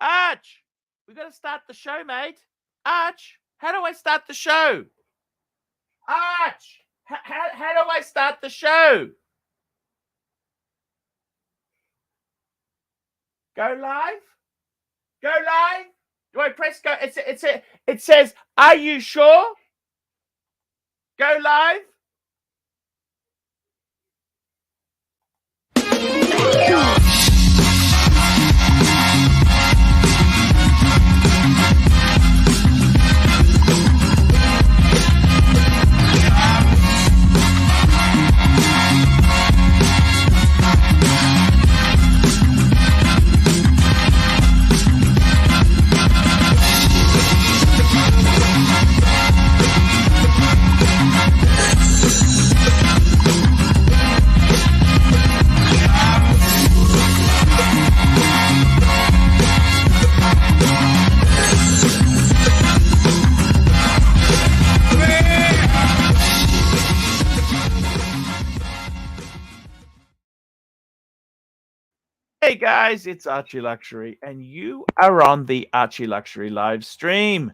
Arch, we got to start the show, mate. Arch, how do I start the show? Arch, how do I start the show? Go live? Go live? Do I press go? It says, are you sure? Go live? Hey guys, it's ArchieLuxury, and you are on the ArchieLuxury live stream.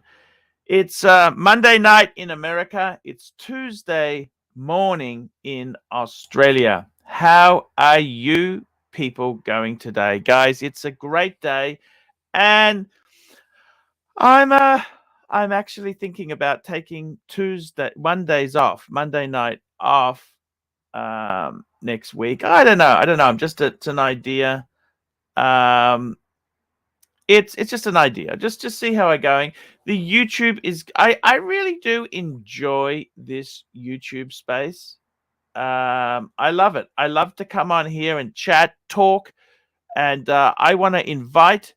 It's Monday night in America. It's Tuesday morning in Australia. How are you people going today, guys? It's a great day, and I'm actually thinking about taking Monday night off next week. I don't know. It's an idea. It's just an idea. Just see how I'm going. The YouTube is I really do enjoy this YouTube space. I love it. I love to come on here and chat, talk, and I want to invite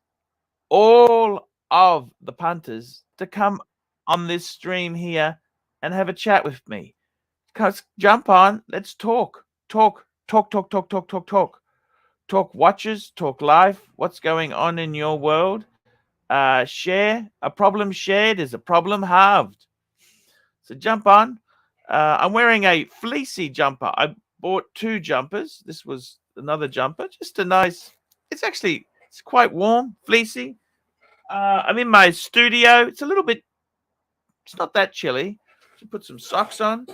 all of the punters to come on this stream here and have a chat with me. Jump on. Let's talk. Talk watches, talk life, what's going on in your world. Share. A problem shared is a problem halved. So jump on. I'm wearing a fleecy jumper. I bought 2 jumpers. This was another jumper. Just a nice, it's quite warm, fleecy. I'm in my studio. It's not that chilly. Should put some socks on.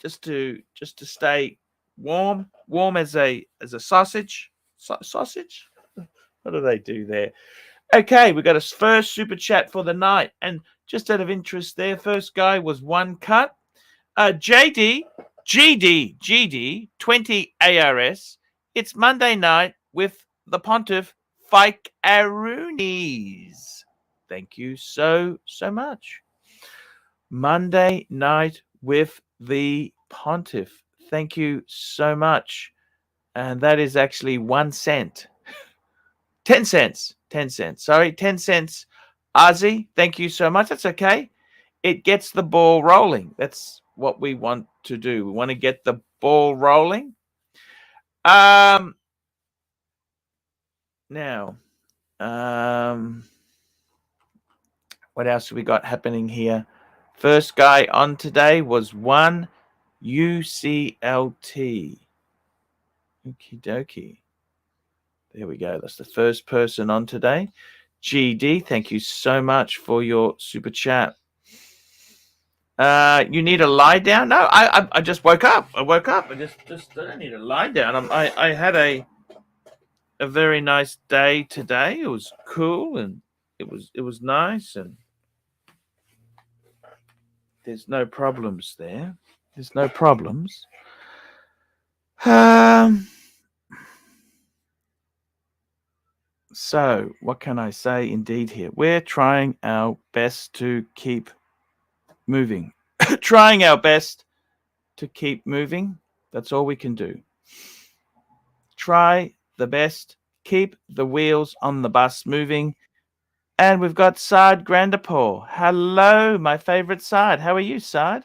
Just to stay warm as a sausage. Sausage? What do they do there? Okay, we got a first super chat for the night, and just out of interest, there first guy was one cut. GD 20 ARS. It's Monday night with the Pontiff Fike Aroonies. Thank you so much. Monday night with the Pontiff. Thank you so much. And that is actually 1 cent. 10 cents. 10 cents. Sorry, 10 cents. Ozzy, thank you so much. That's okay. It gets the ball rolling. That's what we want to do. We want to get the ball rolling. Now, what else have we got happening here? First guy on today was one UCLT. Okie dokie. There we go. That's the first person on today. GD, thank you so much for your super chat. You need a lie down? No, I just woke up. I don't need a lie down. I had a very nice day today. It was cool and it was nice, and there's no problems there. There's no problems. So what can I say indeed here? We're trying our best to keep moving. Trying our best to keep moving. That's all we can do. Try the best. Keep the wheels on the bus moving. And we've got Saad Grandapore. Hello, my favorite Saad. How are you, Saad?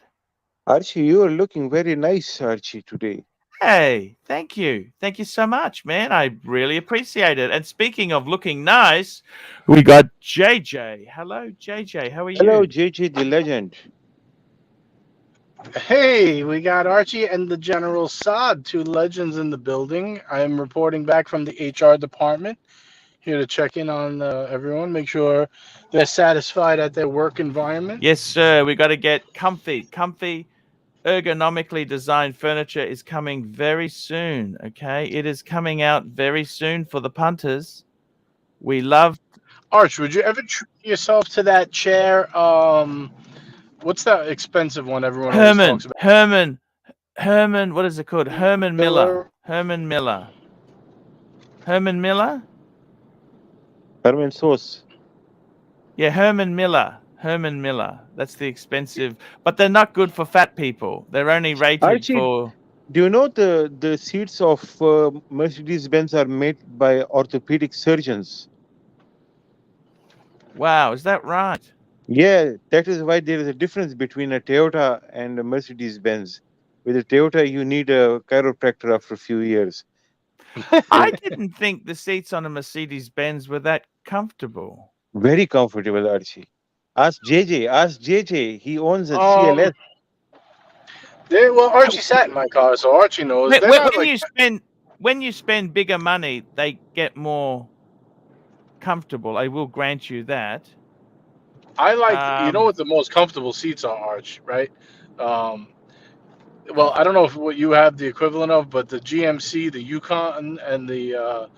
Archie, you are looking very nice, Archie, today. Hey, thank you. Thank you so much, man. I really appreciate it. And speaking of looking nice, we got JJ. Hello, JJ. How are you? Hello, JJ the legend. Hey, we got Archie and the General Saad, 2 legends in the building. I am reporting back from the HR department. Here to check in on everyone, make sure they're satisfied at their work environment. Yes, sir. We got to get comfy, ergonomically designed furniture is coming very soon. Okay, it is coming out very soon for the punters. We love Arch, would you ever treat yourself to that chair? What's that expensive one everyone always talks about? Herman. What is it called? Herman Miller. Herman Miller. Herman Sauce. Yeah, Herman Miller. That's the expensive, but they're not good for fat people. They're only rated Archie, for. do you know the seats of Mercedes-Benz are made by orthopedic surgeons? Wow, is that right? Yeah, that is why there is a difference between a Toyota and a Mercedes-Benz. With a Toyota, you need a chiropractor after a few years. I didn't think the seats on a Mercedes-Benz were that comfortable. Very comfortable, Archie. Ask JJ. He owns a CLS. Well, Archie sat in my car, so Archie knows. They're not like When you spend bigger money, they get more comfortable. I will grant you that. I like. You know what the most comfortable seats are, Arch, right? Well, I don't know what you have the equivalent of, but the GMC, the Yukon, and the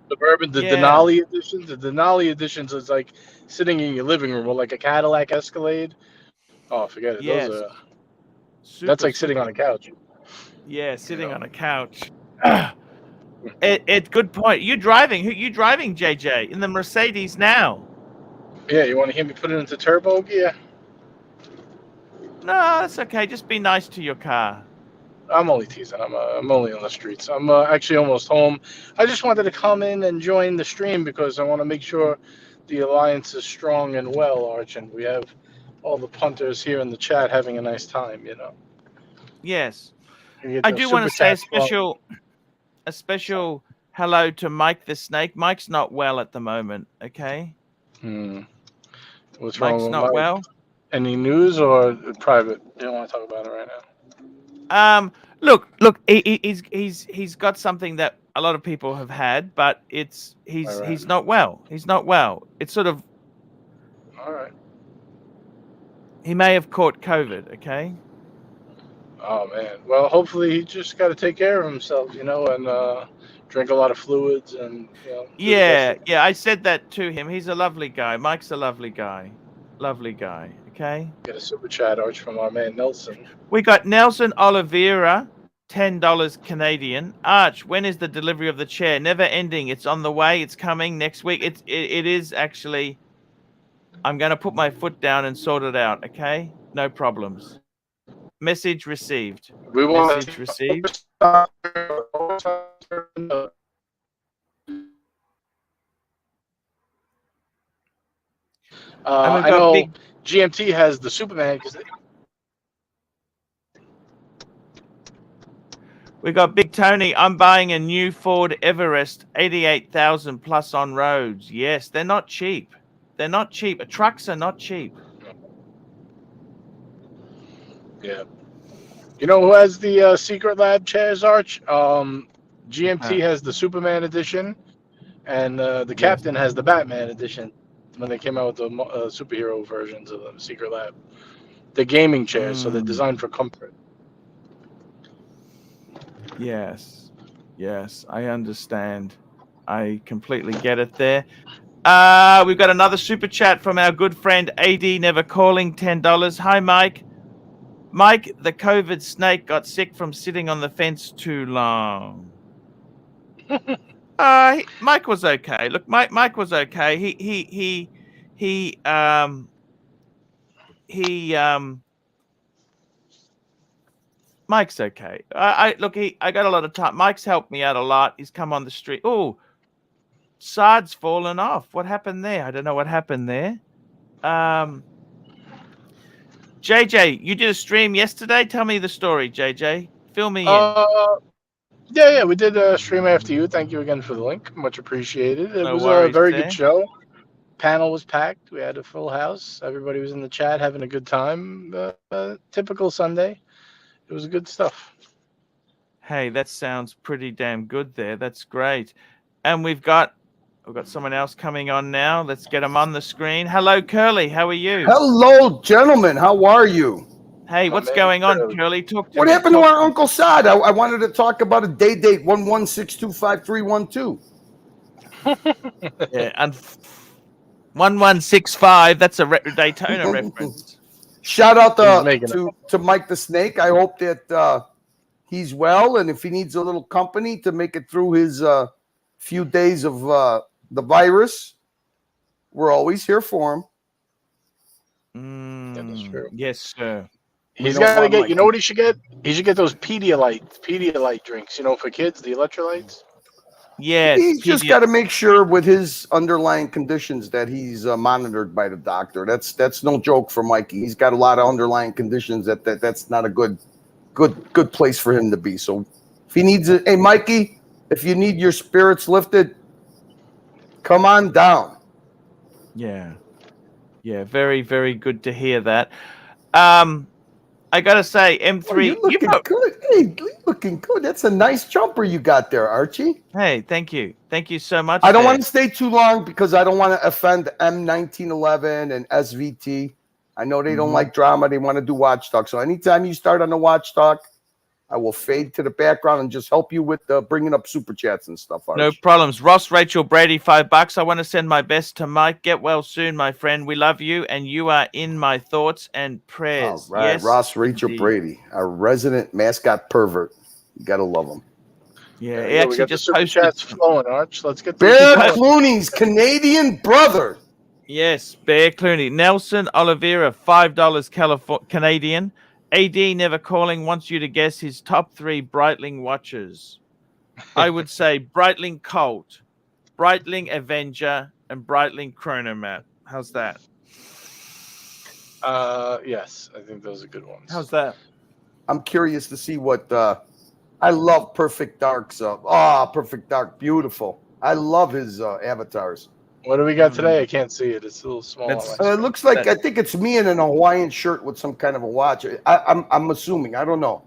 Suburban, the yeah. Denali editions. The Denali editions is like sitting in your living room, or like a Cadillac Escalade. Oh, forget it. Yes. Those are. That's like sitting on a couch. Yeah, sitting on a couch. It's good point. You driving? Who you driving, JJ? In the Mercedes now? Yeah, you want to hear me put it into turbo gear? No, that's okay. Just be nice to your car. I'm only teasing. I'm only on the streets. I'm actually almost home. I just wanted to come in and join the stream because I want to make sure the alliance is strong and well, Arch, and we have all the punters here in the chat having a nice time. You know. Yes, I do want to say a special hello to Mike the Snake. Mike's not well at the moment. Okay. What's wrong Mike's with not Mike? well. Any news or private? You don't want to talk about it right now. Look. He's got something that a lot of people have had, but he's not well. He's not well. It's sort of. All right. He may have caught COVID. Okay. Oh man. Well, hopefully he just got to take care of himself, you know, and drink a lot of fluids and you know. Yeah. I said that to him. He's a lovely guy. Mike's a lovely guy. Lovely guy. Okay. Get a super chat, Arch, from our man Nelson. We got Nelson Oliveira, $10 Canadian. Arch, when is the delivery of the chair? Never ending. It's on the way. It's coming next week. It is actually. I'm going to put my foot down and sort it out. Okay. No problems. Message received. Message received. I know GMT has the Superman. We got Big Tony. I'm buying a new Ford Everest, 88,000 plus on roads. Yes, they're not cheap. They're not cheap. Trucks are not cheap. Yeah. You know who has the Secret Lab chairs, Arch? GMT has the Superman edition, and the Captain has the Batman edition when they came out with the superhero versions of the Secret Lab. They're gaming chairs, so they're designed for comfort. Yes, I understand. I completely get it there. We've got another super chat from our good friend AD Never Calling, $10. Hi, Mike. Mike, the COVID snake got sick from sitting on the fence too long. Mike was okay. Look, Mike was okay. Mike's okay. I got a lot of time. Mike's helped me out a lot. He's come on the street. Oh, Sard's fallen off. What happened there? I don't know what happened there. JJ, you did a stream yesterday. Tell me the story, JJ. Fill me in. Yeah, we did a stream after you. Thank you again for the link. Much appreciated. It was a very good show. Panel was packed. We had a full house. Everybody was in the chat having a good time. Typical Sunday. It was good stuff. Hey, that sounds pretty damn good there. That's great. And we've got someone else coming on now. Let's get them on the screen. Hello, Curly. How are you? Hello, gentlemen. How are you? Hey, My what's man, going on, Curly. Curly? Talk to What me. happened to Talk our Uncle Sad? I wanted to talk about a date 11625312. Yeah, and 1165. That's a Daytona reference. Shout out He's making it. to Mike the Snake. I hope that he's well, and if he needs a little company to make it through his few days of the virus, we're always here for him. That is true. Yes, sir. He's don't got to want get. Mike. You know what he should get? He should get those Pedialyte drinks. You know, for kids, the electrolytes. Yes. He's just got to make sure with his underlying conditions that he's monitored by the doctor. That's no joke for Mikey. He's got a lot of underlying conditions that's not a good place for him to be. So if he needs it, hey Mikey, if you need your spirits lifted, come on down. Yeah. Yeah, very, very good to hear that. I gotta say, M3. Oh, you're looking good. Hey, you're looking good. That's a nice jumper you got there, Archie. Hey, thank you so much. I don't want to stay too long because I don't want to offend M1911 and SVT. I know they don't like drama. They want to do Watch Talk. So anytime you start on the Watch Talk, I will fade to the background and just help you with bringing up super chats and stuff. Arch. No problems. Ross, Rachel, Brady, $5. I want to send my best to Mike. Get well soon, my friend. We love you, and you are in my thoughts and prayers. All right, yes, Ross, Rachel, indeed. Brady, our resident mascot pervert. You gotta love him. Yeah, Yeah, we got the super chats flowing, Arch. Let's get Bear Clooney's Canadian brother. Yes, Bear Clooney. Nelson Oliveira, $5 Canadian. AD never calling wants you to guess his top 3 Breitling watches. I would say Breitling Colt, Breitling Avenger, and Breitling Chronomat. How's that? Yes, I think those are good ones. How's that? I'm curious to see what I love Perfect Dark's Perfect Dark, beautiful. I love his avatars. What do we got today? I can't see it. It's a little small. It looks like I think it's me in an Hawaiian shirt with some kind of a watch. I'm assuming. I don't know.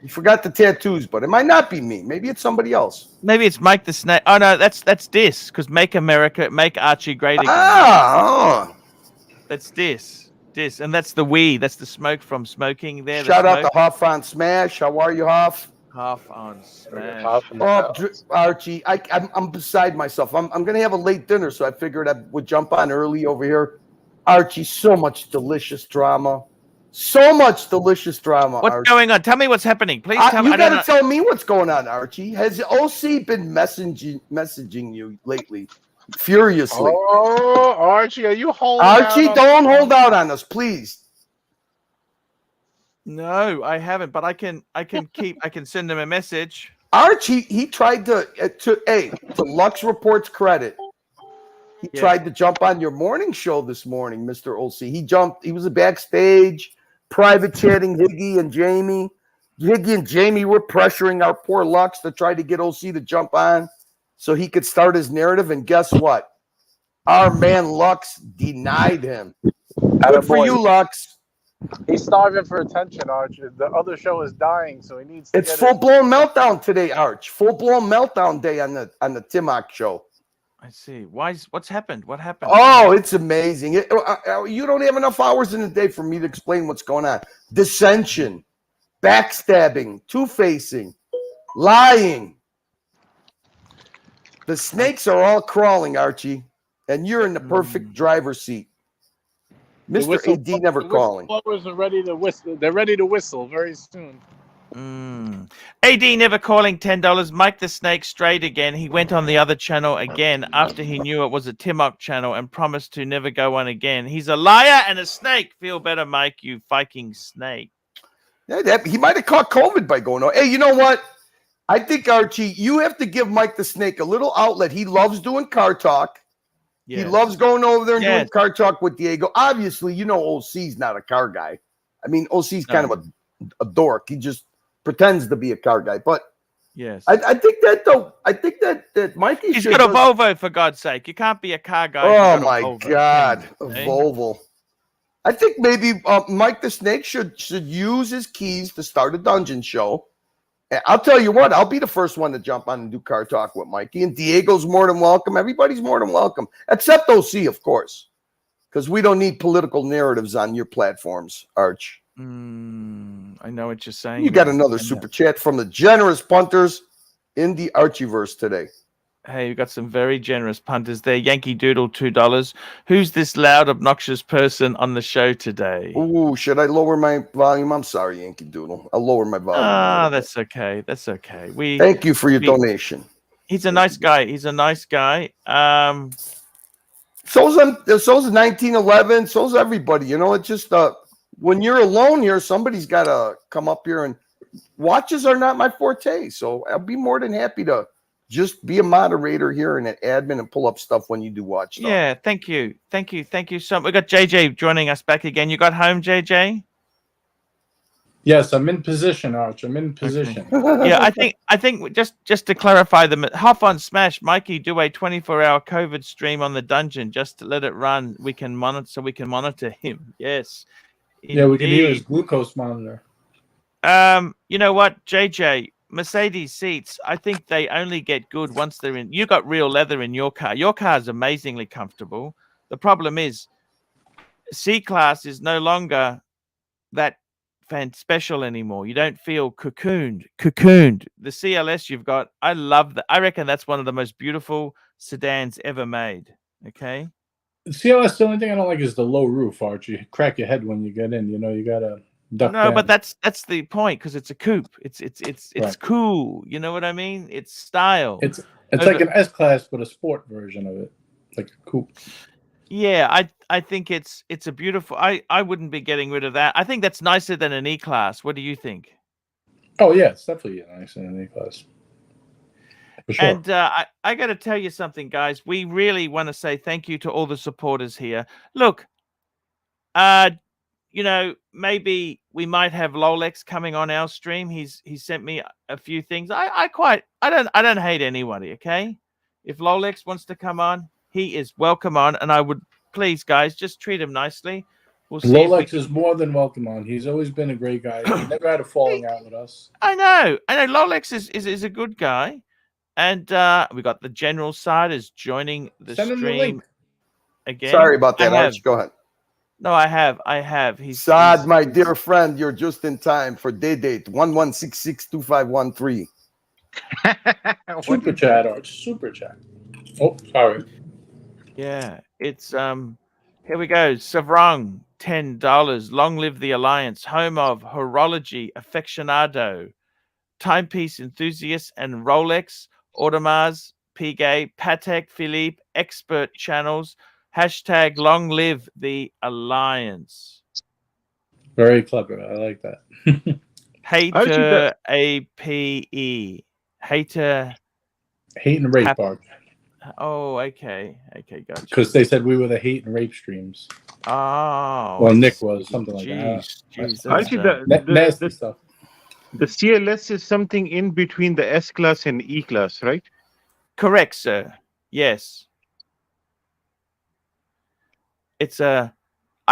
You forgot the tattoos, but it might not be me. Maybe it's somebody else. Maybe it's Mike the Snake. Oh no, that's Dis, because Make Archie Great Again. That's Dis, and that's the weed. That's the smoke from smoking there. Shout out to Huff on Smash. How are you, Huff? Huff on Smash. Archie, I'm beside myself. I'm gonna have a late dinner, so I figured I would jump on early over here. Archie, so much delicious drama. So much delicious drama. What's Archie. going on? Tell me what's happening. Please tell me. You got to tell me what's going on, Archie. Has OC been messaging you lately furiously? Oh, Archie, are you holding Archie, don't hold out on us, please. No, I haven't, but I can send him a message. Archie, he tried to Lux Report's credit. He tried to jump on your morning show this morning, Mr. OC. He was a backstage, private chatting Higgy and Jamie. Higgy and Jamie were pressuring our poor Lux to try to get OC to jump on so he could start his narrative. And guess what? Our man Lux denied him. Good for you, Lux. He's starving for attention, Arch. The other show is dying, so he needs to It's full-blown meltdown today, Arch. Full-blown meltdown day on the Timok show. I see. What's happened? What happened? Oh, it's amazing. You don't have enough hours in the day for me to explain what's going on. Dissension, backstabbing, two-facing, lying. The snakes are all crawling, Archie, and you're in the perfect driver's seat. Mr. AD never calling. Blowers are ready to whistle. They're ready to whistle very soon. AD never calling $10. Mike the Snake straight again. He went on the other channel again after he knew it was a Timok channel and promised to never go on again. He's a liar and a snake. Feel better, Mike, you fucking snake. Yeah, he might have caught COVID by going on. Hey, you know what? I think, Archie, you have to give Mike the Snake a little outlet. He loves doing car talk. Yes. He loves going over there and doing car talk with Diego. Obviously, you know OC's not a car guy. I mean, OC's kind of a dork. He just pretends to be a car guy. But yes, I think that, though, that Mikey He's got a Volvo, for God's sake. You can't be a car guy. Oh, my God. A Volvo. I think maybe Mike the Snake should use his keys to start a dungeon show I'll tell you what, I'll be the first one to jump on and do car talk with Mikey. And Diego's more than welcome. Everybody's more than welcome, except OC, of course, because we don't need political narratives on your platforms, Arch. I know what you're saying. You got another super chat from the generous punters in the Archieverse today. Hey, we've got some very generous punters there. Yankee Doodle, $2. Who's this loud, obnoxious person on the show today? Ooh, should I lower my volume? I'm sorry, Yankee Doodle. I'll lower my volume. That's okay. That's okay. Thank you for your donation. He's a nice guy. He's a nice guy. So's 1911. So's everybody. You know, it's just when you're alone here, somebody's got to come up here, and watches are not my forte. So I'll be more than happy to just be a moderator here and an admin and pull up stuff when you do watch stuff. Yeah, thank you. Thank you. Thank you so much. We got JJ joining us back again. You got home, JJ? Yes, I'm in position, Arch. I'm in position. Okay. Yeah, I think just to clarify them, hop on Smash, Mikey, do a 24-hour COVID stream on the dungeon just to let it run. We can monitor him. Yes. Yeah, we can hear his glucose monitor. You know what, JJ? Mercedes seats, I think they only get good once they're in. You got real leather in your car. Your car is amazingly comfortable. The problem is C-Class is no longer that special anymore. You don't feel cocooned. The CLS you've got, I love that. I reckon that's one of the most beautiful sedans ever made. Okay. The CLS, the only thing I don't like is the low roof, Arch. You crack your head when you get in. You know, you gotta duck down. But that's the point, because it's a coupe. It's Right. cool. You know what I mean? It's style. It's like an S-Class, but a sport version of it, like a coupe. Yeah, I think it's a beautiful. I wouldn't be getting rid of that. I think that's nicer than an E-Class. What do you think? Oh yeah, it's definitely nicer than an E-Class. For sure. And I got to tell you something, guys. We really want to say thank you to all the supporters here. Look, you know, maybe we might have Rolex coming on our stream. He sent me a few things. I don't hate anybody. Okay, if Rolex wants to come on, he is welcome on, and I would please, guys, just treat him nicely. We'll see. Rolex is more than welcome on. He's always been a great guy. He never had a falling out with us. I know. Rolex is a good guy, and we got the general side is joining the Send him the stream link. again. Sorry about that, Arch. Go ahead. No, I have. He's my dear friend, you're just in time for day date 11662513. Super chat, Arch. Super chat. Oh, sorry. Yeah, it's here we go. Savrong, $10. Long live the Alliance, home of horology aficionado, timepiece enthusiast, and Rolex, Audemars, Piguet, Patek Philippe expert channels. Hashtag long live the Alliance. Very clever. I like that. Hater APE. Hater. Hate and rape, Arch. Oh, okay, gotcha. Because they said we were the hate and rape streams. Oh, well, Nick was something like that. Actually, nasty stuff. The CLS is something in between the S-Class and E-Class, right? Correct, sir. Yes. I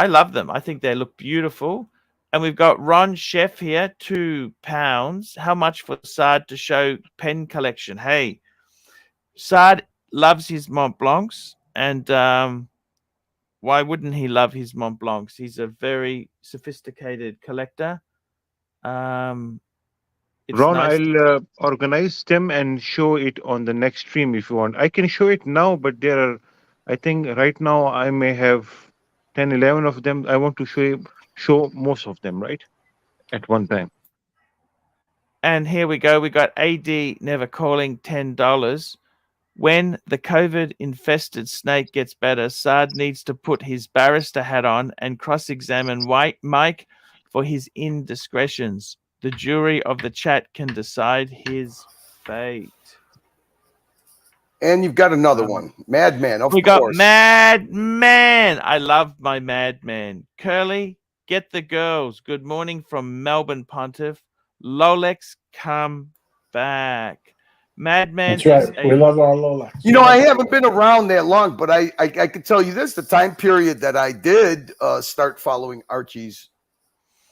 love them. I think they look beautiful. And we've got Ron Chef here, £2. How much for Saad to show pen collection? Hey, Saad loves his Mont Blancs, and why wouldn't he love his Mont Blancs? He's a very sophisticated collector. Ron, nice. I'll organize them and show it on the next stream if you want. I can show it now, but there are, I think right now I may have 10, 11 of them. I want to show most of them, right? At one time. And here we go. We got AD Never Calling, $10. When the COVID-infested snake gets better, Saad needs to put his barrister hat on and cross-examine Mike for his indiscretions. The jury of the chat can decide his fate. And you've got another one. Madman, of course. We got Madman. I love my Madman. Curly, get the girls. Good morning from Melbourne, Pontiff. Rolex, come back. Madman. That's right. We love our Rolex. You know, I haven't been around that long, but I could tell you this: the time period that I did start following Archie's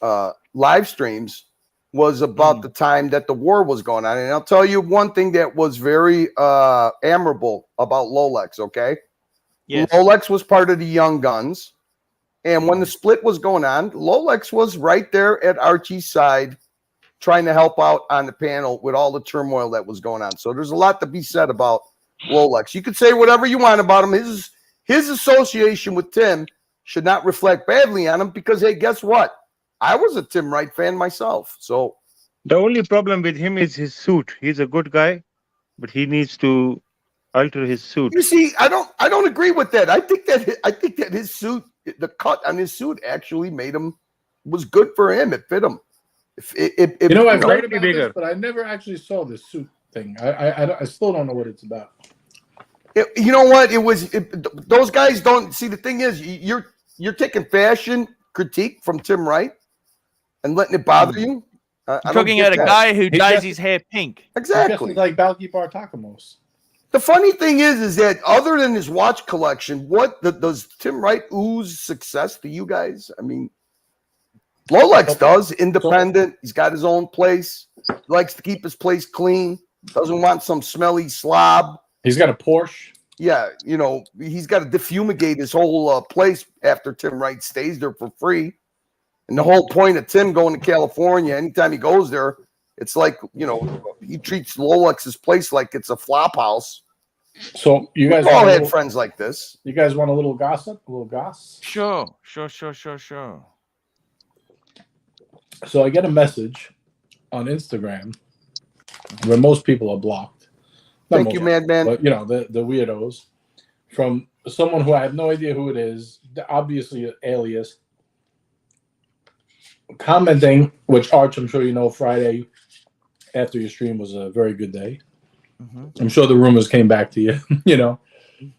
live streams, was about the time that the war was going on. And I'll tell you one thing that was very admirable about Rolex, okay? Yes. Rolex was part of the Young Guns. And when the split was going on, Rolex was right there at Archie's side trying to help out on the panel with all the turmoil that was going on. So there's a lot to be said about Rolex. You could say whatever you want about him. His association with Tim should not reflect badly on him because, hey, guess what? I was a Tim Wright fan myself. So The only problem with him is his suit. He's a good guy, but he needs to alter his suit. you see, I don't agree with that. I think that his suit, the cut on his suit, actually was good for him. It fit him. You know, I've heard Slightly about bigger. this, but I never actually saw this suit thing. I still don't know what it's about. You know what? Those guys don't see. The thing is, you're taking fashion critique from Tim Wright and letting it bother you. I don't Talking get about a that. guy who He dyes just- his hair pink. Exactly. Like Balky Bartakamos. The funny thing is that other than his watch collection, does Tim Wright ooze success to you guys? I mean, Rolex does. Independent. He's got his own place. Likes to keep his place clean. Doesn't want some smelly slob. He's got a Porsche. Yeah, you know, he's got to defumigate his whole place after Tim Wright stays there for free. And the whole point of Tim going to California, anytime he goes there, it's like, you know, he treats Rolex's place like it's a flop house. So you guys We've all want a had little, friends like this. you guys want a little gossip? A little goss? Sure. So I get a message on Instagram where most people are blocked. Not Thank you, most, Madman. but you know, the weirdos, from someone who I have no idea who it is, obviously an alias, commenting, which Arch, I'm sure you know, Friday after your stream was a very good day. I'm sure the rumors came back to you, you know,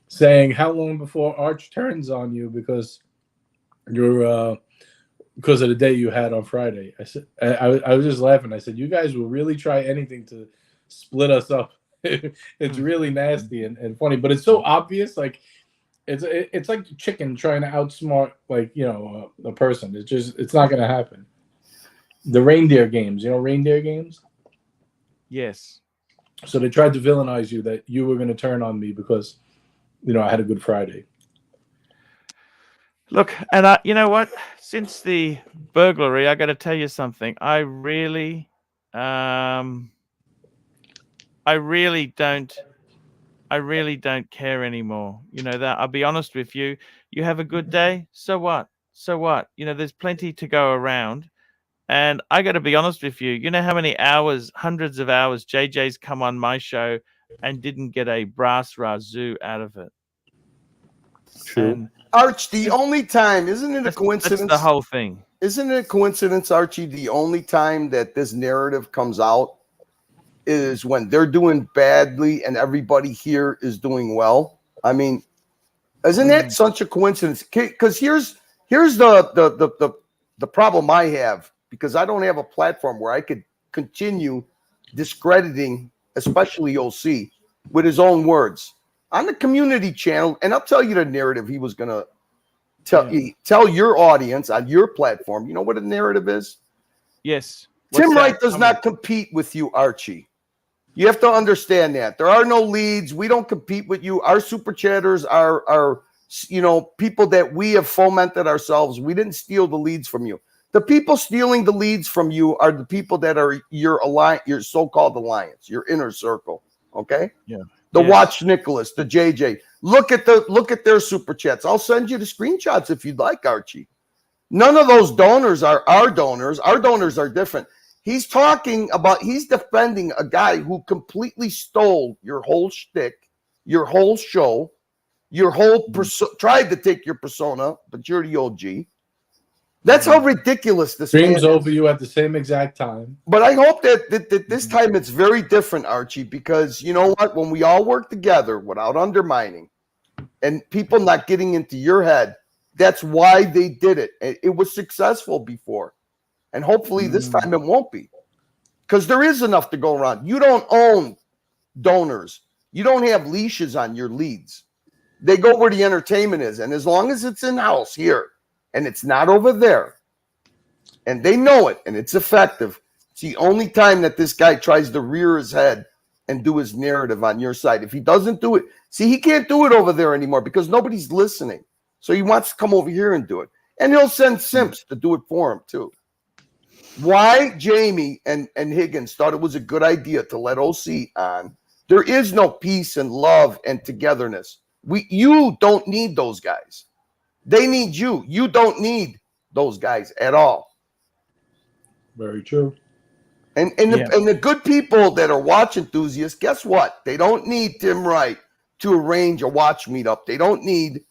saying how long before Arch turns on you because you're because of the day you had on Friday. I said I was just laughing. I said, you guys will really try anything to split us up. It's really nasty and funny, but it's so obvious. Like it's like the chicken trying to outsmart, like, you know, a person. It's not going to happen. The reindeer games, you know, reindeer games. Yes. So they tried to villainize you that you were going to turn on me because, you know, I had a good Friday. Look, and you know what? Since the burglary, I got to tell you something. I really don't care anymore. You know that. I'll be honest with you. You have a good day. So what? So what? You know, there's plenty to go around. And I got to be honest with you. You know how many hours, hundreds of hours, JJ's come on my show and didn't get a brass razoo out of it. True. And Arch, the only time, isn't it a coincidence? that's the whole thing. Isn't it a coincidence, Archie? The only time that this narrative comes out is when they're doing badly and everybody here is doing well. I mean, isn't that such a coincidence? Because here's the problem I have, because I don't have a platform where I could continue discrediting, especially OC, with his own words on the community channel. And I'll tell you the narrative he was going to tell your audience on your platform. You know what a narrative is? Yes. Tim What's Wright that? does Tell not me. compete with you, Archie. You have to understand that. There are no leads. We don't compete with you. Our super chatters are you know, people that we have fomented ourselves. We didn't steal the leads from you. The people stealing the leads from you are the people that are your so-called alliance, your inner circle. Okay? Yeah. The Yes. Watch Nicholas, the JJ. Look at their super chats. I'll send you the screenshots if you'd like, Archie. None of those donors are our donors. Our donors are different. He's defending a guy who completely stole your whole shtick, your whole show, your whole tried to take your persona, but you're the OG. That's how ridiculous this man Streams is. over you at the same exact time. But I hope that this time it's very different, Archie, because you know what? When we all work together without undermining and people not getting into your head, that's why they did it. It was successful before. And hopefully this time it won't be. Because there is enough to go around. You don't own donors. You don't have leashes on your leads. They go where the entertainment is. And as long as it's in-house here and it's not over there, and they know it and it's effective, It's the only time that this guy tries to rear his head and do his narrative on your side. If he doesn't do it, see, he can't do it over there anymore because nobody's listening. So he wants to come over here and do it. And he'll send simps to do it for him too. Why Jamie and Higgins thought it was a good idea to let OC on. There is no peace and love and togetherness. You don't need those guys. They need you. You don't need those guys at all. Very true. And the good people that are watch enthusiasts, guess what? They don't need Tim Wright to arrange a watch meetup. They don't need,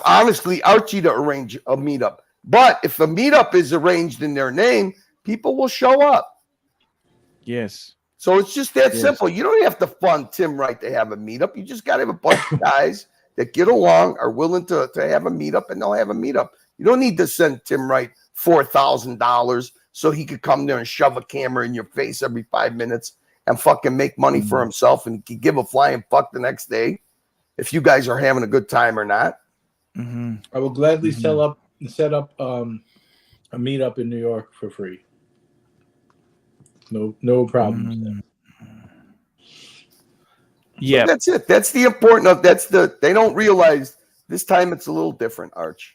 honestly, Archie to arrange a meetup. But if a meetup is arranged in their name, people will show up. Yes. So it's just that simple. You don't have to fund Tim Wright to have a meetup. You just got to have a bunch of guys that get along, are willing to have a meetup, and they'll have a meetup. You don't need to send Tim Wright $4,000 so he could come there and shove a camera in your face every 5 minutes and fucking make money for himself, and he could give a flying fuck the next day if you guys are having a good time or not. Mm-hmm. I will gladly set up a meetup in New York for free. No problems there. Yeah, so that's it. That's the important of they don't realize this time it's a little different, Arch.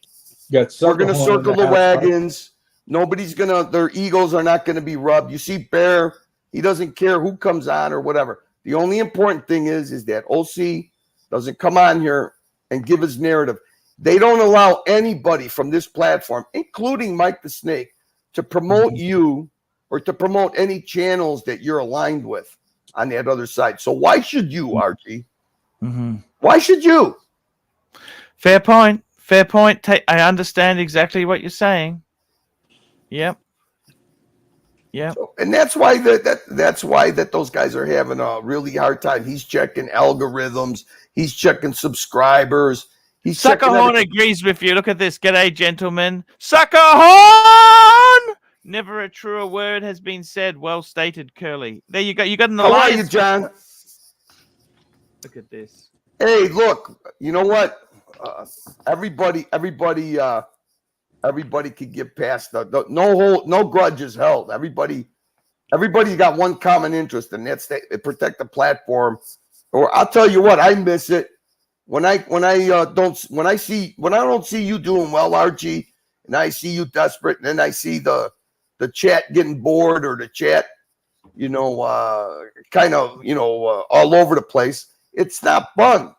We're gonna circle the wagons. Nobody's their egos are not gonna be rubbed. You see Bear, he doesn't care who comes on or whatever. The only important thing is that OC doesn't come on here and give his narrative. They don't allow anybody from this platform, including Mike the Snake, to promote you or to promote any channels that you're aligned with on that other side. So why should you, Archie? Mm-hmm. Why should you? Fair point. Fair point. I understand exactly what you're saying. Yep. Yeah. So, and that's why that those guys are having a really hard time. He's checking algorithms. He's checking subscribers. Suckerhorn agrees with you. Look at this. G'day, gentlemen. Suckerhorn! Never a truer word has been said. Well stated, Curly. There you go. You got an alliance. How are you, John? Look at this. Hey, look. You know what? Everybody could get past no grudges held. Everybody's got one common interest, and that's to protect the platform. Or I'll tell you what, I miss it when I don't see you doing well, Archie, and I see you desperate, and then I see the chat getting bored or the chat, all over the place. It's not fun,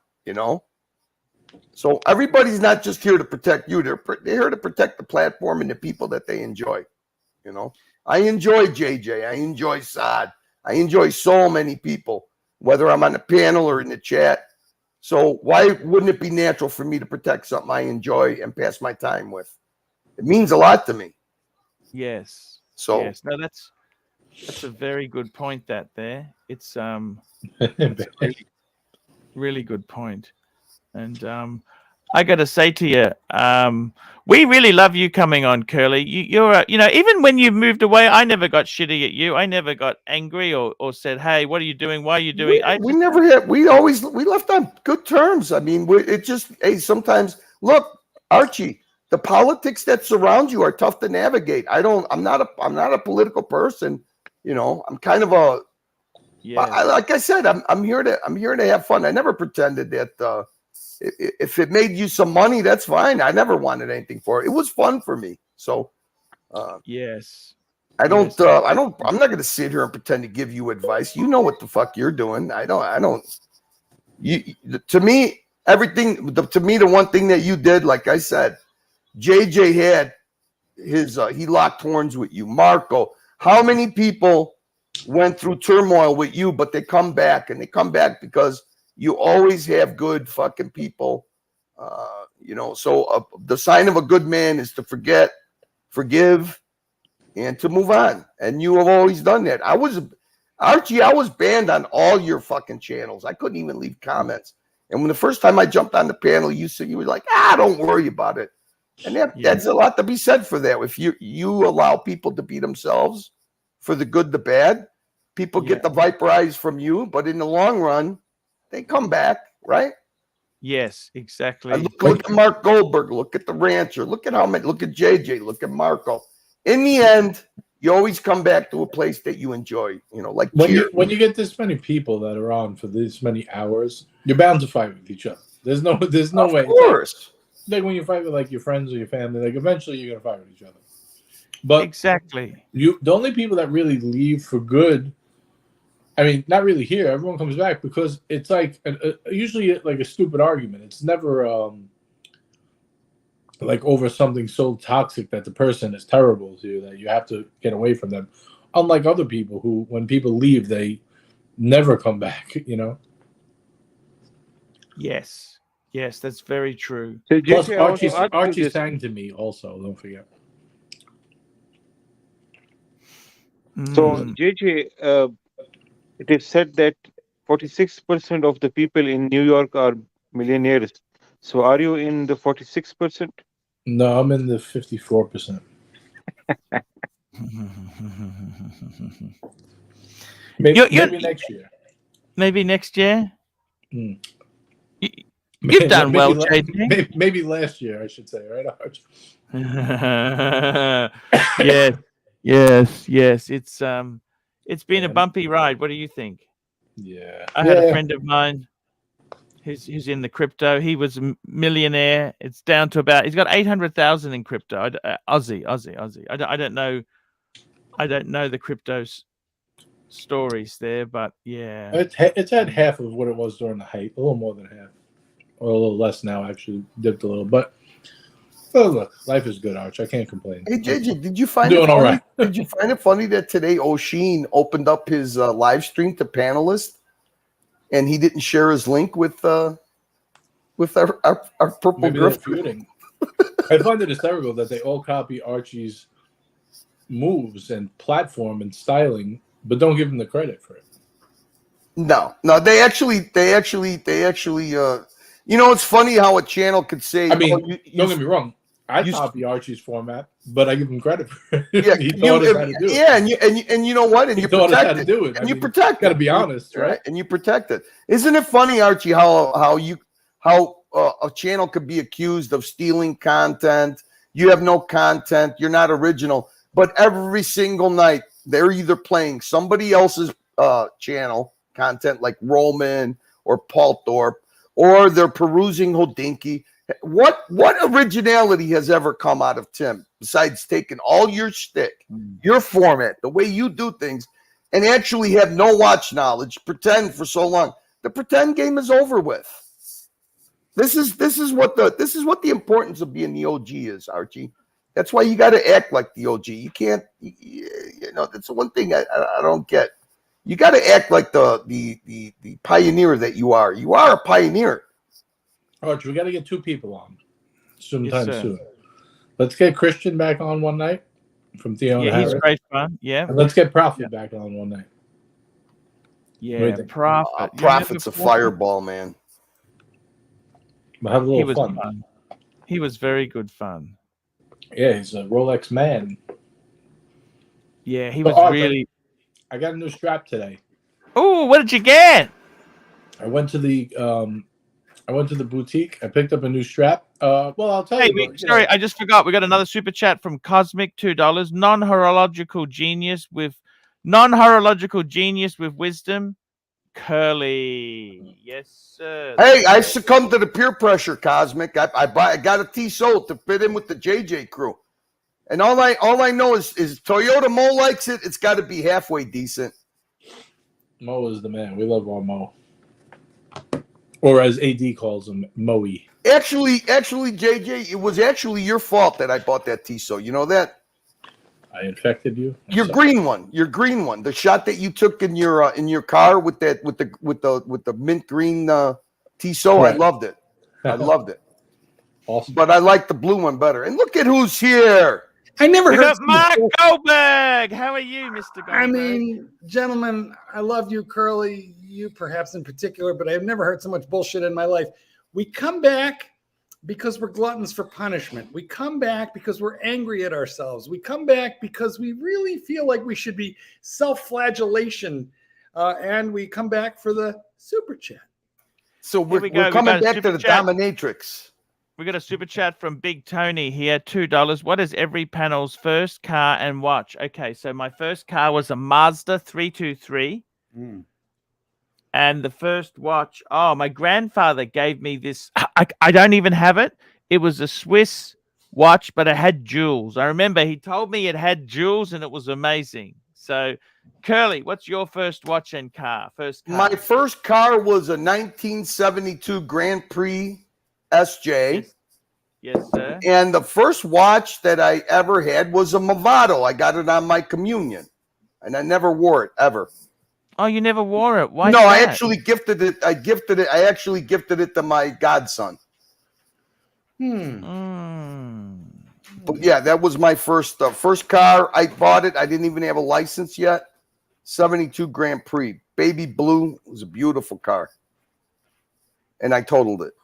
So everybody's not just here to protect you. They're here to protect the platform and the people that they enjoy. I enjoy JJ. I enjoy Saad. I enjoy so many people, whether I'm on the panel or in the chat. So why wouldn't it be natural for me to protect something I enjoy and pass my time with? It means a lot to me. Yes. So yes. No, that's a very good point. It's it's a really good point. And I got to say to you, we really love you coming on, Curly. You're even when you moved away, I never got shitty at you. I never got angry or said, "Hey, what are you doing? Why are you doing?" We never had. We left on good terms. I mean, sometimes look, Archie, the politics that surround you are tough to navigate. I'm not a political person. I'm kind of a. Yeah. Like I said, I'm here to have fun. I never pretended that. If it made you some money, that's fine. I never wanted anything for it. It was fun for me. So, yes, I'm not going to sit here and pretend to give you advice. You know what the fuck you're doing. To me, the one thing that you did, like I said, JJ had he locked horns with you. Marco, how many people went through turmoil with you, but they come back because you always have good fucking people, So the sign of a good man is to forgive, and to move on. And you have always done that. Archie, I was banned on all your fucking channels. I couldn't even leave comments. And when the first time I jumped on the panel, you were like, don't worry about it. And that's a lot to be said for that. If you allow people to be themselves for the good, the bad, people get the viper eyes from you, but in the long run, they come back, right? Yes, exactly. Look at Mark Goldberg. Look at the Rancher. Look at JJ. Look at Marco. In the end, You always come back to a place that you enjoy. You know, like when cheer. you get this many people that are on for this many hours, you're bound to fight with each other. There's no way. Of course. It's like when you fight with like your friends or your family, like eventually you're gonna fight with each other. But Exactly. the only people that really leave for good, I mean, not really here. Everyone comes back because it's like usually like a stupid argument. It's never like over something so toxic that the person is terrible to you that you have to get away from them. Unlike other people who, when people leave, they never come back. You know. Yes. Yes, that's very true. So, Plus, JJ, I want to ask you Archie this. sang to me also. Don't forget. So, Mm. JJ, it is said that 46% of the people in New York are millionaires. So, are you in the 46%? No, I'm in the 54%. Maybe next year. Maybe next year. Mm. You've done well, JJ. Maybe last year, I should say, right, Arch? Yes. It's been a bumpy ride. What do you think? Yeah. I had a friend of mine who's in the crypto. He was a millionaire. It's down to about, he's got 800,000 in crypto. Aussie. I don't know. I don't know the cryptos stories there, but yeah, it's at half of what it was during the height, a little more than half, or a little less now. Actually, dipped a little, but look, life is good, Arch. I can't complain. Hey JJ, did you find Doing it funny? all right. Did you find it funny that today O'Sheen opened up his live stream to panelists, and he didn't share his link with our purple Maybe they're grifter? feuding. I find it hysterical that they all copy Archie's moves and platform and styling, but don't give him the credit for it. No, they actually. You know, it's funny how a channel could say. I mean, oh, don't get me wrong. I copy Archie's format, but I give him credit for it. Yeah, He taught us how to do it. Yeah, and you know what? And He you taught us protect how to it. do it. And you protect it. Got to be honest, right? And you protect it. Isn't it funny, Archie, how a channel could be accused of stealing content? You have no content. You're not original. But every single night, they're either playing somebody else's channel content like Roman or Paul Thorpe, or they're perusing Hodinky. What originality has ever come out of Tim besides taking all your shtick, your format, the way you do things, and actually have no watch knowledge, pretend for so long? The pretend game is over with. This is what the importance of being the OG is, Archie. That's why you got to act like the OG. You can't, you know. That's the one thing I don't get. You got to act like the pioneer that you are. You are a pioneer. Arch, we got to get two people on sometime Yes, soon. Let's get Christian back on one night from Theo and he's Harris. great fun. Yeah, And let's get Prophet back on one night. yeah. Prophet. Prophet's a fireball, man. We'll have a He little was fun. fun. He was very good fun. Yeah, he's a Rolex man. Yeah, he But was Arch, really. I got a new strap today. Oh, what did you get? I went to the boutique. I picked up a new strap. Well, I'll tell Hey, you. sorry, I just forgot. We got another super chat from Cosmic, $2. Non-horological genius with wisdom. Curly, yes, sir. Hey, I succumbed to the peer pressure, Cosmic. I got a Tissot to fit in with the JJ crew, and all I know is Toyota Mo likes it. It's got to be halfway decent. Mo is the man. We love our Mo, or as AD calls him, Moe. Actually, JJ, it was actually your fault that I bought that Tissot. You know that? I infected you. Your green one, the shot that you took in your car with the mint green Tissot. Right. I loved it. Awesome. But I like the blue one better. And look at who's here. I never We heard got Mark Goldberg. How are you, Mr. Goldberg? I mean, gentlemen, I love you, Curly, you perhaps in particular, but I've never heard so much bullshit in my life. We come back because we're gluttons for punishment. We come back because we're angry at ourselves. We come back because we really feel like we should be self-flagellation. And we come back for the super chat. So we're coming back to the dominatrix. We got a super chat from Big Tony here, $2. What is every panel's first car and watch? Okay, so my first car was a Mazda 323. And the first watch, oh, my grandfather gave me this. I don't even have it. It was a Swiss watch, but it had jewels. I remember he told me it had jewels and it was amazing. So, Curly, what's your first watch and car? First car. My first car was a 1972 Grand Prix SJ. Yes, sir. And the first watch that I ever had was a Movado. I got it on my communion, and I never wore it ever. Oh, you never wore it? Why? No, I actually gifted it. I actually gifted it to my godson. But yeah, that was my first car. I bought it. I didn't even have a license yet. 72 Grand Prix, baby blue. It was a beautiful car, and I totaled it.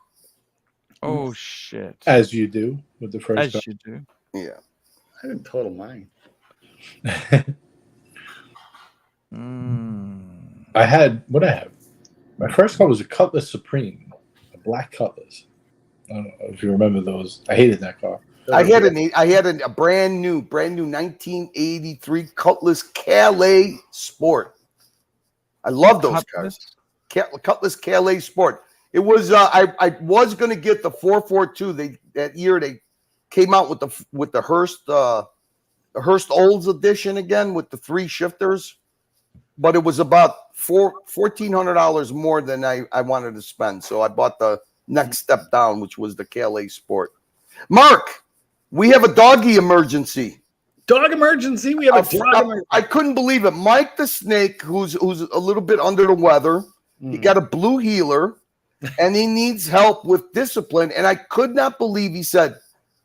Oh shit! As you do with the first. As car. you do. Yeah, I didn't total mine. I had what I have. My first car was a Cutlass Supreme, a black Cutlass. I don't know if you remember those. I hated that car. I had a brand new 1983 Cutlass Calais Sport. I love those cars. Cutlass Calais Sport. It was I was going to get the 442. That year they came out with the Hearst Olds edition again with the 3 shifters, but it was about $1,400 more than I wanted to spend. So I bought the next step down, which was the Calais Sport. Mark, we have a doggy emergency. Dog emergency. We have a dog emergency. I couldn't believe it. Mike the Snake, who's a little bit under the weather, he got a blue heeler, and he needs help with discipline. And I could not believe he said,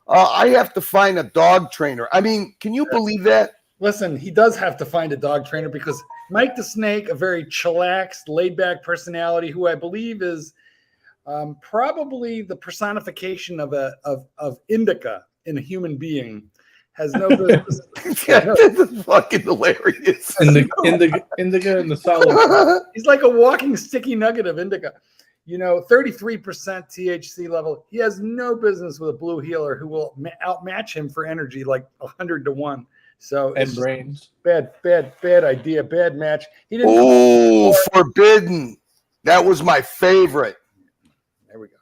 I have to find a dog trainer. I mean, can you believe that? Listen, he does have to find a dog trainer because Mike the Snake, a very chillaxed, laid-back personality who I believe is probably the personification of indica in a human being, has no business. This is fucking hilarious. Indica in the solid. He's like a walking sticky nugget of indica. 33% THC level. He has no business with a blue heeler who will outmatch him for energy like 100 to 1. So And brains. Bad idea. Bad match. He didn't. Oh, Forbidden. That was my favorite. There we go.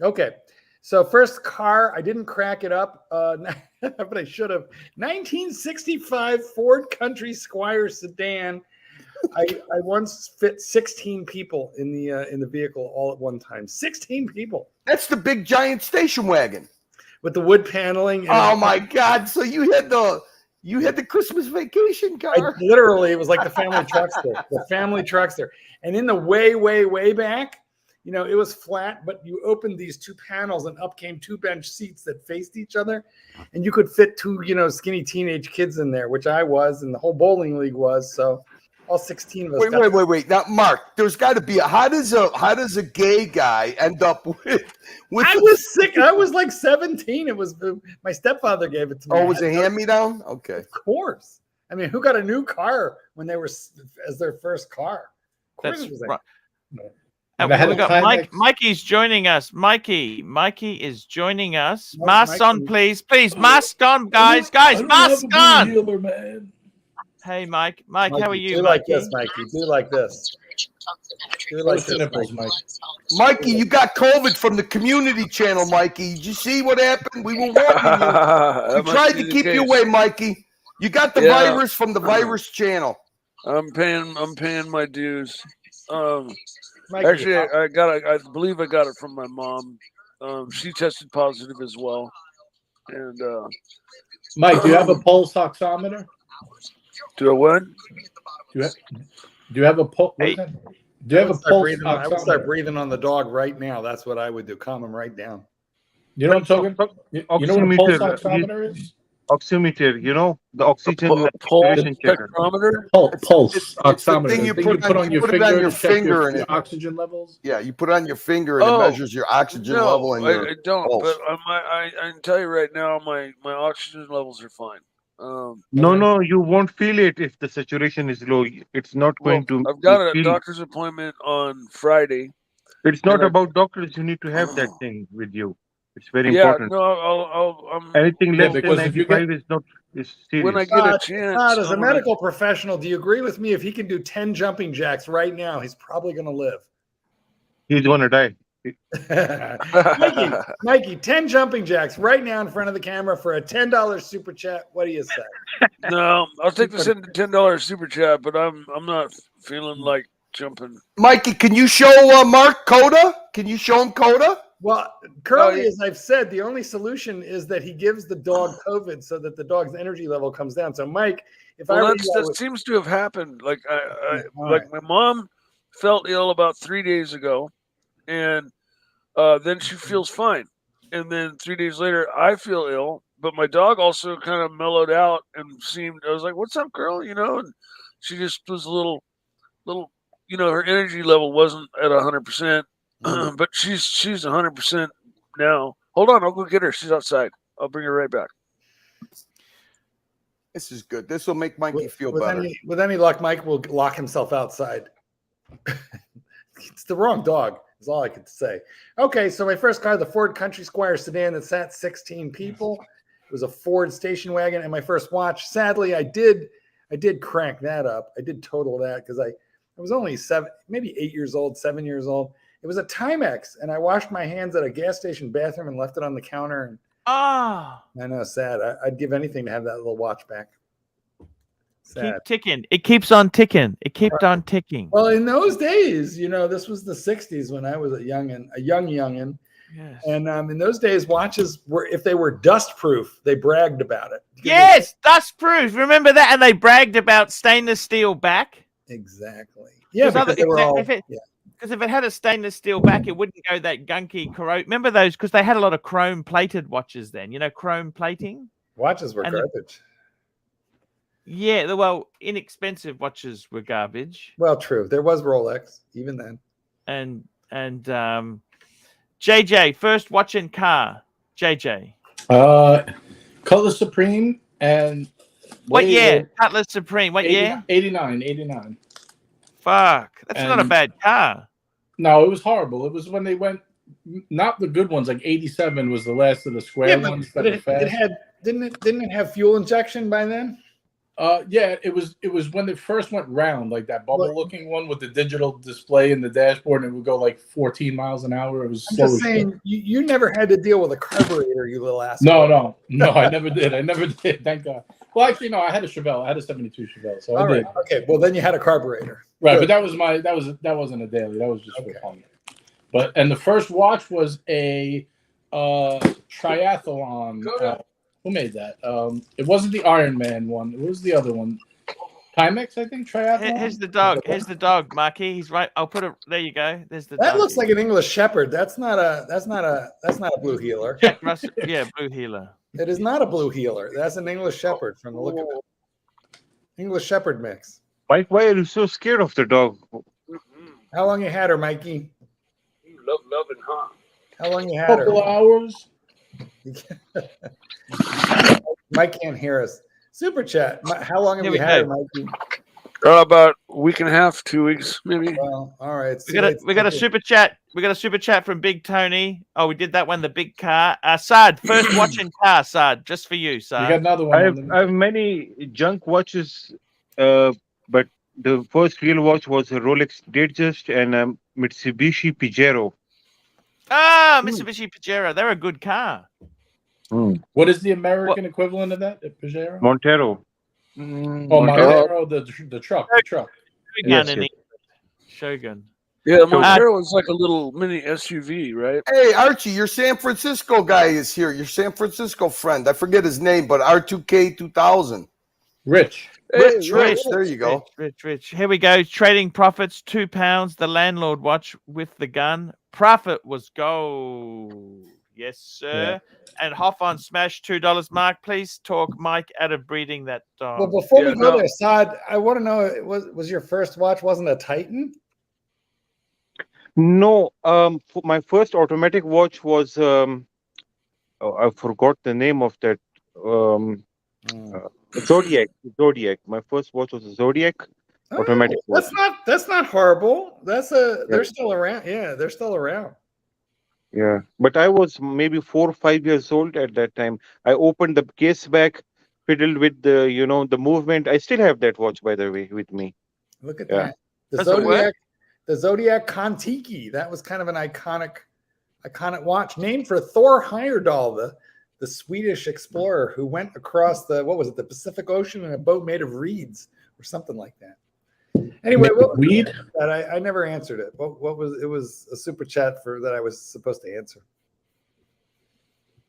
Okay. So first car, I didn't crack it up, but I should have. 1965 Ford Country Squire sedan. I once fit 16 people in the vehicle all at one time. 16 people. That's the big giant station wagon with the wood paneling. Oh my God! So you had the Christmas vacation car. Literally, it was like the family truckster. The family truckster. And in the way back, it was flat, but you opened these 2 panels and up came 2 bench seats that faced each other. And you could fit 2, skinny teenage kids in there, which I was, and the whole bowling league was. So all 16 of us. Wait. Now, Mark, there's got to be how does a gay guy end up with I was sick. I was like 17. It was my stepfather gave it to me. Oh, it was a hand-me-down? Okay. Of course. I mean, who got a new car when they were as their first car? Of course That's it was right. We got Mikey's joining us. Mikey is joining us. Mask on, please. Mask on, guys. Mask on. Healer, man. Hey, Mike. Mikey, how are you? Do like this, Mikey. Do like this. Do like this, nipples, Mike. Mikey, you got COVID from the community channel, Mikey. Did you see what happened? We were warning you. We tried to keep you away, Mikey. You got the virus from the virus channel. I'm paying my dues. Mikey, Actually, I believe I got it from my mom. She tested positive as well. And Mike, do you have a pulse oximeter? do I what? Do you have a pulse? Hey. Do you have a pulse oximeter? I would start breathing on the dog right now. That's what I would do. Calm him right down. You know what I'm talking? You know what a pulse oximeter is? Oximeter, the oxygen Pulse spectrometer? Pulse oximeter. thing you put on your finger and your oxygen levels. Yeah, you put it on your finger and it measures your oxygen level and your I don't. pulse. But I can tell you right now, my oxygen levels are fine. No, you won't feel it if the saturation is low. It's not going to. I've got a doctor's appointment on Friday. It's not about doctors. You need to have that thing with you. It's very Yeah, important. no, Anything less than because if you 95 is not is when I serious. get a Todd, chance, as a I'm gonna- medical professional, do you agree with me? If he can do 10 jumping jacks right now, he's probably going to live. He's gonna die. Mikey, 10 jumping jacks right now in front of the camera for a $10 super chat. What do you say? No, I'll take the $10 super chat, but I'm not feeling like jumping. Mikey, can you show Mark Coda? Can you show him Coda? Well, Curly, yeah. as I've said, the only solution is that he gives the dog COVID so that the dog's energy level comes down. So, Mike, if I were you, I that would- seems to have happened. Like All like right. my mom felt ill about 3 days ago, and then she feels fine, and then 3 days later I feel ill, but my dog also kind of mellowed out and seemed. I was like, "What's up, girl?" You know, and she just was a little. You know, her energy level wasn't at 100%, but she's 100% now. Hold on, I'll go get her. She's outside. I'll bring her right back. This is good. This will make Mikey feel better. With any luck, Mike will lock himself outside. It's the wrong dog, is all I could say. Okay, so my first car, the Ford Country Squire sedan that sat 16 people. It was a Ford station wagon, and my first watch. Sadly, I did crank that up. I did total that because I was only 7 years old. It was a Timex, and I washed my hands at a gas station bathroom and left it on the counter. And Ah, I know, sad. I'd give anything to have that little watch back. Sad. keep ticking. It keeps on ticking. It kept on ticking. Well, in those days, you know, this was the 60s when I was a young youngin'. Yes. And in those days, watches were, if they were dust proof, they bragged about it. Yes, dust proof. Remember that? And they bragged about stainless steel back. Exactly. Yeah, because they were all. Because if it had a stainless steel back, it wouldn't go that gunky corrode. Remember those? Because they had a lot of chrome plated watches then. You know, chrome plating. Watches were garbage. Well, inexpensive watches were garbage. Well, true. There was Rolex even then. And JJ, first watch and car. JJ. Cutlass Supreme and what year? Cutlass Supreme. What year? 89. Fuck. That's not a bad car. No, it was horrible. It was when they went, not the good ones. Like 87 was the last of the square ones that were fast. Didn't it have fuel injection by then? Yeah, it was when they first went round, like that bubble looking one with the digital display in the dashboard, and it would go like 14 miles an hour. It was I'm just saying, you never had to deal with a carburetor, you little asshole. No, I never did. Thank God. Well, actually, no, I had a Chevelle. I had a 72 Chevelle, so I did. Okay, well then you had a carburetor. Right, but that wasn't a daily. That was just for fun. And the first watch was a triathlon. Who made that? It wasn't the Iron Man one. It was the other one. Timex, I think. Triathlon. Here's the dog. Here's the dog, Marky. He's right. I'll put it. There you go. There's the. That dog. looks like an English Shepherd. That's not a blue heeler. Jack Russell, yeah, blue heeler. It is not a blue heeler. That's an English Shepherd from the look of it. English Shepherd mix. Mike, why are you so scared of the dog? How long you had her, Mikey? Loving, huh? How long you had her? Couple of hours. Mike can't hear us. Super chat. How long have you had her, Mikey? About a week and a half, 2 weeks, maybe. Well, all right. We got a super chat. We got a super chat from Big Tony. Oh, we did that one. The big car. Sad, first watching car. Sad, just for you. Sad. You got another one. I have many junk watches, but the first real watch was a Rolex Datejust and a Mitsubishi Pajero. Ah, Mitsubishi Pajero. They're a good car. What is the American equivalent of that? Pajero? Montero. Montero, the truck. Shogun. Yes. Shogun. Yeah, Montero is like a little mini SUV, right? Hey, Archie, your San Francisco guy is here. Your San Francisco friend. I forget his name, but R2K 2000. Rich. Rich. There you go. Rich. Here we go. Trading profits, £2. The landlord watch with the gun. Profit was gold. Yes, sir. Yeah. And Hoff on Smash, $2. Mark, please talk Mike out of breeding that dog. Well, before we go there, Saad, I want to know, was your first watch wasn't a Titan? No, my first automatic watch was I forgot the name of that. Zodiac. My first watch was a Zodiac automatic watch. That's not horrible. They're still around. Yeah, they're still around. Yeah, but I was maybe 4 or 5 years old at that time. I opened the case back, fiddled with the, the movement. I still have that watch, by the way, with me. Look at Yeah. that. The Does it work? Zodiac Kontiki. That was kind of an iconic watch, named for Thor Heyerdahl, the Swedish explorer who went across the Pacific Ocean in a boat made of reeds or something like that. Anyway, what was Weed? that? I never answered it. What was it? Was a super chat that I was supposed to answer.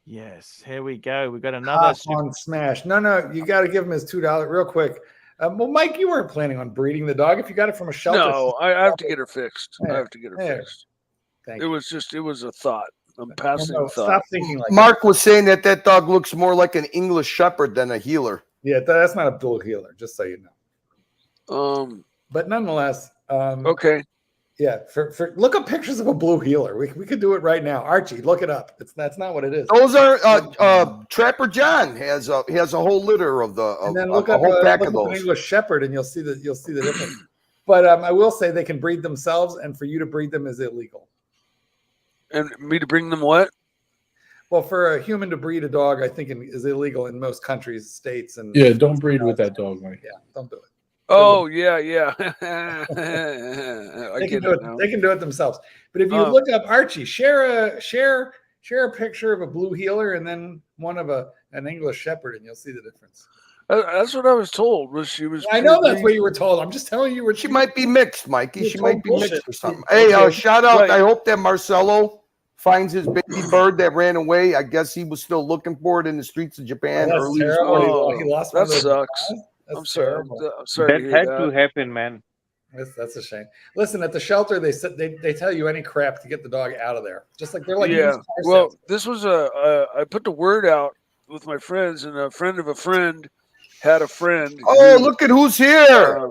Yes, here we go. We got another on Smash. No, you got to give him his $2 real quick. Well, Mike, you weren't planning on breeding the dog. If you got it from a shelter, No, I have to get her fixed. Yeah, I have to get her yeah. fixed. Thank It you. was a thought. I'm passing No, thought. stop thinking like Mark was saying that dog looks more like an English Shepherd than a healer. that. Yeah, that's not a blue healer, just so you know. But nonetheless, Okay. yeah. For look up pictures of a blue healer. We could do it right now. Archie, look it up. That's not what it is. Those are Trapper John has a whole litter of And then a look up whole pack look of up an those. English Shepherd, and you'll see the difference. But I will say they can breed themselves, and for you to breed them is illegal. And me to bring them what? Well, for a human to breed a dog, I think is illegal in most countries, states, and Yeah, don't breed with that dog, Mike. yeah, don't do it. Oh yeah. I They can get do it it. now. They can do it themselves. But if you look up Archie, share a picture of a blue healer and then one of an English Shepherd, and you'll see the difference. That's what I was told. Was she was? I know that's what you were told. I'm just telling you. She might be mixed, Mikey. You're She might be told mixed bullshit. or something. Hey, shout out. Right. I hope that Marcelo finds his baby bird that ran away. I guess he was still looking for it in the streets of Japan That's early this terrible. morning. He lost one that of those sucks. guys. That's I'm sorry. terrible. I'm sorry That to hear had that. to happen, man. That's a shame. Listen, at the shelter, they said they tell you any crap to get the dog out of there. Just like they're like Yeah. used car Well, salesmen. this was I put the word out with my friends, and a friend of a friend had a friend. Oh, look at who's here.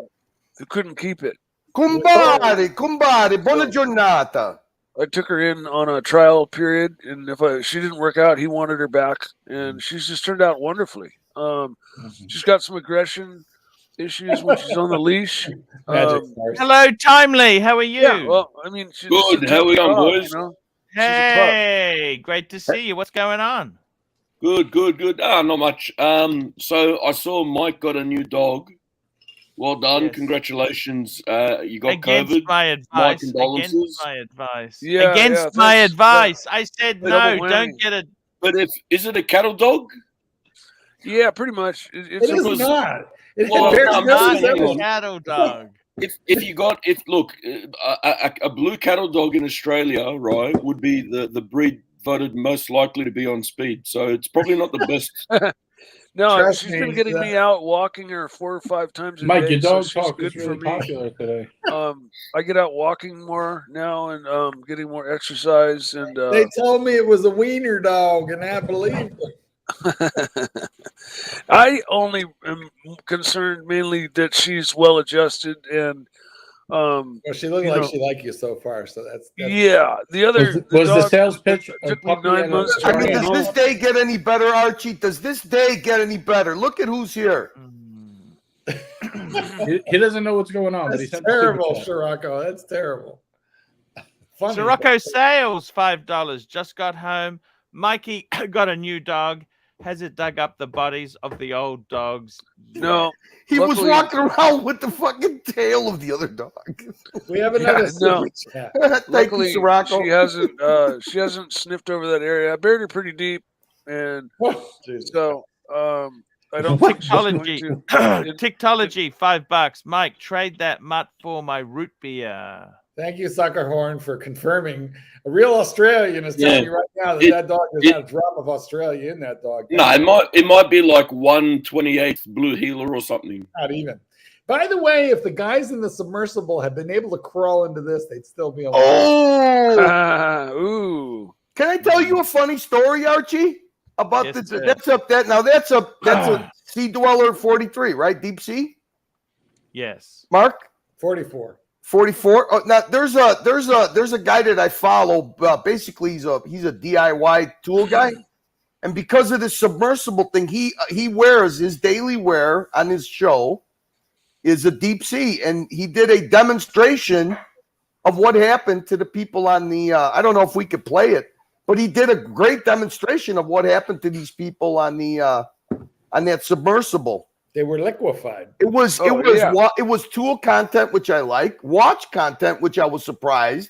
Who couldn't keep it. Kumbari, buona giornata. I took her in on a trial period, and she didn't work out, he wanted her back, and she's just turned out wonderfully. She's got some aggression issues when she's on the leash. Hello, Timely. How are you? Yeah, well, I mean, she's Good. How we going, boys? You know? Hey, great to see you. What's going on? Good. Not much. So I saw Mike got a new dog. Well done. Yes. Congratulations. You got Against COVID. my advice. condolences. Against my advice. Yeah, Against yeah, my thanks. advice. I said Double no. whammy. Don't get it. But is it a cattle dog? Yeah, pretty much. It is not. It Well, bears I'm no not Not a resemblance. cattle dog. If a blue cattle dog in Australia, right, would be the breed voted most likely to be on speed. So it's probably not the best. No, Trust she's me, been getting me out walking her 4 or 5 times a Mike, day. your dog so she's talk good is for really me. popular today. I get out walking more now and getting more exercise. And They told me it was a wiener dog, and I believed them. I only am concerned mainly that she's well adjusted and Well, she looked You like know. she liked you so far, so that's yeah. The other Was the dog sales pitch a took me puppy 9 and a months to I mean, bring does home. this day get any better, Archie? Does this day get any better? Look at who's here. He doesn't know what's going on, but he That's sent the super terrible, chat. Scirocco. That's terrible. Funny. Sirocco sales, $5. Just got home. Mikey got a new dog. Has it dug up the bodies of the old dogs? No, He was Luckily- walking around with the fucking tail of the other dog. We have another no. super chat. Thank luckily you, Sirocco. she hasn't sniffed over that area. I buried her pretty deep, and Jesus. so I don't think she's going Tiktology. to. Tiktology, $5. Mike, trade that mutt for my root beer. Thank you, Sucker Horn, for confirming. A real Australian is telling Yeah. you right now that It- that dog there's not a drop of Australia in that dog. No, it might be like 1/28th blue healer or something. Not even. By the way, if the guys in the submersible had been able to crawl into this, they'd still be alive. Oh, Ooh, can I tell you a funny story, Archie? About Yes, the sir. that's a Sea Dweller 43, right? Deep sea, Yes. Mark 44. 44. Oh, now there's a guy that I follow. Basically, he's a DIY tool guy, and because of this submersible thing, he wears his daily wear on his show is a deep sea, and he did a demonstration of what happened to the people on the. I don't know if we could play it, But he did a great demonstration of what happened to these people on the on that submersible. They were liquefied. It was it was tool content, which I like, watch content, which I was surprised,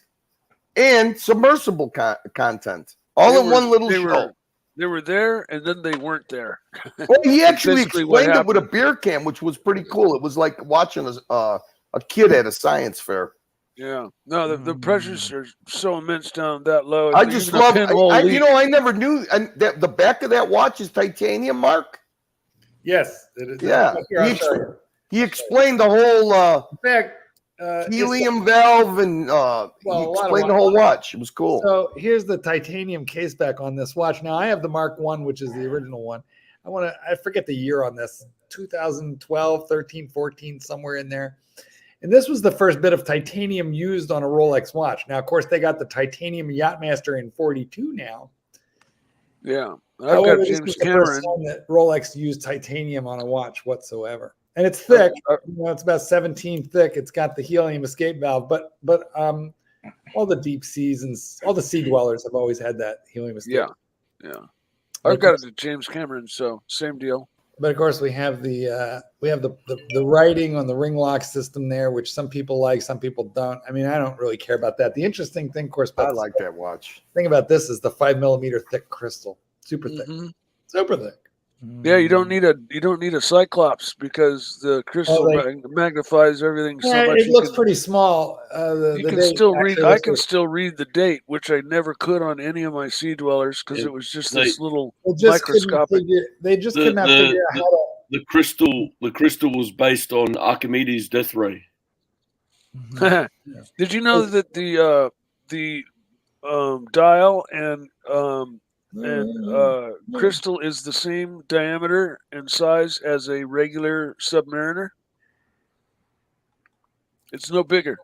and submersible content, all in one little show. They were there, and then they weren't there. Well, he actually Basically what explained it with a happened. beer can, which was pretty cool. It was like watching a kid at a science fair. Yeah, no, the pressures are so immense down that low. I just love, I never knew that the back of that watch is titanium, Mark. Yes, it is. Yeah, he explained the whole in fact, helium valve and he explained the whole watch. It was cool. So here's the titanium case back on this watch. Now I have the Mark I, which is the original one. I forget the year on this, 2012, 13, 14, somewhere in there. And this was the first bit of titanium used on a Rolex watch. Now, of course, they got the titanium Yachtmaster in 42 now. Yeah, However, I've got this James was the Cameron. first time that Rolex used titanium on a watch whatsoever. And it's thick. It's about 17 thick. It's got the helium escape valve, but all the deep seas and all the sea dwellers have always had that helium escape. Yeah. I've got it at James Cameron, so same deal. But of course, we have the writing on the ring lock system there, which some people like, some people don't. I mean, I don't really care about that. The interesting thing, of course, I like that watch. Thing about this is the 5 millimeter thick crystal, super thick, super thick. Yeah, you don't need a Cyclops because the crystal magnifies everything so much. It looks pretty small. You can still read. I can still read the date, which I never could on any of my sea dwellers because it was just this little microscopic. They just could not figure out how to. The crystal was based on Archimedes' death ray. Did you know that the dial and crystal is the same diameter and size as a regular Submariner? It's no bigger.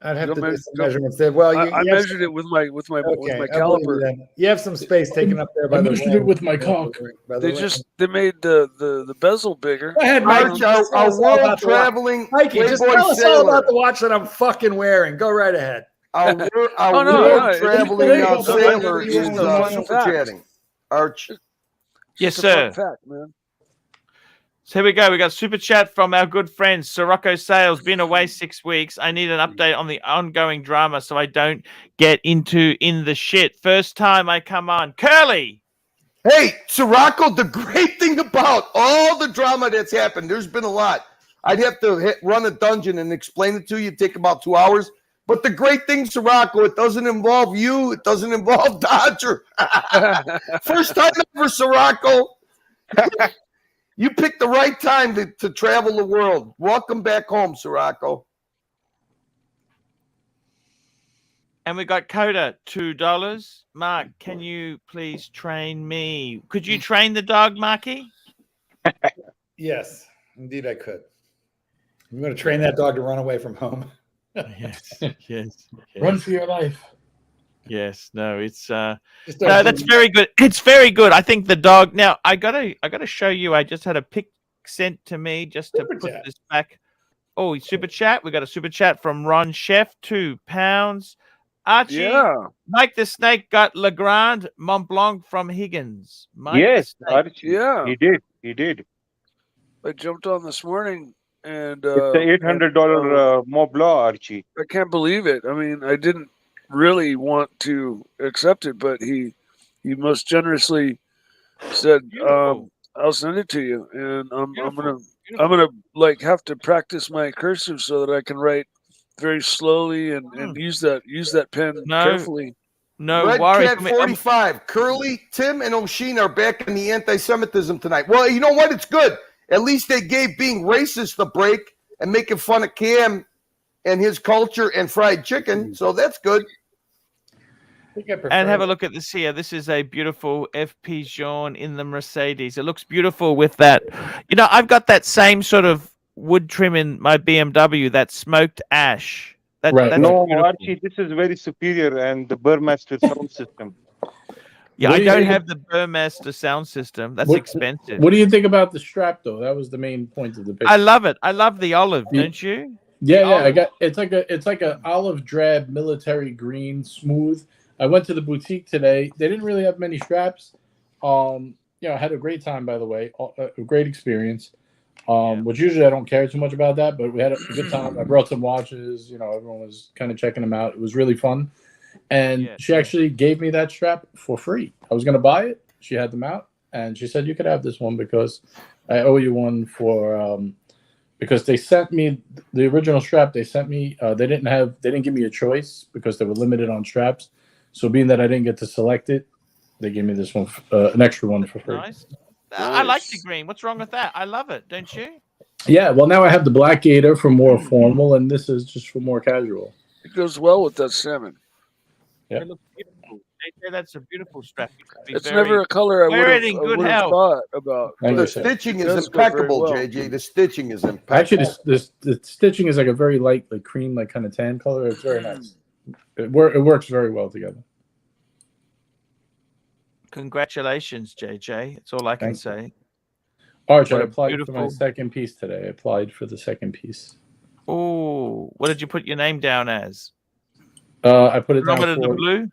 I'd have to do some measurements there. Well, I measured it with my caliper. You have some space taken up there by the measured it with my cock. They made the bezel bigger. Go ahead, Mike. Our world traveling Mikey, just tell us all about the watch that I'm fucking wearing. Go right ahead. Our world traveling sailor is super chatting. Arch. Yes, sir. Fact, man. So here we go. We got super chat from our good friend Sirocco Sales. Been away 6 weeks. I need an update on the ongoing drama so I don't get in the shit. First time I come on. Curly. Hey, Sirocco, the great thing about all the drama that's happened, there's been a lot. I'd have to run a dungeon and explain it to you. It'd take about 2 hours. But the great thing, Sirocco, it doesn't involve you. It doesn't involve Dodger. First time ever, Sirocco. You picked the right time to travel the world. Welcome back home, Sirocco. And we got Coda, $2. Mark, can you please train me? Could you train the dog, Marky? Yes, indeed I could. I'm going to train that dog to run away from home. Yes. Run for your life. Yes, no, it's no, that's very good. It's very good. I think the dog. Now, I gotta show you. I just had a pic sent to me just to put this back. Oh, super chat. We got a super chat from Ron Chef, £2. Archie, Mike the Snake got Legrand Mont Blanc from Higgins. Yes, Archie. Yeah, he did. I jumped on this morning and it's the $800 Mont Blanc, Archie. I can't believe it. I mean, I didn't really want to accept it, but he most generously said, "I'll send it to you," and I'm gonna like have to practice my cursive so that I can write very slowly and use that pen carefully. No Red worries. Cat 45. Curly, Tim, and O'Sheen are back in the anti-Semitism tonight. Well, you know what? It's good. At least they gave being racist a break and making fun of Cam and his culture and fried chicken. So that's good. And have a look at this here. This is a beautiful FP Jean in the Mercedes. It looks beautiful with that. You know, I've got that same sort of wood trim in my BMW, that smoked ash. That's no, beautiful. Archie, this is very superior, and the Burmaster sound system. Yeah, I don't have the Burmaster sound system. That's expensive. What do you think about the strap, though? That was the main point of the picture. I love it. I love the olive, don't you? Yeah. I got it's like a olive drab military green, smooth. I went to the boutique today. They didn't really have many straps. I had a great time, by the way. A great experience. Which usually I don't care too much about that, but we had a good time. I brought some watches. Everyone was kind of checking them out. It was really fun. And she actually gave me that strap for free. I was going to buy it. She had them out, and she said, you could have this one because I owe you one for because they sent me the original strap. They sent me. They didn't give me a choice because they were limited on straps. So being that I didn't get to select it, they gave me this one, an extra one for free. Nice. I like the green. What's wrong with that? I love it. Don't you? Yeah. Well, now I have the Black Gator for more formal, and this is just for more casual. It goes well with that salmon. Yeah. It looks beautiful. That's a beautiful strap. It's never a color I would have thought about. The stitching is impeccable, JJ. The stitching is impeccable. Actually, the stitching is like a very light, like cream, like kind of tan color. It's very nice. It works very well together. Congratulations, JJ. That's all I can say. Arch, I applied for my second piece today. I applied for the second piece. Oh, what did you put your name down as? I put it down for the blue.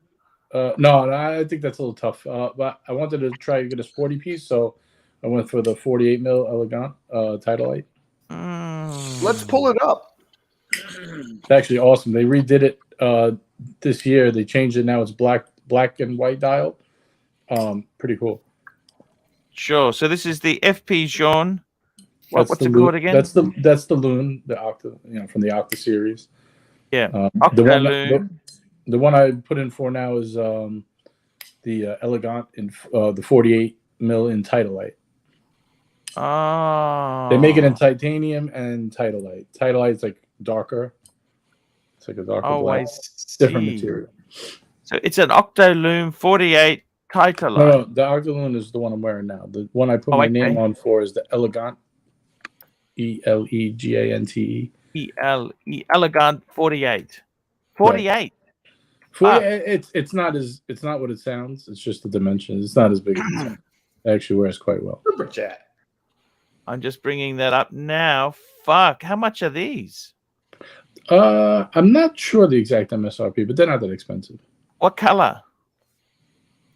No, I think that's a little tough. But I wanted to try to get a sporty piece, so I went for the 48 mil elegant Titanite. Let's pull it up. It's actually awesome. They redid it this year. They changed it now. It's black and white dial. Pretty cool. Sure. So this is the FP Jaune. What's it called again? That's the Loon, the Octa, from the Octa series. Yeah. The one I put in for now is the Elegant in the 48 mil in Titanite. Oh. They make it in titanium and Titanite. Titanite is like darker. It's like a darker black. Different material. So it's an Octolume 48 Titanite. No, the Octolume is the one I'm wearing now. The one I put my name on for is the Elegant. ELEGANTE. Elegant 48. 48. Right. It's not what it sounds. It's just the dimensions. It's not as big as it sounds. It actually wears quite well. Super chat. I'm just bringing that up now. Fuck, how much are these? I'm not sure the exact MSRP, but they're not that expensive. What color?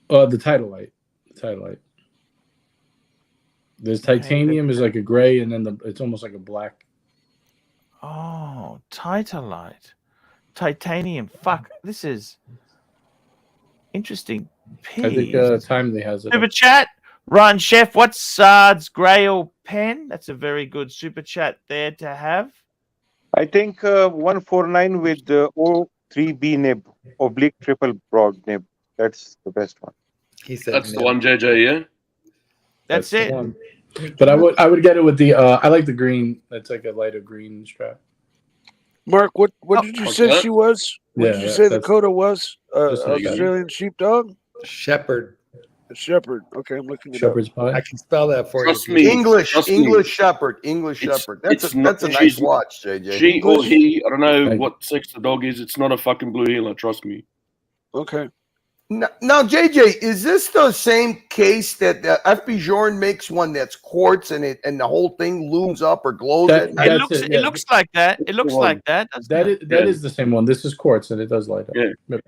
The Titanite. There's titanium is like a gray, and then it's almost like a black. Oh, Titanite. Titanium. Fuck, this is interesting piece. I think Timely has it. Super chat. Ron Chef, what's Sard's Grail pen? That's a very good super chat there to have. I think 149 with the O3B nib, oblique triple broad nib. That's the best one. He said that's the one, JJ. Yeah, that's it. But I would get it with the. I like the green. That's like a lighter green strap. Mark, what did you say she was? What did you say the coda was? Australian sheepdog? Shepherd. A shepherd. Okay, I'm looking at Shepherd's pie. I can spell that for Trust you. me. English Shepherd. That's a nice watch, JJ. She or he, I don't know what sex the dog is. It's not a fucking blue heeler. Trust me. Okay. Now, JJ, is this the same case that the FP Journe makes one that's quartz and the whole thing looms up or glows? It looks like that. It looks like that. That is the same one. This is quartz and it does light up. Yeah.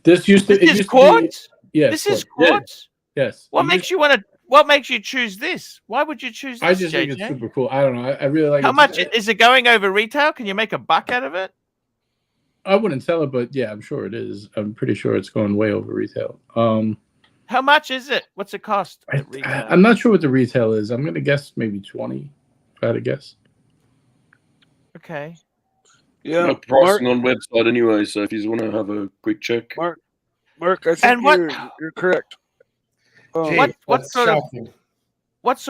This used to quartz. Yes. This is quartz. Yes. What makes you want to? What makes you choose this? Why would you choose this? I just think it's super cool. I don't know. I really like. How much is it going over retail? Can you make a buck out of it? I wouldn't sell it, but yeah, I'm sure it is. I'm pretty sure it's going way over retail. How much is it? What's it cost? I'm not sure what the retail is. I'm gonna guess maybe 20. If I had to guess. Okay. Yeah, no pricing on website anyway. So if you want to have a quick check, Mark, I think you're correct. What sort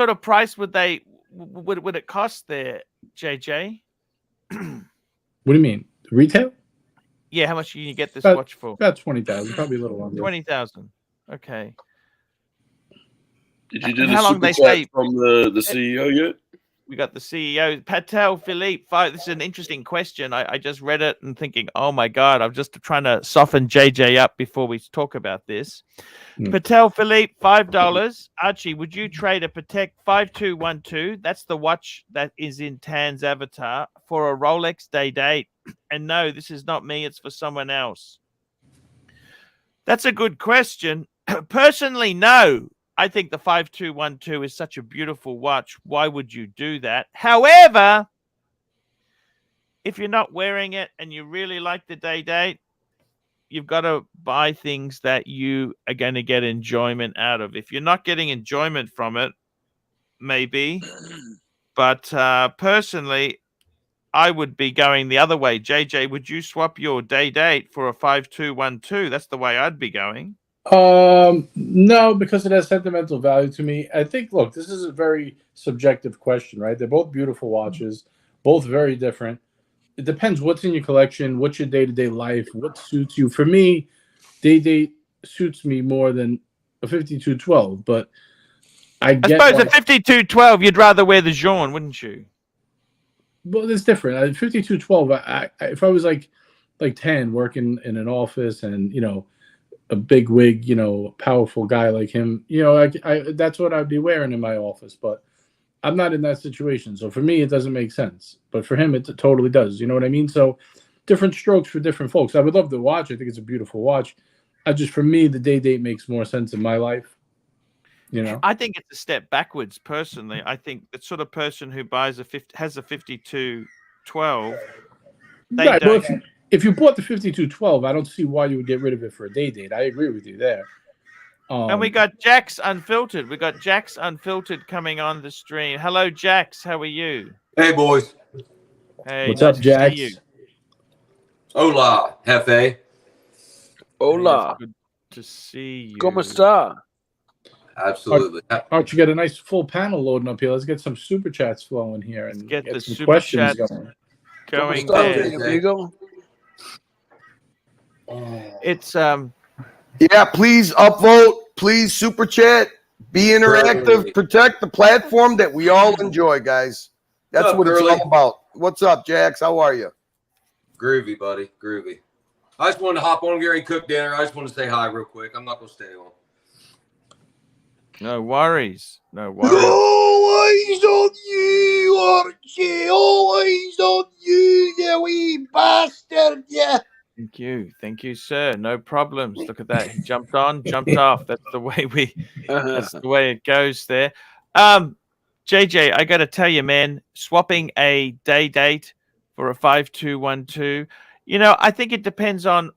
of price would it cost there, JJ? What do you mean? Retail? Yeah, how much can you get this watch for? About 20,000, probably a little longer. 20,000. Okay. Did you do the super chat from the CEO yet? We got the CEO, Patek Philippe. This is an interesting question. I just read it and thinking, oh my God, I'm just trying to soften JJ up before we talk about this. Patek Philippe, $5. Archie, would you trade a Patek 5212? That's the watch that is in Tan's avatar for a Rolex day date. And no, this is not me. It's for someone else. That's a good question. Personally, no. I think the 5212 is such a beautiful watch. Why would you do that? However, if you're not wearing it and you really like the day date, you've got to buy things that you are going to get enjoyment out of. If you're not getting enjoyment from it, maybe. But personally, I would be going the other way. JJ, would you swap your day date for a 5212? That's the way I'd be going. No, because it has sentimental value to me. I think, look, this is a very subjective question, right? They're both beautiful watches, both very different. It depends what's in your collection, what's your day-to-day life, what suits you. For me, day date suits me more than a 5212, but I suppose a 5212, you'd rather wear the Jean, wouldn't you? Well, it's different. 5212, if I was like 10 working in an office and, you know, a big wig, you know, powerful guy like him, you know, that's what I'd be wearing in my office. But I'm not in that situation. So for me, it doesn't make sense. But for him, it totally does. You know what I mean? So different strokes for different folks. I would love the watch. I think it's a beautiful watch. For me, the day date makes more sense in my life. You know, I think it's a step backwards. Personally, I think the sort of person who buys has a 5212. Right. Well, if you bought the 5212, I don't see why you would get rid of it for a day date. I agree with you there. And we got Jax Unfiltered. We got Jax Unfiltered coming on the stream. Hello, Jax. How are you? Hey, boys. Hey, what's nice up, Jax? to see you. Hola, Jefe. Hola. Hey, good to see you. ¿Cómo está? Absolutely. Archie, you got a nice full panel loading up here. Let's get some super chats flowing here and get the some super questions chats going. there. Amigo? It's Yeah, please upvote. Please super chat. Be interactive. Protect the platform that we all enjoy, guys. That's what it's all about. What's up, Jax? How are you? Groovy, buddy. Groovy. I just wanted to hop on, Gary, cook dinner. I just want to say hi real quick. I'm not going to stay on. no worries. No worries. Always on you, Archie. Always on you, you wee bastard. Yeah. Thank you, sir. No problems. Look at that. He jumped on, jumped off. That's the way that's the way it goes there. JJ, I got to tell you, man, swapping a day date for a 5212. You know, I think it depends on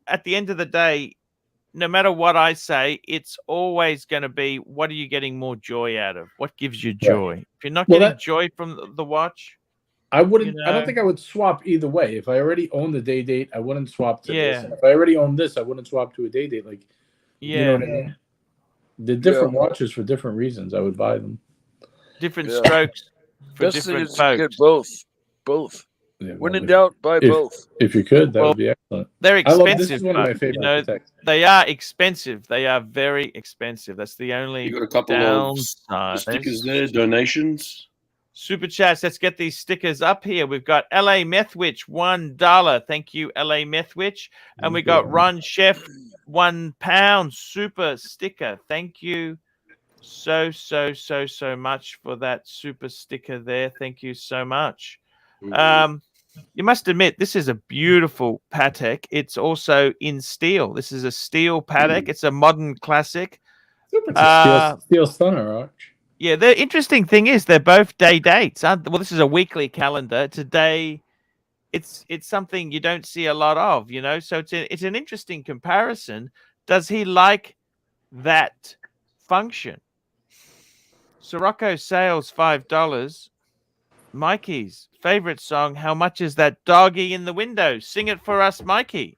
at the end of the day. No matter what I say, it's always going to be, what are you getting more joy out of? What gives you joy? Right. If you're not getting joy from the watch, I wouldn't. You know, I don't think I would swap either way. If I already own the day date, I wouldn't swap to this. And if I already own this, I wouldn't swap to a day date. Like, you know what I mean? The different watches for different reasons. I would buy them. Different strokes for Best different thing is folks. Get both. Yeah, when in doubt, buy both. If you could, that would be excellent. They're expensive. This is one of my favorite. You know, they are expensive. They are very expensive. That's the only. You got a couple of stickers there, donations. Super chats. Let's get these stickers up here. We've got LA Methwich, $1. Thank you, LA Methwich. And we got Ron Chef, £1 super sticker. Thank you so much for that super sticker there. Thank you so much. You must admit, this is a beautiful Patek. It's also in steel. This is a steel Patek. It's a modern classic. Steel stunner, Arch. Yeah, the interesting thing is they're both day dates. Well, this is a weekly calendar. It's a day. It's something you don't see a lot of, you know. So it's an interesting comparison. Does he like that function? Sirocco sales $5. Mikey's favorite song, How Much Is That Doggy in the Window? Sing it for us, Mikey.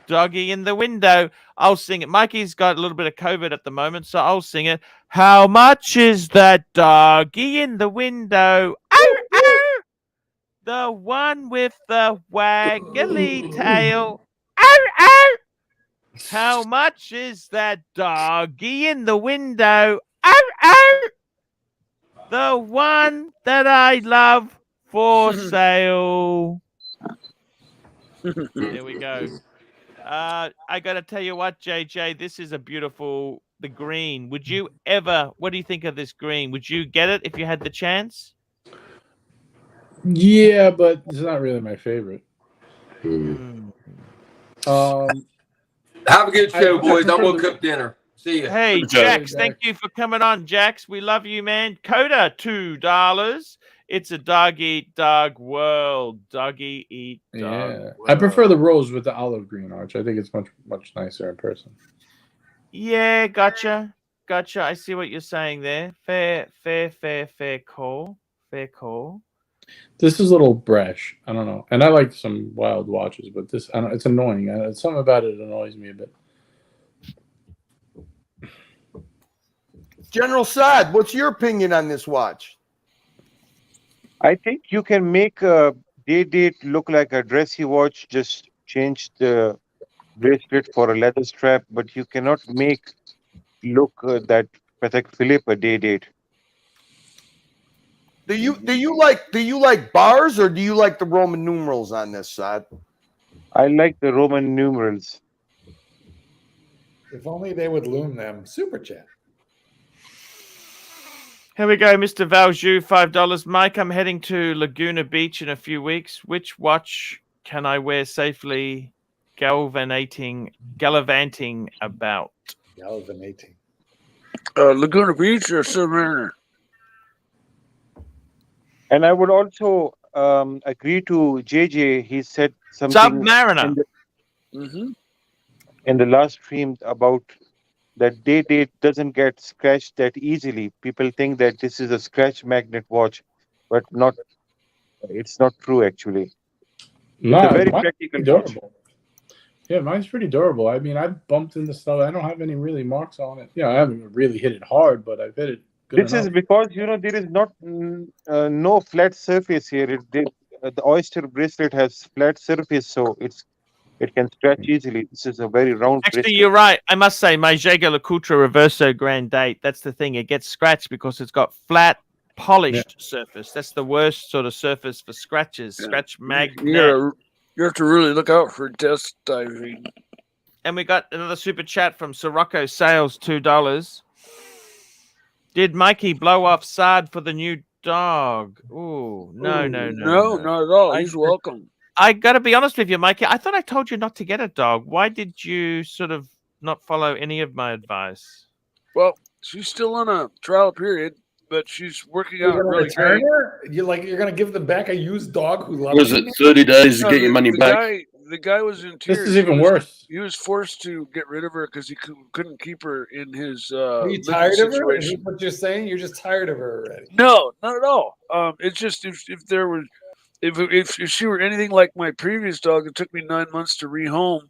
Doggy in the window. I'll sing it. Mikey's got a little bit of COVID at the moment, so I'll sing it. How much is that doggy in the window? Ow, ow! The one with the waggly tail. Ow, ow! How much is that doggy in the window? Ow, ow! The one that I love for sale. There we go. I got to tell you what, JJ, this is a beautiful, the green. Would you ever, what do you think of this green? Would you get it if you had the chance? Yeah, but it's not really my favorite. Have a good show, I boys. I'm prefer gonna the- cook dinner. See ya. Hey, Good job. Jax, thank you for coming on, Jax. We love you, man. Coda, $2. It's a dog eat dog world. Doggy eat dog Yeah, world. I prefer the rose with the olive green, Arch. I think it's much nicer in person. Yeah, gotcha. I see what you're saying there. Fair call. Fair call. This is a little brash. I don't know, and I like some wild watches, but this it's annoying. Something about it annoys me a bit. General Saad, what's your opinion on this watch? I think you can make a day date look like a dressy watch. Just change the bracelet for a leather strap, but you cannot make look that Patek Philippe a day date. Do you like bars or do you like the Roman numerals on this, Saad? I like the Roman numerals. If only they would loom them. Super chat. Here we go, Mr. Valju, $5. Mike, I'm heading to Laguna Beach in a few weeks. Which watch can I wear safely gallivanting about? Galvanating. Laguna Beach or Submariner? And I would also agree to JJ. He said something Submariner. in the last stream about that day date doesn't get scratched that easily. People think that this is a scratch magnet watch, but not. It's not true actually. No, It's a very mine's practical pretty watch. durable. Yeah, mine's pretty durable. I mean, I've bumped into stuff. I don't have any really marks on it. Yeah, I haven't really hit it hard, but I've hit it good This enough. is because there is not no flat surface here. The oyster bracelet has flat surface, so it can stretch easily. This is a very round Actually, bracelet. you're right. I must say, my Jaeger LeCoultre Reverso Grand Date, that's the thing. It gets scratched because it's got flat, polished surface. That's the worst sort of surface for scratches. Yeah. Scratch magnet. You have to really look out for dust diving. And we got another super chat from Sirocco Sales, $2. Did Mikey blow off Saad for the new dog? Ooh, no. No, not at all. He's welcome. I got to be honest with you, Mikey. I thought I told you not to get a dog. Why did you sort of not follow any of my advice? Well, she's still on a trial period, but she's working out You're gonna really return great. her? You're gonna give them back a used dog who loves Was you? it 30 days to No, get your money back? The guy was in tears. This is even worse. He was forced to get rid of her because he couldn't keep her in his Are you living tired of her? Is situation. that what you're saying? You're just tired of her already. No, not at all. It's just if there was if she were anything like my previous dog, it took me 9 months to rehome.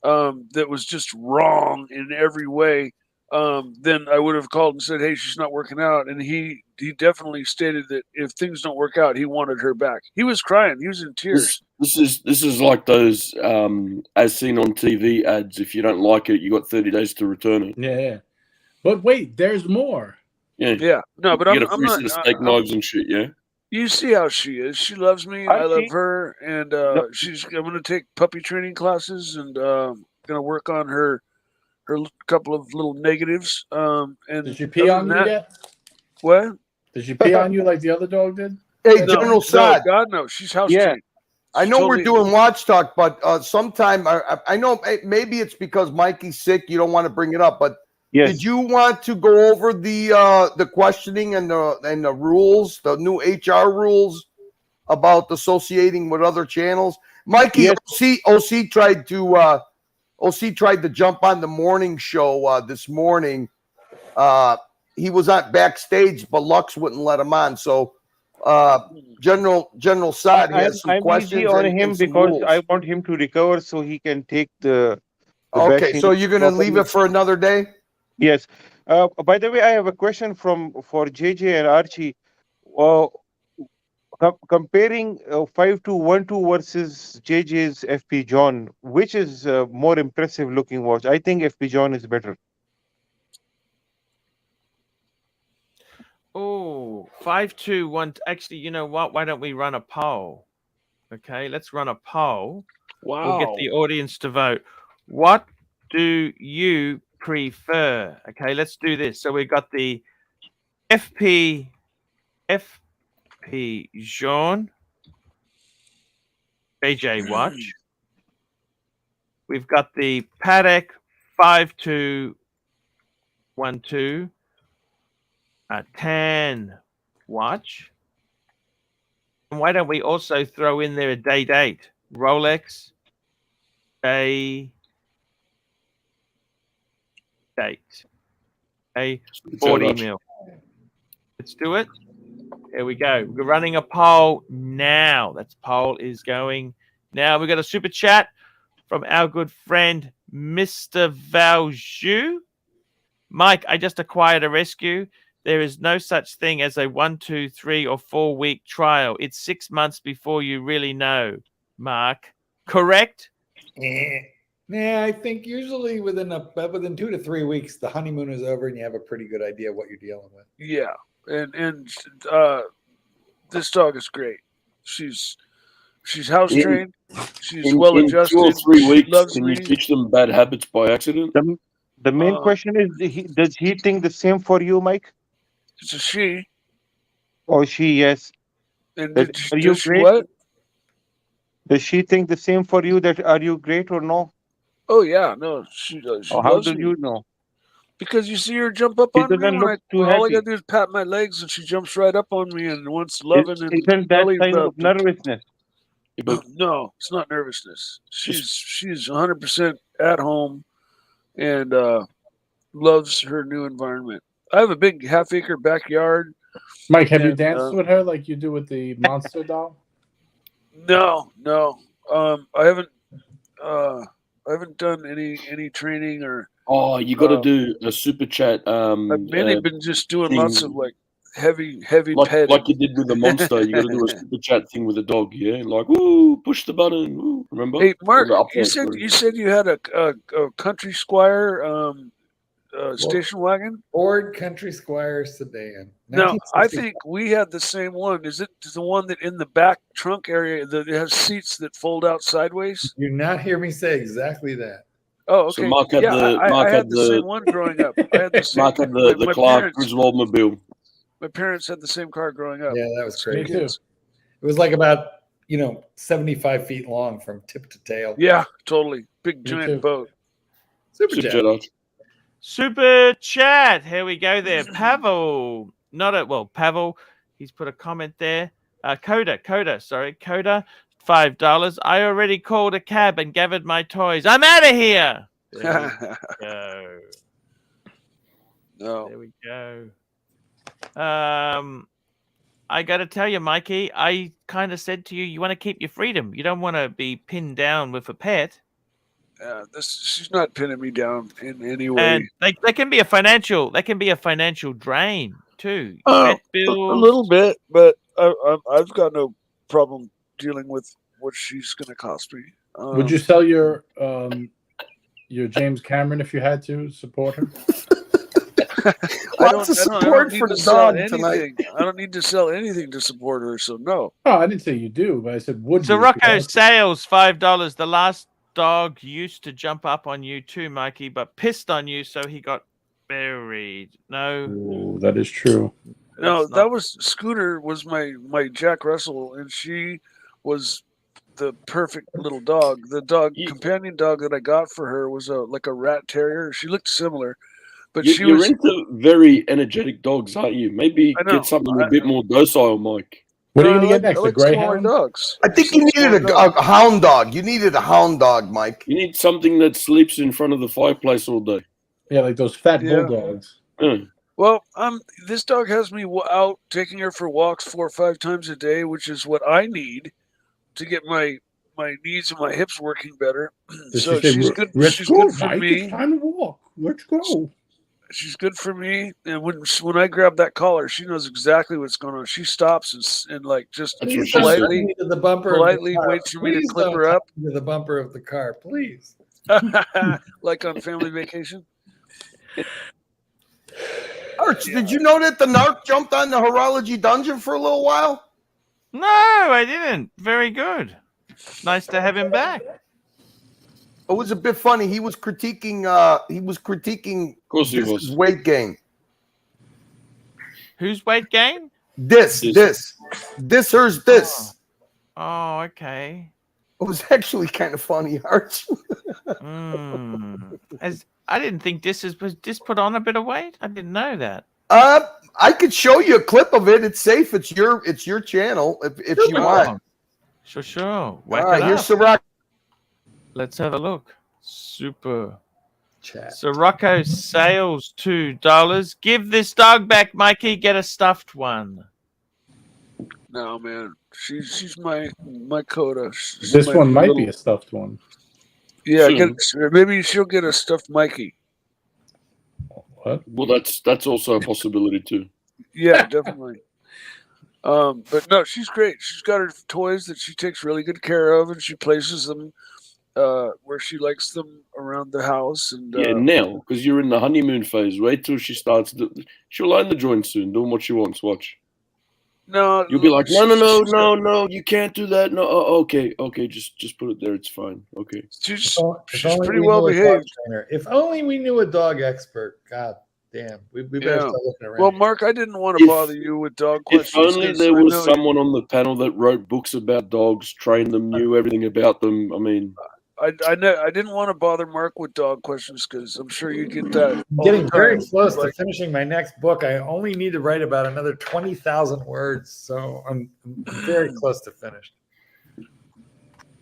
That was just wrong in every way. Then I would have called and said, "Hey, she's not working out." And he definitely stated that if things don't work out, he wanted her back. He was crying. He was in tears. This is like those as seen on TV ads. If you don't like it, you got 30 days to return it. Yeah. But wait, there's more. Yeah. No, but you get a I'm free not. set of steak knives and shit. Yeah. You see how she is. She loves me. I love Archie? her, and I'm going to take puppy training classes and going to work on her couple of little negatives. And Did she pee on you yet? What? Did she pee on you like the other dog did? Hey, General Saad. No, God, no. She's house Yeah. trained. I know Totally. we're doing watch talk, but sometime I know maybe it's because Mikey's sick. You don't want to bring it up, but Yes. did you want to go over the questioning and the rules, the new HR rules about associating with other channels? Mikey, Yes. OC tried to jump on the morning show this morning. He was at backstage, but Lux wouldn't let him on. So General Saad has some I'm questions easy on and him some because rules. I want him to recover so he can take the Okay, vaccine so you're gonna leave properly. it for another day? Yes. By the way, I have a question for JJ and Archie. Comparing 5212 versus JJ's FP John, which is more impressive looking watch? I think FP John is better. Oh, 521. Actually, you know what? Why don't we run a poll? Okay, let's run a poll. Wow. We'll get the audience to vote. What do you prefer? Okay, let's do this. So we've got the FP Jean JJ watch. We've got the Patek 5212 tan watch. And why don't we also throw in there a date? Rolex date. A 40 mil. Let's do it. Here we go. We're running a poll now. That poll is going now. We got a super chat from our good friend Mr. Valju. Mike, I just acquired a rescue. There is no such thing as a 1, 2, 3, or 4 week trial. It's 6 months before you really know. Mark, correct? Yeah, I think usually within 2 to 3 weeks, the honeymoon is over and you have a pretty good idea of what you're dealing with. Yeah, and this dog is great. She's house trained. She's well adjusted. In 2 or 3 weeks, loves can me. you teach them bad habits by accident? The main question is, does he think the same for you, Mike? It's a she. Or she, yes. And Does she what? Does she think the same for you? That are you great or no? Oh yeah, no, she does. She How loves do me. you know? Because you see her jump up She on me doesn't when look too all I happy. gotta do is pat my legs and she jumps right up on me and wants loving and Isn't that belly sign rub. of nervousness? No, it's not nervousness. She's 100% at home and loves her new environment. I have a big half-acre backyard. Mike, have you danced with her like you do with the monster doll? No. I haven't done any training or. Oh, you got to do a super chat. I've mainly been just doing thing. lots of like heavy like petting. you did with the monster. You got to do a super chat thing with the dog. Yeah, like woo, push the button. Woo, remember? Hey, Mark, Or the you said you had a country squire station wagon. Ford Country Squire sedan. No, I think we had the same one. Is it the one that in the back trunk area that it has seats that fold out sideways? You not hear me say exactly that. Oh, So okay. Mark had I had the same one growing up. I had the same. Mark had the Clark Griswold-mobile. My parents had the same car growing up. Yeah, that was Me crazy. too. It was like about 75 feet long from tip to tail. Yeah, totally. Big Me giant too. boat. Super jet. Super chat. Here we go there. Pavel. Pavel. He's put a comment there. Coda, $5. I already called a cab and gathered my toys. I'm out of here. There we go. No. There we go. I got to tell you, Mikey, I kind of said to you, you want to keep your freedom. You don't want to be pinned down with a pet. She's not pinning me down in any way. And they can be a financial drain too. A Pet bills. little bit, but I've got no problem dealing with what she's going to cost me. Would you sell your James Cameron if you had to support her? I don't need to sell anything. I don't need to sell anything to support her, so no. Oh, I didn't say you do, but I said would you? Sirocco sales $5. The last dog used to jump up on you too, Mikey, but pissed on you, so he got buried. No. Ooh, that is true. No, that was Scooter was my Jack Russell, and she was the perfect little dog. The companion dog that I got for her was like a rat terrier. She looked similar, but you're into very energetic dogs, aren't you? Maybe get something a bit more docile, Mike. What are you going to get next? The greyhound? Dogs. I think you needed a hound dog. You needed a hound dog, Mike. You need something that sleeps in front of the fireplace all day. Yeah, like those fat bulldogs. Well, this dog has me out taking her for walks 4 or 5 times a day, which is what I need to get my knees and my hips working better. So she's good. She's good for me. It's time to walk. Let's go. She's good for me, and when I grab that collar, she knows exactly what's going on. She stops and like just politely to the bumper politely waits for me to clip her up to the bumper of the car, please. like on family vacation. Arch, did you know that the narc jumped on the horology dungeon for a little while? No, I didn't. Very good. Nice to have him back. It was a bit funny. He was critiquing. This weight gain. Whose weight gain? This. Oh, okay. It was actually kind of funny, Arch. I didn't think was this put on a bit of weight. I didn't know that. I could show you a clip of it. It's safe. It's your channel if you want. Sure. All right, here's Sirocco. Let's have a look. Super. Chat. Sirocco sales $2. Give this dog back, Mikey. Get a stuffed one. No, man. She's my coda. This one might be a stuffed one. Yeah, maybe she'll get a stuffed Mikey. What? Well, that's also a possibility too. Yeah, definitely. But no, she's great. She's got her toys that she takes really good care of, and she places them where she likes them around the house. And yeah, now because you're in the honeymoon phase. Wait till she starts. She'll own the joint soon, doing what she wants. Watch. No, you'll be like, no, you can't do that. No, okay, just put it there. It's fine. Okay. She's pretty well behaved. If only we knew a dog expert. God damn, we better start looking around. Well, Mark, I didn't want to bother you with dog questions. If only there was someone on the panel that wrote books about dogs, trained them, knew everything about them. I mean, I didn't want to bother Mark with dog questions because I'm sure you get that. I'm getting very close to finishing my next book. I only need to write about another 20,000 words, so I'm very close to finished.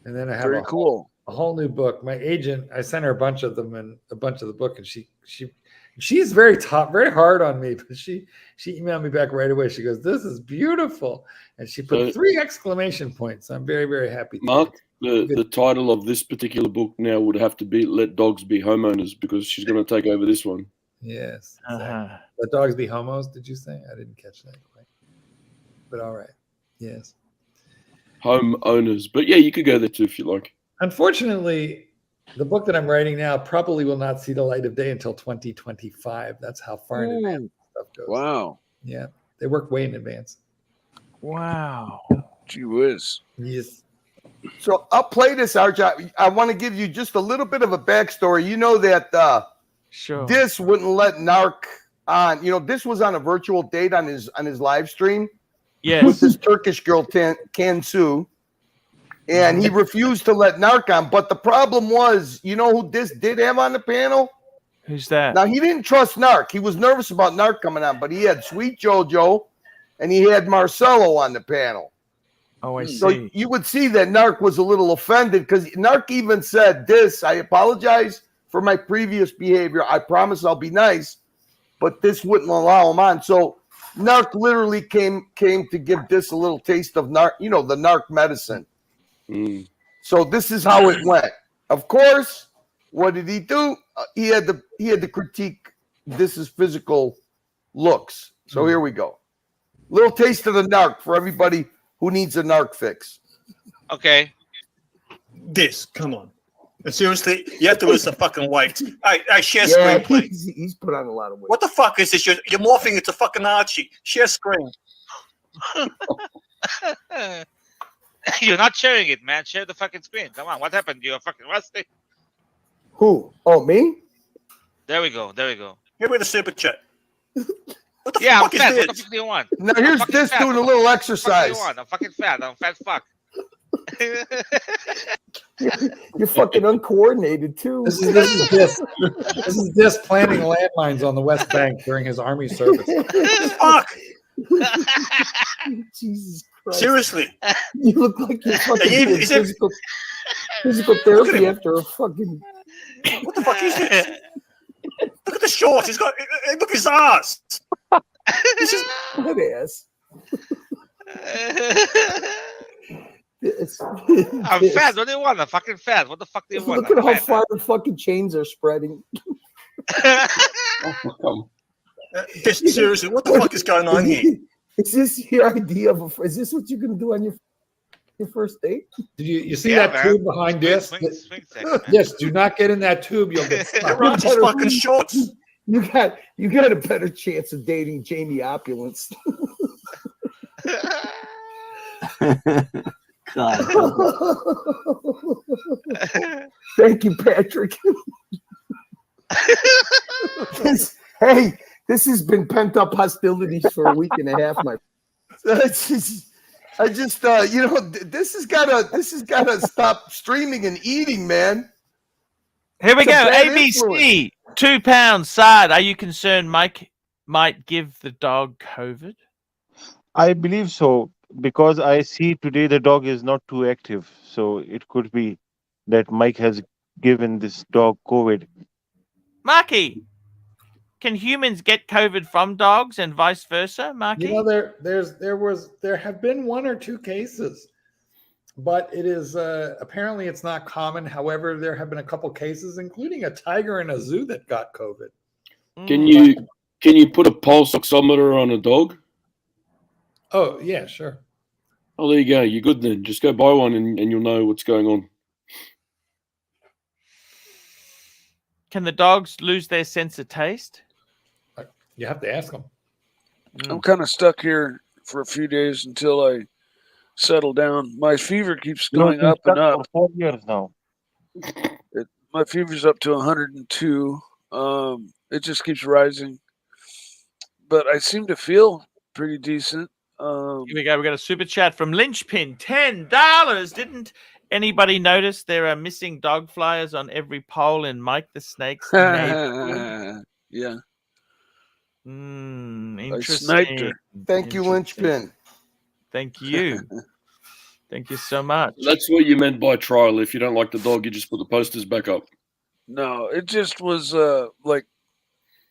And then I have a whole new book. My agent, I sent her a bunch of them and a bunch of the book, and she's very hard on me, but she emailed me back right away. She goes, "This is beautiful," and she put 3 exclamation points. I'm very, very happy. Mark, the title of this particular book now would have to be "Let Dogs Be Homeowners" because she's going to take over this one. Yes. Exactly. Let dogs be homos, did you say? I didn't catch that quite. But all right. Yes. Homeowners. But yeah, you could go there too if you like. Unfortunately, the book that I'm writing now probably will not see the light of day until 2025. That's how far in advance stuff goes. Wow. Yeah. They work way in advance. Wow. Gee whiz. Yes. So I'll play this, Archie. I want to give you just a little bit of a backstory. You know that this wouldn't let Narc on. You know, this was on a virtual date on his live stream. Yes. With this Turkish girl, Kansu. And he refused to let Narc on. But the problem was, you know who this did have on the panel? Who's that? Now, he didn't trust Narc. He was nervous about Narc coming on, but he had Sweet JoJo and he had Marcelo on the panel. Oh, I see. So you would see that Narc was a little offended because Narc even said this: "I apologize for my previous behavior. I promise I'll be nice," but this wouldn't allow him on. So Narc literally came to give this a little taste of Narc, you know, the Narc medicine. So this is how it went. Of course, what did he do? He had to critique this is physical looks. So here we go. Little taste of the Narc for everybody who needs a Narc fix. Okay. Come on. Seriously, you have to lose the fucking weight. I share screen, please. He's put on a lot of weight. What the fuck is this? You're morphing into fucking Archie. Share screen. You're not sharing it, man. Share the fucking screen. Come on. What happened? You're fucking rusty. Who? Oh, me? There we go. Give me the super chat. What the fuck is fat. this? What the fuck do you want? Now here's this doing a little exercise. What do you want? I'm fucking fat. I'm a fat fuck. You're fucking uncoordinated too. This is this planting landmines on the West Bank during his army service. Fuck. Jesus Christ. Seriously. You look like you're fucking doing physical therapy after a fucking. What the fuck is this? Look at the shorts. He's got. Look at his ass. This is what ass. I'm fat. What do you want? I'm fucking fat. What the fuck do you want? Look at how far the fucking chains are spreading. Seriously, what the fuck is going on here? Is this your idea of is this what you're gonna do on your first date? Did you see that tube behind this? Yes, do not get in that tube. You'll get stuck. Archie's fucking shorts. You got a better chance of dating Jamie Opulence. God. Thank you, Patrick. This has been pent up hostilities for a week and a half, my. I just, this has gotta stop streaming and eating, man. Here we It's a go. bad ABC, £2. Sad. Are you concerned Mike might give the dog COVID? I believe so because I see today the dog is not too active. So it could be that Mike has given this dog COVID. Marky, can humans get COVID from dogs and vice versa, Marky? You know, there have been 1 or 2 cases, but it is apparently it's not common. However, there have been a couple cases, including a tiger in a zoo that got COVID. Can you put a pulse oximeter on a dog? Oh yeah, sure. Oh, there you go. You're good then. Just go buy one and you'll know what's going on. Can the dogs lose their sense of taste? You have to ask them. I'm kind of stuck here for a few days until I settle down. My fever keeps going up and up. For 4 years now. My fever's up to 102. It just keeps rising, but I seem to feel pretty decent. Here we go. We got a super chat from Lynchpin, $10. Didn't anybody notice there are missing dog flyers on every pole in Mike the Snake's neighborhood? Yeah. Interesting. I sniped her. Thank you, Lynchpin. Thank you. Thank you so much. That's what you meant by trial. If you don't like the dog, you just put the posters back up. No, it just was like,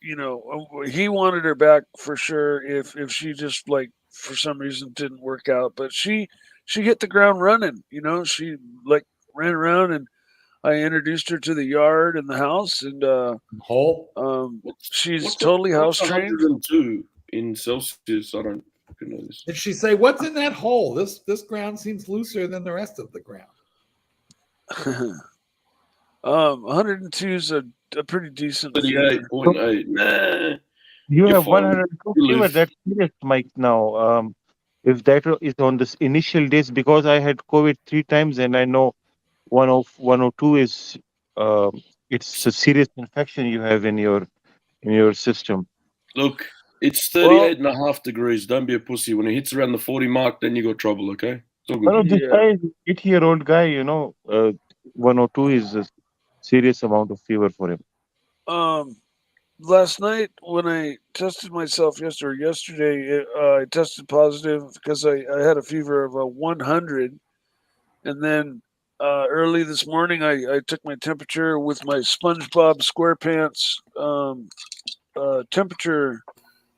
you know, he wanted her back for sure if she just like for some reason didn't work out, but she hit the ground running. You know, she like ran around and I introduced her to the yard and the house and she's totally house trained. 102 in Celsius. I don't know this. Did she say what's in that hole? This ground seems looser than the rest of the ground. 102 is a pretty decent. 38.8. Nah. You You're have fine. 102 You fever. live. That's serious, Mike. Now, if that is on this initial days, because I had COVID 3 times, and I know 102 is it's a serious infection you have in your system. Look, it's 38.5 degrees. Don't be a pussy. When it hits around the 40 mark, then you got trouble, okay? It's all good. This guy is 8-year-old guy, 102 is a serious amount of fever for him. Last night when I tested myself yesterday, I tested positive because I had a fever of 100, and then early this morning I took my temperature with my SpongeBob SquarePants temperature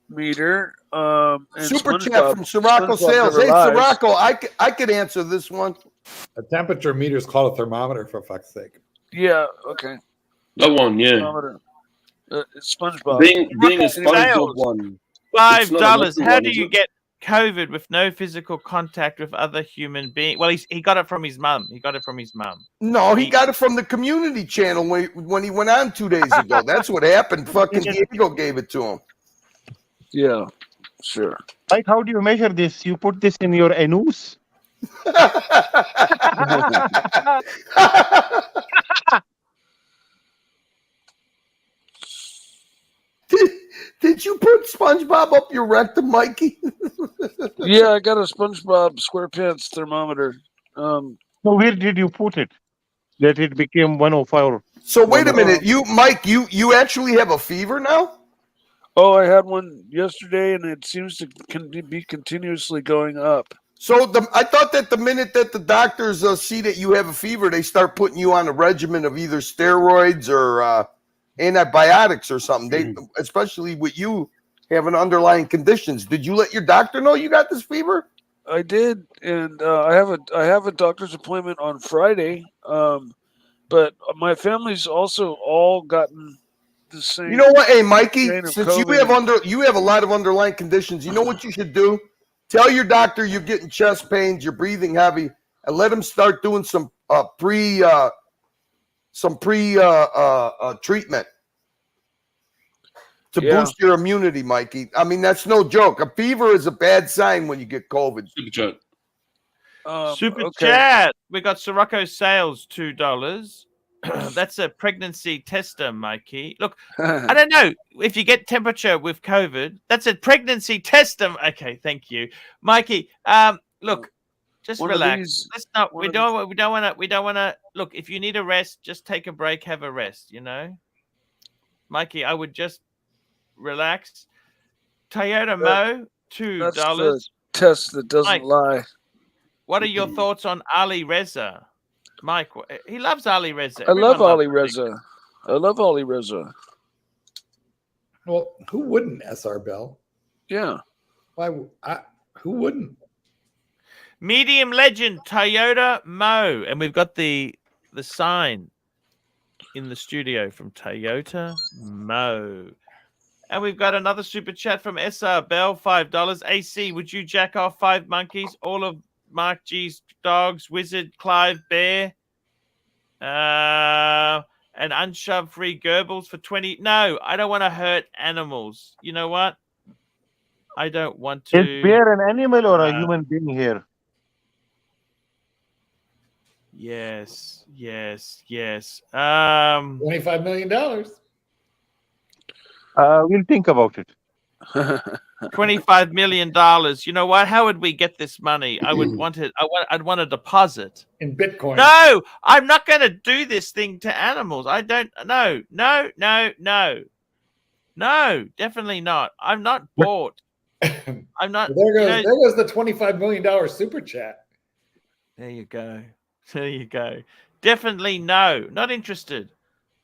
meter. And Super chat from Sirocco Sales. Hey, Sirocco, I could answer this one. A temperature meter is called a thermometer, for fuck's sake. Yeah. Okay. That one, yeah. Thermometer. SpongeBob. Being a SpongeBob one. $5. How do you get COVID with no physical contact with other human beings? Well, he got it from his mum. No, he got it from the community channel when he went on 2 days ago. That's what happened. Fucking Diego gave it to him. Yeah, sure. Mike, how do you measure this? You put this in your anus? Did you put SpongeBob up your rectum, Mikey? Yeah, I got a SpongeBob SquarePants thermometer. So where did you put it? That it became 105. So wait a minute, Mike, you actually have a fever now? Oh, I had one yesterday, and it seems to be continuously going up. So I thought that the minute that the doctors see that you have a fever, they start putting you on a regimen of either steroids or antibiotics or something. They, especially with you having underlying conditions. Did you let your doctor know you got this fever? I did, and I have a doctor's appointment on Friday. But my family's also all gotten the same. You know what, hey Mikey, since you have a lot of underlying conditions, you know what you should do? Tell your doctor you're getting chest pains, you're breathing heavy, and let him start doing some pre treatment to boost your immunity, Mikey. I mean, that's no joke. A fever is a bad sign when you get COVID. Super chat. We got Sirocco Sales, $2. That's a pregnancy tester, Mikey. Look, I don't know if you get temperature with COVID. That's a pregnancy tester. Okay, thank you, Mikey. Look, Just One of relax. these- Let's not. one We of don't. We don't want to. We don't want to. Look, if you need a rest, just take a break. Have a rest. You know, Mikey. I would just relax. Toyota Mo, $2. That's the test that doesn't Mike, lie. what are your thoughts on Ali Reza? Mike, he loves Ali Reza. I love Everyone loves Ali Reza. I love Ali Reza. Well, who wouldn't, SR Bell? Yeah. Who wouldn't? Medium legend Toyota Mo, and we've got the sign in the studio from Toyota Mo. And we've got another super chat from SR Bell, $5. AC, would you jack off 5 monkeys? All of Mark G's dogs, Wizard, Clive, Bear, and unshoved free Goebbels for 20. No, I don't want to hurt animals. You know what? I don't want to. Is bear an animal or a human being here? Yes. $25 million. We'll think about it. $25 million. You know what? How would we get this money? I would want it. I'd want a deposit in Bitcoin. No, I'm not going to do this thing to animals. I don't. No, definitely not. I'm not bought. I'm not. Well, there goes the $25 million super chat. There you go. Definitely no. Not interested.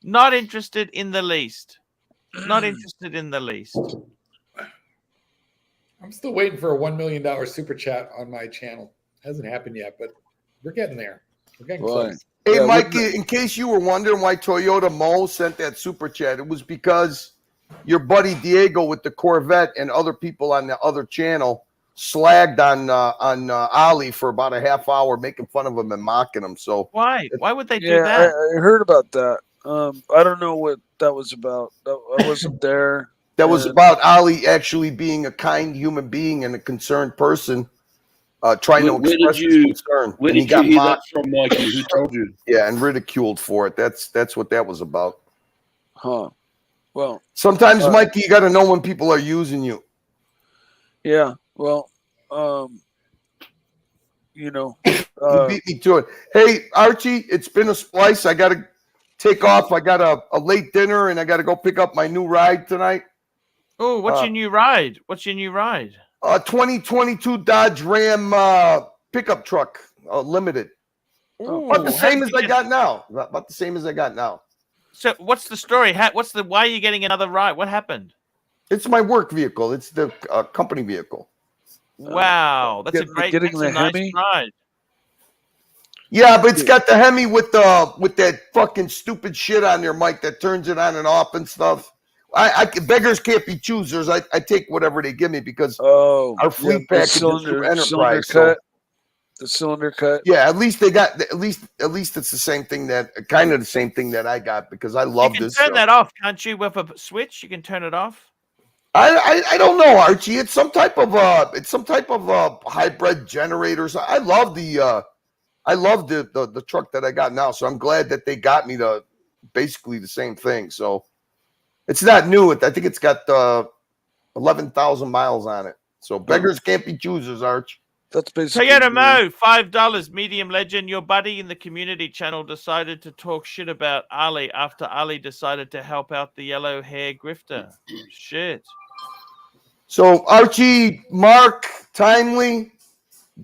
Not interested in the least. Not interested in the least. I'm still waiting for a $1 million super chat on my channel. Hasn't happened yet, but we're getting there. We're getting close. Hey, Mikey, in case you were wondering why Toyota Mo sent that super chat, it was because your buddy Diego with the Corvette and other people on the other channel slagged on Ali for about a half hour, making fun of him and mocking him. So why would they do that? I heard about that. I don't know what that was about. I wasn't there. That was about Ali actually being a kind human being and a concerned person, trying to express his concern. Where did you hear that from, Mikey? Who told you? Yeah, and ridiculed for it. That's what that was about. Huh. Well, sometimes, Mikey, you got to know when people are using you. Yeah. Well, You beat me to it. Hey, Archie, it's been a splice. I got to take off. I got a late dinner, and I got to go pick up my new ride tonight. Oh, what's your new ride? 2022 Dodge Ram pickup truck, limited. About the same as I got now. About the same as I got now. So, what's the story? Why are you getting another ride? What happened? It's my work vehicle. It's the company vehicle. Wow, that's a nice ride. Yeah, but it's got the Hemi with that fucking stupid shit on there, Mike, that turns it on and off and stuff. Beggars can't be choosers. I take whatever they give me because our fleet package is through Enterprise. The cylinder cut. Yeah, at least they got at least it's the same thing kind of the same thing that I got because I love this. You can turn that off, can't you? With a switch, you can turn it off. I don't know, Archie. It's some type of hybrid generators. I love the truck that I got now. So I'm glad that they got me to basically the same thing. So it's not new. I think it's got 11,000 miles on it. So beggars can't be choosers, Arch. That's basically Toyota Mo, $5. Medium legend. Your buddy in the community channel decided to talk shit about Ali after Ali decided to help out the yellow hair grifter. Shit. So Archie, Mark, Timely,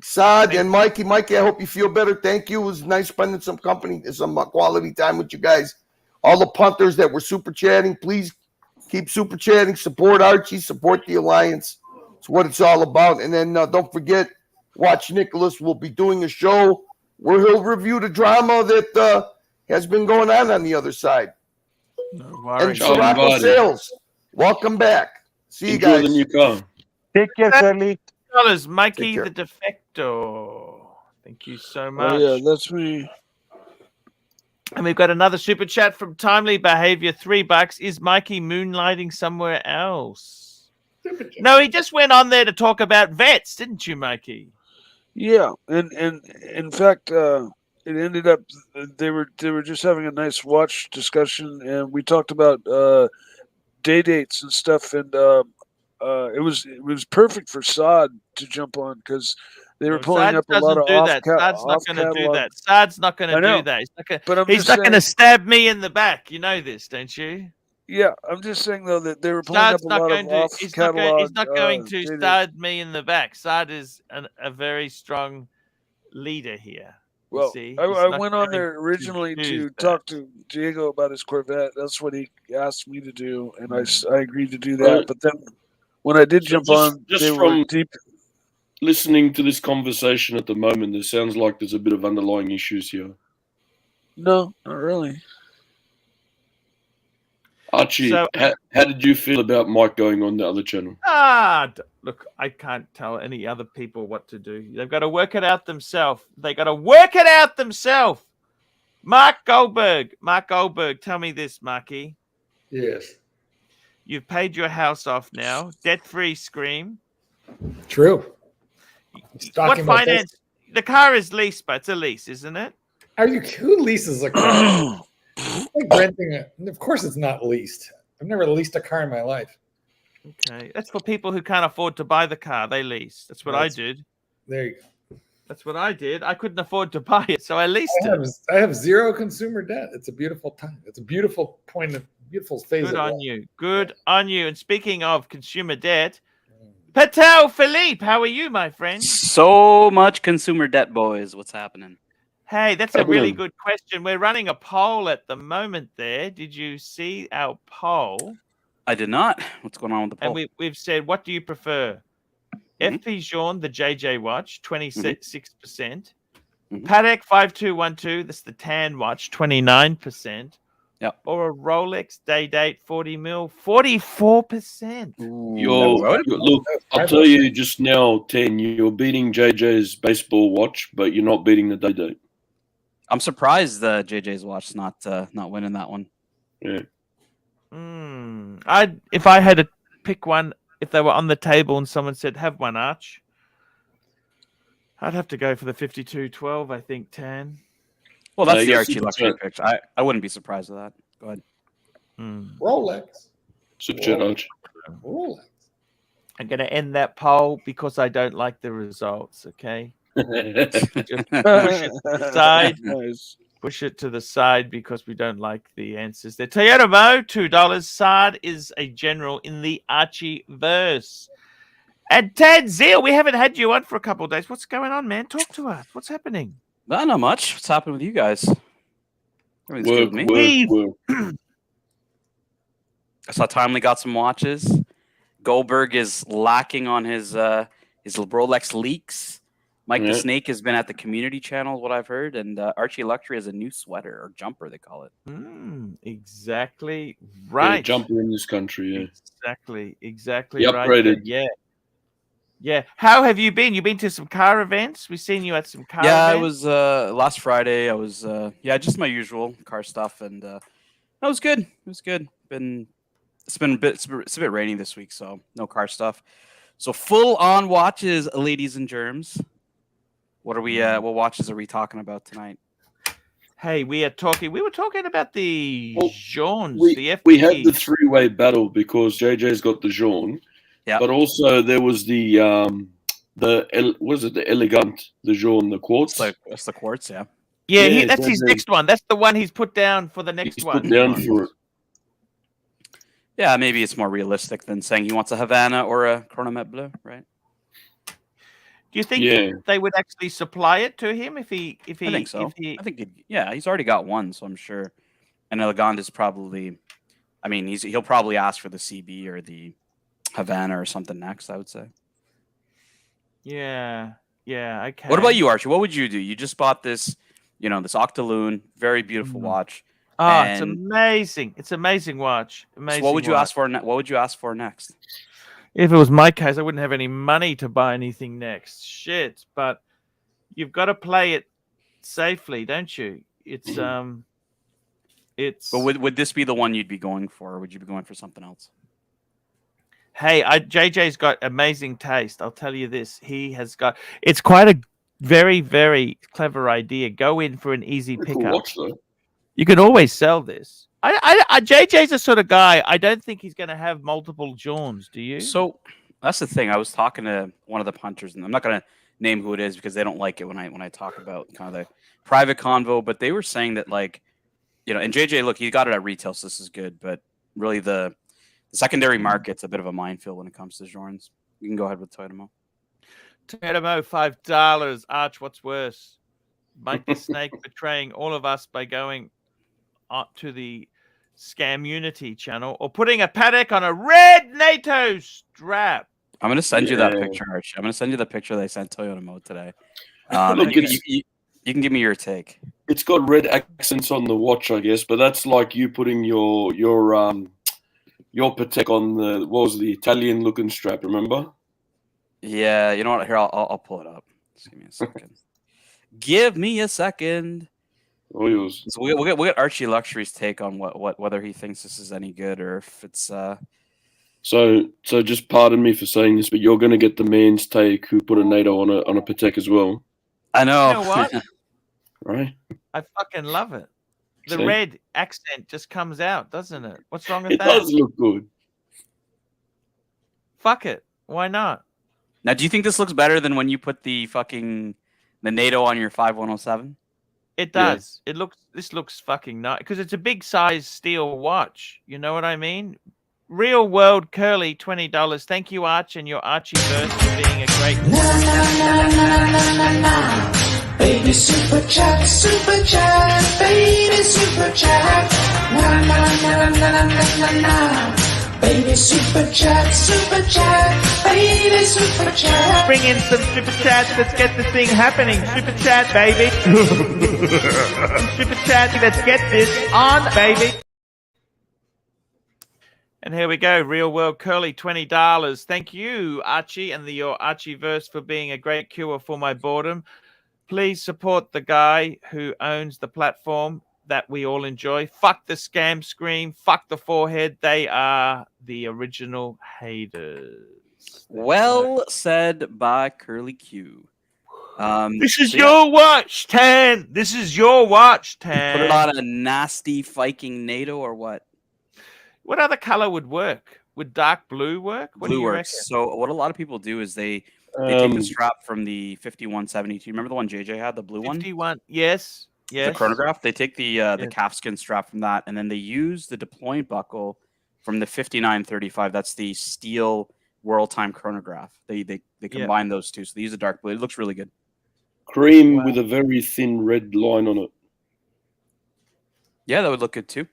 Saad, and Mikey. Mikey, I hope you feel better. Thank you. It was nice spending some quality time with you guys. All the punters that were super chatting, please keep super chatting. Support Archie. Support the Alliance. It's what it's all about. And then don't forget, Watch Nicholas will be doing a show where he'll review the drama that has been going on the other side. No and Sirocco Sales, welcome back. See you guys. When you come. Take care, Charlie. Mikey the Defector. Thank you so much. Oh, yeah, that's me. And we've got another super chat from Timely Behavior, $3. Is Mikey moonlighting somewhere else? No, he just went on there to talk about vets, didn't you, Mikey? Yeah, and in fact, it ended up they were just having a nice watch discussion, and we talked about day dates and stuff, and it was perfect for Saad to jump on because They were No, pulling Sarge up a lot doesn't of do that. Sarge's not off going to do catalog. that. Sarge's not going I to know, do that. He's not going. but I'm He's just not going to saying. stab me in the back. You know this, don't you? Yeah, I'm just saying though that they were pulling Sarge's up a not lot going of to. off He's catalog. not going to JJs. stab me in the back. Sard is a very strong leader here. You Well, see, I He's not went on going there originally do to that. talk to Diego about his Corvette. That's what he asked me to do, and I agreed to do Uh, that. But then when I did So jump just on, just they were from deep. listening to this conversation at the moment, it sounds like there's a bit of underlying issues here. No, not really. Archie, So- how did you feel about Mike going on the other channel? Look, I can't tell any other people what to do. They've got to work it out themselves. They got to work it out themselves. Mark Goldberg, tell me this, Marky. Yes. You've paid your house off now, debt-free Scream. True. What finance? The car is leased, but it's a lease, isn't it? Are you who leases a car? Like renting of course it's not leased. I've never leased a car in my life. Okay, that's for people who can't afford to buy the car. They lease. That's what I did. There you go. That's what I did. I couldn't afford to buy it, so I leased it. I have zero consumer debt. It's a beautiful time. It's a beautiful beautiful phase. Good of on life. you. Good on you. And speaking of consumer debt, Patek Philippe, how are you, my friend? So much consumer debt, boys. What's happening? Hey, that's a really good question. We're running a poll at the moment there. Did you see our poll? I did not. What's going on with the poll? And we've said, what do you prefer? FP Jean, the JJ watch, 26%. Patek 5212, that's the tan watch, 29%. Yep. Or a Rolex day date 40 mil, 44%. Look, I'll tell you just now, 10, you're beating JJ's baseball watch, but you're not beating the day date. I'm surprised JJ's watch not winning that one. Yeah. If I had to pick one, if they were on the table and someone said, have one, Arch, I'd have to go for the 5212, I think, tan. Well, that's the ArchieLuxury picture. I wouldn't be surprised with that. Go ahead. Rolex. Super chat, Arch. Rolex. I'm going to end that poll because I don't like the results, okay? Just push it to the side. Push it to the side because we don't like the answers. The Toyota Mo, $2. Sard is a general in the Archie verse. And Tad Zeal, we haven't had you on for a couple of days. What's going on, man? Talk to us. What's happening? Not much. What's happening with you guys? Everything's good with me. I saw Timely got some watches. Goldberg is lacking on his Rolex leaks. Mike the Snake has been at the community channel, what I've heard, and ArchieLuxury has a new sweater or jumper, they call it. Exactly right. Yeah, jumper in this country, yeah. Exactly He right. upgraded. Yeah. How have you been? You been to some car events? We've seen you at some car events. Yeah, it was last Friday. I was just my usual car stuff, and it was good. It was good. It's a bit rainy this week, so no car stuff. So full on watches, ladies and germs. What watches are we talking about tonight? Hey, we were talking about the Jeans, the FP. We had the three-way battle because JJ's got the Jean. Yeah. But also there was the Elegant, the Jean, the quartz. It's the quartz, yeah. Yeah, that's his next one. That's the one he's put down for the next one. Put down for it. Yeah, maybe it's more realistic than saying he wants a Havana or a Chronomet Bleu, right? Do you think they would actually supply it to him if he? I think so. I think he's already got one, so I'm sure. And Elegant is probably, he'll probably ask for the CB or the Havana or something next, I would say. Yeah, okay. What about you, Archie? What would you do? You just bought this, this Octaloon, very beautiful watch. Oh, it's amazing! It's amazing watch. Amazing. So what would you watch. ask for? What would you ask for next? If it was my case, I wouldn't have any money to buy anything next. Shit, but you've got to play it safely, don't you? It's But would this be the one you'd be going for, or would you be going for something else? Hey, JJ's got amazing taste. I'll tell you this. It's quite a very, very clever idea. Go in for an easy pickup. Watch, though. You can always sell this. JJ's the sort of guy, I don't think he's going to have multiple Johns, do you? So that's the thing. I was talking to one of the punters, and I'm not going to name who it is because they don't like it when I talk about kind of the private convo. But they were saying that, like, you know, and JJ, look, he got it at retail, so this is good. But really, the secondary market's a bit of a minefield when it comes to Jorns. You can go ahead with Toyotamo. Toyotamo, $5. Arch, what's worse? Mike the Snake betraying all of us by going to the Scamunity channel, or putting a Patek on a red NATO strap. I'm gonna send you that picture, Archie. I'm gonna send you the picture they sent Toyotamo today. Look, you can give me your take. It's got red accents on the watch, I guess, but that's like you putting your Patek on the the Italian looking strap. Remember? Yeah, you know what? Here, I'll pull it up. Just give me a second. Give me a second. Oh, yours. So we'll get ArchieLuxury's take on whether he thinks this is any good or if it's. So just pardon me for saying this, but you're going to get the man's take who put a NATO on a Patek as well. I know. You know what? Right? I fucking love it. The See? red accent just comes out, doesn't it? What's wrong with It that? does look good. Fuck it. Why not? Now, do you think this looks better than when you put the NATO on your 5107? It does. Yeah. This looks fucking nice because it's a big size steel watch. You know what I mean? Real World Curly, $20. Thank you, Arch, and your Archieverse for being a great. Baby super chat, baby super chat. Na na na na na na na. Baby super chat, baby super chat. Bring in some super chats. Let's get this thing happening. Super chat, baby. Super chat. Let's get this on, baby. And here we go. Real World Curly, $20. Thank you, Archie, and your Archieverse for being a great cure for my boredom. Please support the guy who owns the platform that we all enjoy. Fuck the scam scream. Fuck the forehead. They are the original haters. Well said by Curly Q. This is your watch, Tan. This is your watch, Tan. Put it on a nasty Viking NATO or what? What other color would work? Would dark blue work? What Blue do you works. reckon? So what a lot of people do is they take the strap from the 5172. Remember the one JJ had, the blue 51, yes. The chronograph. They take the calfskin strap from that, and then they use the deployment buckle from the 5935. That's the steel world time chronograph. They combine those two, so they use a dark blue. It looks really good. Cream with a very thin red line on it. Yeah, that would look good too.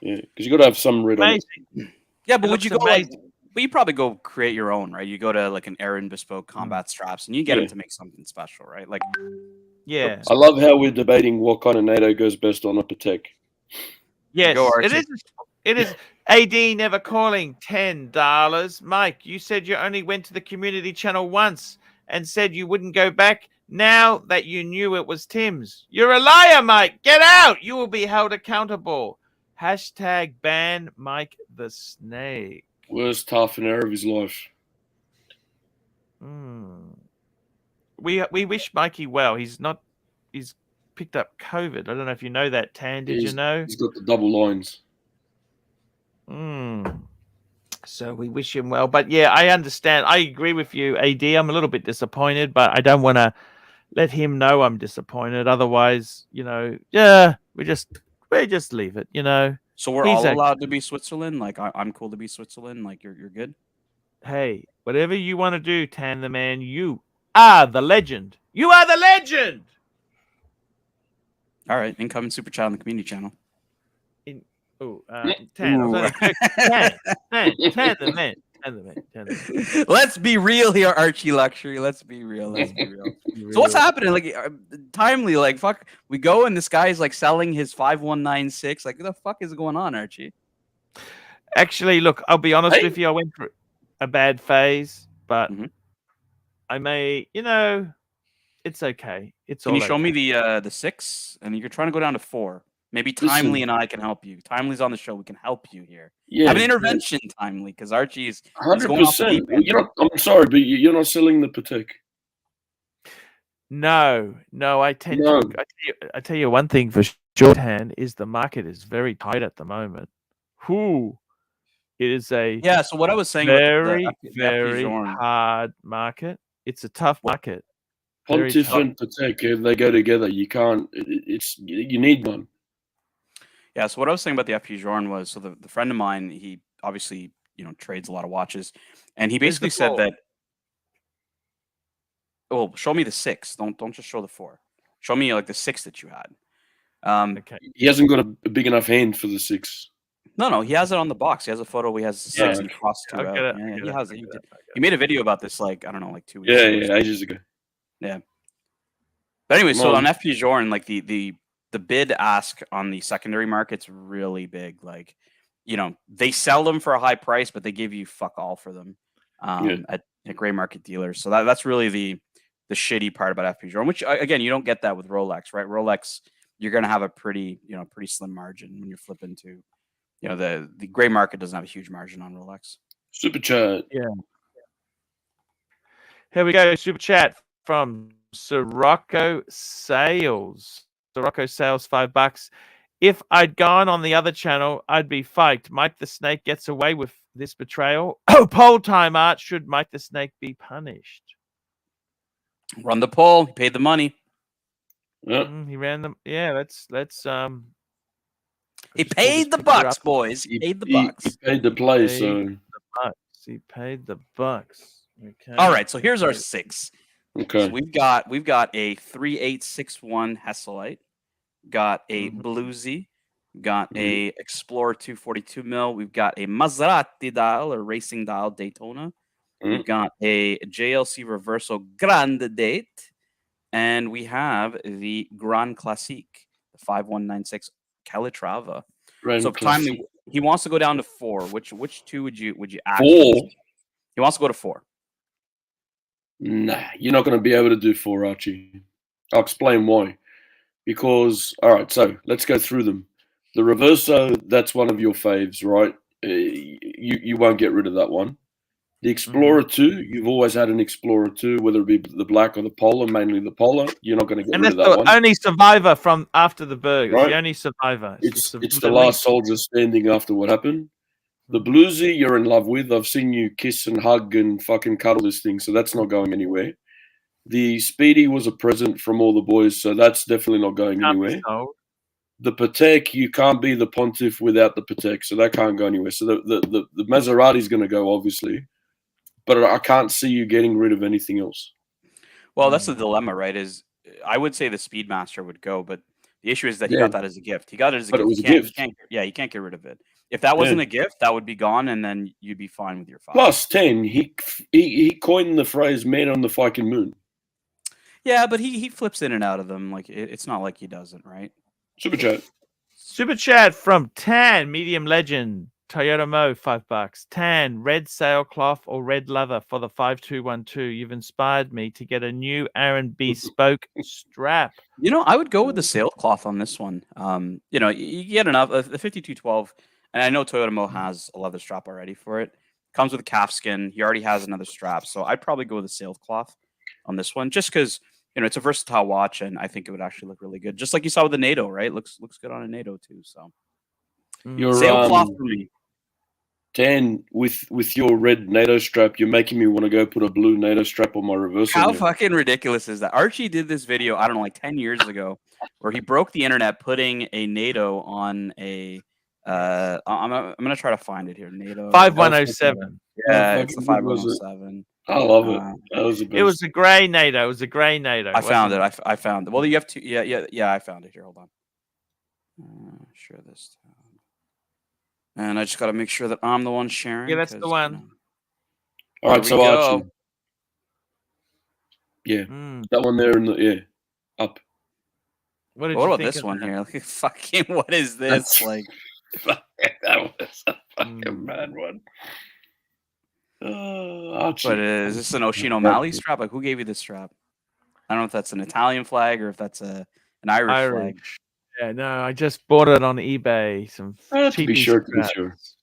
Yeah, because you got to have some red on it. Yeah, but would you go like? Well, you probably go create your own, right? You go to like an Aaron bespoke combat straps, and you get them to make something special, right? Like, yeah. I love how we're debating what kind of NATO goes best on a Patek. Yes, it is. It is. AD never calling, $10. Mike, you said you only went to the community channel once and said you wouldn't go back. Now that you knew it was Tim's, you're a liar, Mike. Get out. You will be held accountable. Hashtag ban Mike the Snake. Worst half an hour of his life. We wish Mikey well. He's picked up COVID. I don't know if you know that, Tan. Did you know? He's got the double lines. So we wish him well. But yeah, I understand. I agree with you, AD. I'm a little bit disappointed, but I don't want to let him know I'm disappointed. Otherwise, you know, we just leave it, you know. So we're all allowed to be Switzerland? Like, I'm cool to be Switzerland? Like, you're good? Hey, whatever you want to do, Tan the Man, you are the legend. You are the legend! All right, incoming super chat on the community channel. Tan the Man. Let's be real here, ArchieLuxury. Let's be real. So what's happening? Like, timely, like, fuck. We go and this guy's like selling his 5196. Like, what the fuck is going on, Archie? Actually, look, I'll be honest with you. I went through a bad phase, but I may, you know, it's okay. Can you show me the 6? And you're trying to go down to 4. Maybe Timely and I can help you. Timely's on the show. We can help you here. Yeah, have an intervention, Timely, because Archie is 100%. I'm sorry, but you're not selling the Patek. No. I tell you one thing for shorthand is the market is very tight at the moment. It is a so what I was saying very about the hard market. It's a tough market. Pontiff and Patek, they go together. You can't. You need one. Yeah. So what I was saying about the FP Journe was, so the friend of mine, he obviously trades a lot of watches, and he basically said that. Oh, show me the 6. Don't just show the 4. Show me like the 6 that you had. Okay. He hasn't got a big enough hand for the 6. No, he has it on the box. He has a photo where he has the 6 and he crossed 2 out. Yeah, he has it. He made a video about this, like, I don't know, like 2 weeks ago. Yeah, ages ago. Yeah. But anyway, so on FP Journe, like the bid ask on the secondary market's really big. Like, they sell them for a high price, but they give you fuck all for them at gray market dealers. So that's really the shitty part about FP Journe, which again, you don't get that with Rolex, right? Rolex, you're going to have a pretty slim margin when you're flipping to, the gray market doesn't have a huge margin on Rolex. Super chat. Yeah. Here we go. Super chat from Sirocco Sales. Sirocco Sales, $5. If I'd gone on the other channel, I'd be fiked. Mike the Snake gets away with this betrayal. Oh, poll time, Art. Should Mike the Snake be punished? Run the poll. He paid the money. Yep. He ran them. Yeah, let's he paid the bucks, boys. He paid the bucks. He paid the play, so he paid the bucks. Okay. All right, so here's our 6. Okay. So we've got a 3861 Hesselite, got a Bluesy, got a Explorer 242 mil. We've got a Maserati dial or racing dial Daytona. We've got a JLC Reverso Grande Date, and we have the Grand Classique, the 5196 Calatrava. So finally, he wants to go down to 4. Which 2 would you actually? 4. He wants to go to 4. Nah, you're not going to be able to do 4, Archie. I'll explain why. Because, all right, so let's go through them. The Reverso, that's one of your faves, right? You won't get rid of that one. The Explorer 2, you've always had an Explorer 2, whether it be the black or the Polar, mainly the Polar. You're not going to get rid of that one. And that's the only survivor from after the Berg. Right? The only survivor. It's the last soldier standing after what happened. The Bluesy, you're in love with. I've seen you kiss and hug and fucking cuddle this thing, so that's not going anywhere. The Speedy was a present from all the boys, so that's definitely not going anywhere. The Patek, you can't be the Pontiff without the Patek, so that can't go anywhere. So the Maserati's going to go, obviously. But I can't see you getting rid of anything else. Well, that's the dilemma, right? Is I would say the Speedmaster would go, but the issue is that he got that as a gift. He got it as a gift. It was a gift. He can't get rid of it. If that wasn't a gift, that would be gone, and then you'd be fine with your 5. Plus 10, he coined the phrase "man on the fucking moon." Yeah, but he flips in and out of them. Like it's not like he doesn't, right? Super chat. Super chat from Tan, medium legend. Toyota Mo, $5. Tan, red sailcloth or red leather for the 5212. You've inspired me to get a new Aaron bespoke strap. I would go with the sailcloth on this one. You get enough. The 5212, and I know Toyota Mo has a leather strap already for it. Comes with a calf skin. He already has another strap, so I'd probably go with the sailcloth on this one, just because it's a versatile watch, and I think it would actually look really good, just like you saw with the NATO, right? Looks good on a NATO too. So your sailcloth for me. Dan, with your red NATO strap, you're making me want to go put a blue NATO strap on my Reverso. How fucking ridiculous is that? Archie did this video, I don't know, like 10 years ago, where he broke the internet putting a NATO on a. I'm gonna try to find it here. NATO 5107. Yeah, it's the 5107. I love it. That was the best. It was a grey NATO. It was a grey NATO. I found it. I found it. Well, you have to. Yeah. I found it here. Hold on. Share this. And I just got to make sure that I'm the one sharing. Yeah, that's the one. All right, so Archie. Yeah, that one there in the up. What about this one here? Like, fucking, what is this? Like, that was a fucking bad one. Archie. But is this an Oshino Mali strap? Like, who gave you this strap? I don't know if that's an Italian flag or if that's an Irish flag. Yeah, no, I just bought it on eBay. Some cheap straps.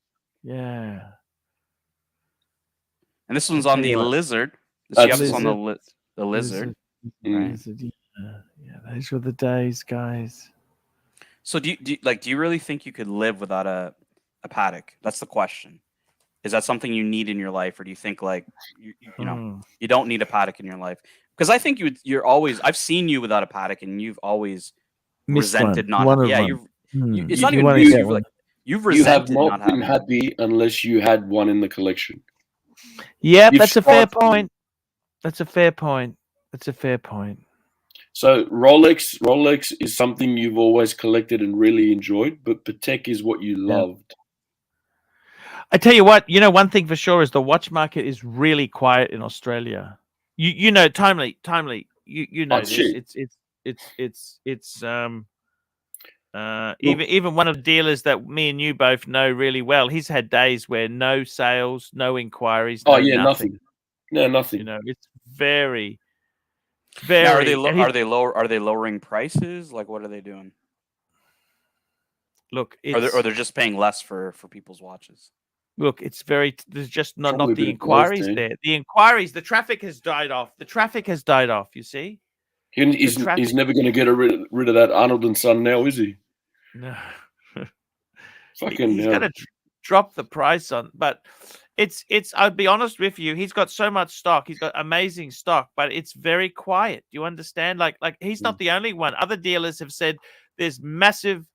Yeah. And this one's on the Lizard. This on the Lizard. Right? Yeah, those were the days, guys. So do you really think you could live without a Patek? That's the question. Is that something you need in your life, or do you think like you don't need a Patek in your life? Because I think you're always. I've seen you without a Patek, and you've always Missed resented one. not. One of Yeah, them. it's You- not you even wanna missed. get You've one. like you've You have resented not not been having. happy unless you had one in the collection. Yep, You've that's a fair strived for it. point. That's a fair point. That's a fair point. So Rolex is something you've always collected and really enjoyed, but Patek is what you Yeah. loved. I tell you what, one thing for sure is the watch market is really quiet in Australia. You know, timely. You know this. shit. Even one of the dealers that me and you both know really well, he's had days where no sales, no inquiries, Oh no yeah, nothing. nothing. No, nothing. You know, it's very, Now, very. are they lowering prices? Like, what are they doing? Look, Or they're just paying less for people's watches. Look, it's very. There's just not Probably a the bit of both, inquiries Dan. there. The inquiries, the traffic has died off. The traffic has died off. You see. He's never going to get rid of that Arnold and Son now, is he? No. Fucking He's hell. got to drop the price on, but it's. I'll be honest with you. He's got so much stock. He's got amazing stock, but it's very quiet. Do you understand? Like he's not the only one. Other dealers have said there's massive.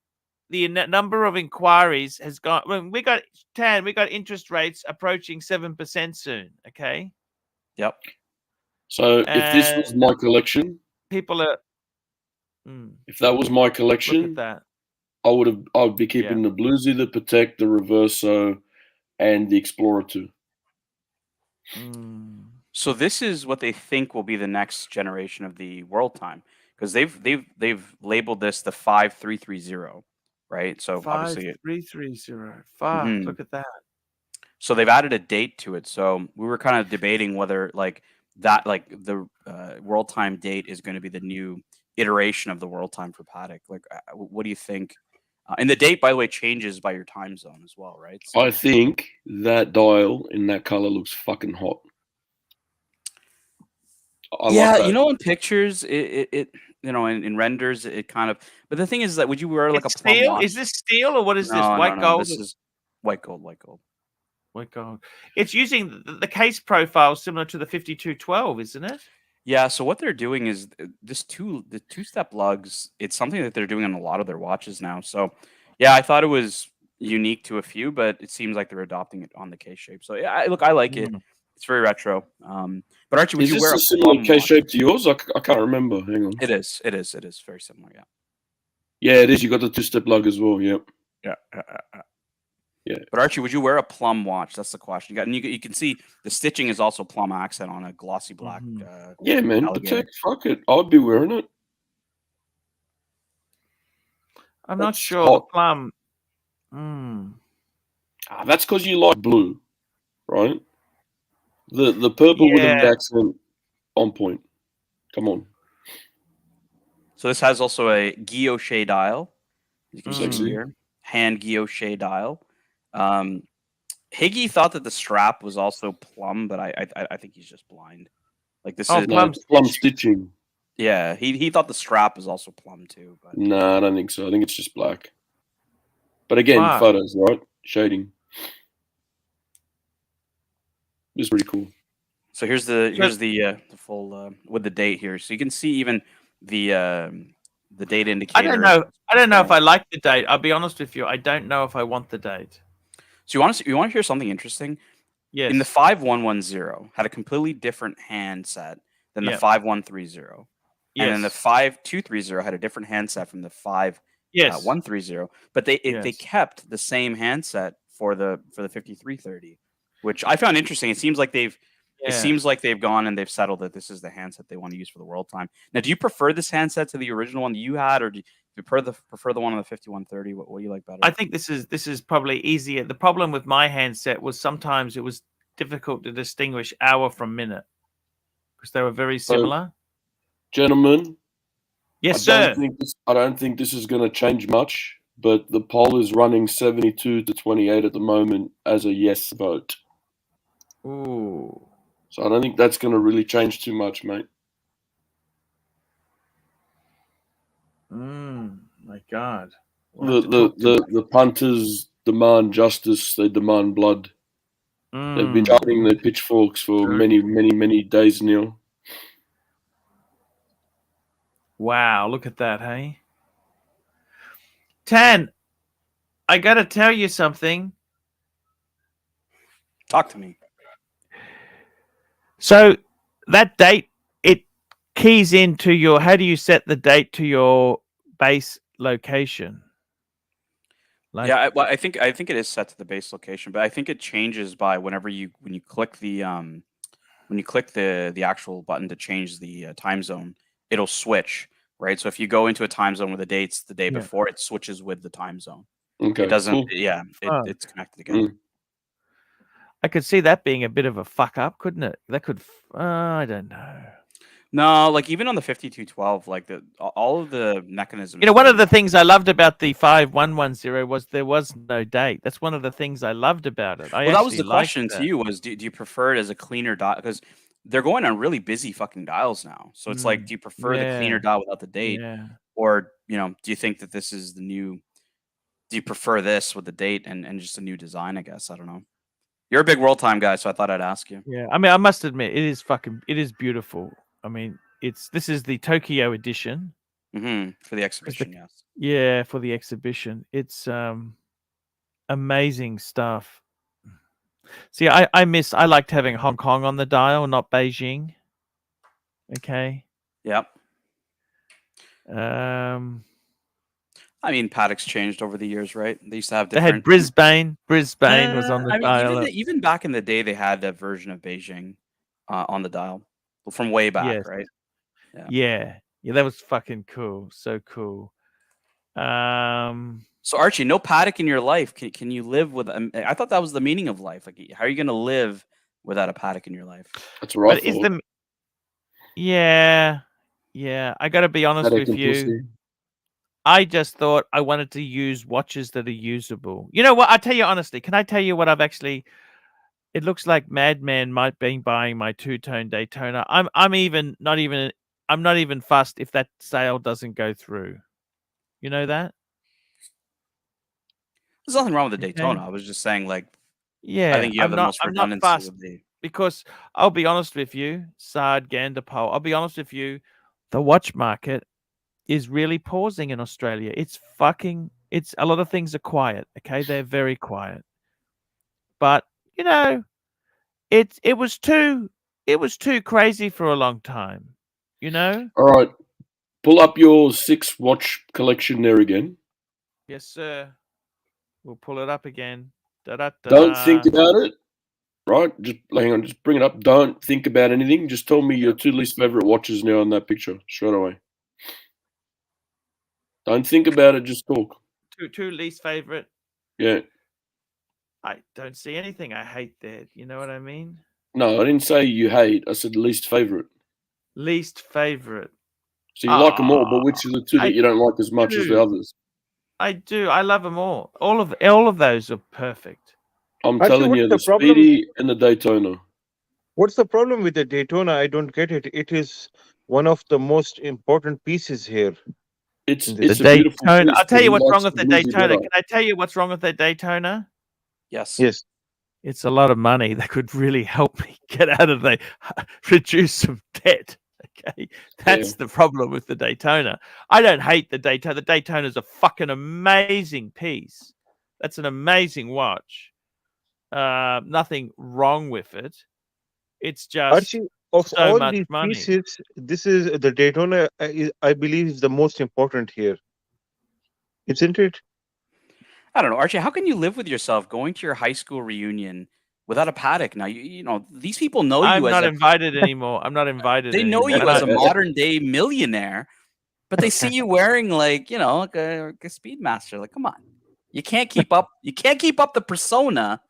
The number of inquiries has gone. Well, we got interest rates approaching 7% soon. Okay. Yep. So if this was my collection, people are. If that was my Look collection, at that. I would be keeping the Bluesy, the Patek, the Reverso, and the Explorer 2. So this is what they think will be the next generation of the world time, because they've labeled this the 5330, right? So obviously 5330. Look at that. So they've added a date to it. So we were kind of debating whether the world time date is going to be the new iteration of the world time for Patek. Like, what do you think? And the date, by the way, changes by your time zone as well, right? So, I think that dial in that color looks fucking hot. I like that. in pictures, it in renders, it kind of. But the thing is that would you wear like It's a plum steel? watch? Is this steel or what is this? No, White no, gold? This is white gold. White gold. It's using the case profile similar to the 5212, isn't it? Yeah. So what they're doing is the two-step lugs. It's something that they're doing on a lot of their watches now. So yeah, I thought it was unique to a few, but it seems like they're adopting it on the case shape. So yeah, I like it. It's very retro. But Archie, would Is you this wear a similar case shape to yours? I can't remember. Hang on. It is very similar. Yeah. Yeah, it is. You got the two-step lug as well. Yep. Yeah. Yeah. But Archie, would you wear a plum watch? That's the question. You can see the stitching is also plum accent on a glossy black. Yeah, man. alligator. Patek, fuck it. I'd be wearing it. I'm not That's sure. hot. The plum. That's because you like blue, right? The purple with an accent on point. Come on. So this has also a guilloche dial. You can see Sexy. here. Hand guilloche dial. Higgy thought that the strap was also plum, but I think he's just blind. Like this is plum stitching. Yeah, he thought the strap was also plum too. But No, I don't think so. I think it's just black. But again, Wow. photos, right? Shading. It's pretty cool. so here's the full with the date here. So you can see even the date indicator. I don't know if I like the date. I'll be honest with you. I don't know if I want the date. So you want to hear something interesting? Yes. In the 5110 had a completely different handset than the Yep. 5130. And then the Yes. 5230 had a different handset from the 5130. But they kept the same handset for the 5330, which I found interesting. It seems like they've gone and they've settled that this is the handset they want to use for the world time. Now, do you prefer this handset to the original one that you had, or do you prefer the one on the 5130? What do you like better? I think this is probably easier. The problem with my handset was sometimes it was difficult to distinguish hour from minute because they were very similar. Gentlemen. Yes, I sir. don't think this is going to change much, but the poll is running 72 to 28 at the moment as a yes vote. Ooh. So I don't think that's going to really change too much, mate. My God. We'll have to talk to The punters demand justice. They demand blood. They've been sharpening their pitchforks for many, many, many days now. Wow, look at that, hey? Tan, I got to tell you something. Talk to me. So that date, it keys into your, how do you set the date to your base location? Like, Yeah, I think it is set to the base location, but I think it changes by when you click the actual button to change the time zone, it'll switch, right? So if you go into a time zone where the date's the day Yeah. before, it switches with the time zone. Okay, It doesn't. cool. Yeah, Fuck. it's connected again. I could see that being a bit of a fuck up, couldn't it? That could, I don't know. No, like even on the 5212, like all of the mechanisms. You know, one of the things I loved about the 5110 was there was no date. That's one of the things I loved about it. Well, that was the question to you: was do you prefer it as a cleaner dial? Because they're going on really busy fucking dials now. So it's like, do you prefer the cleaner dial without the date, or do you think that this is the new? Do you prefer this with the date and just a new design? I guess I don't know. You're a big world time guy, so I thought I'd ask you. Yeah, I mean, I must admit, it is beautiful. I mean, this is the Tokyo edition. For the exhibition, yes. Yeah, for the exhibition. It's amazing stuff. See, I liked having Hong Kong on the dial, not Beijing. Okay. Yep. I mean, Patek's changed over the years, right? They used to have different. They had Brisbane. Brisbane was on the dial. Even back in the day, they had that version of Beijing on the dial from way back, right? Yeah, that was fucking cool. So cool. So Archie, no Patek in your life. Can you live with? I thought that was the meaning of life. Like, how are you going to live without a Patek in your life? That's right. Yeah. I got to be honest with you. I just thought I wanted to use watches that are usable. You know what? I tell you honestly. Can I tell you what I've actually? It looks like Madman might be buying my two-tone Daytona. I'm not even fussed if that sale doesn't go through. You know that? There's nothing wrong with the Daytona. I was just saying, like, yeah, I think you have the most redundancy with the. Because I'll be honest with you, Sard Ganderpole, I'll be honest with you, the watch market is really pausing in Australia. It's a lot of things are quiet. Okay, they're very quiet. But it was too crazy for a long time. All right, pull up your 6 watch collection there again. Yes, sir. We'll pull it up again. Don't think about it. Right, just hang on, just bring it up. Don't think about anything. Just tell me your 2 least favorite watches now in that picture, straight away. Don't think about it. Just talk. Two least favorite. Yeah. I don't see anything I hate there. You know what I mean? No, I didn't say you hate. I said least favorite. Least favorite. So you like them all, but which are the 2 that you don't like as much as the others? I do. I love them all. All of those are perfect. I'm telling you, the Speedy and the Daytona. What's the problem with the Daytona? I don't get it. It is one of the most important pieces here. It's the Daytona. I'll tell you what's wrong with the Daytona. Can I tell you what's wrong with the Daytona? Yes. Yes. It's a lot of money that could really help me get out of reduce some debt. Okay, that's the problem with the Daytona. I don't hate the Daytona. The Daytona is a fucking amazing piece. That's an amazing watch. Nothing wrong with it. It's just Archie, of so all much these money. pieces, this is the Daytona. I believe is the most important here, isn't it? I don't know, Archie. How can you live with yourself going to your high school reunion without a Patek? Now you know these people know you. I'm not invited anymore. I'm not invited. They know you as a modern day millionaire, but they see you wearing like a Speedmaster. Like, come on, you can't keep up. You can't keep up the persona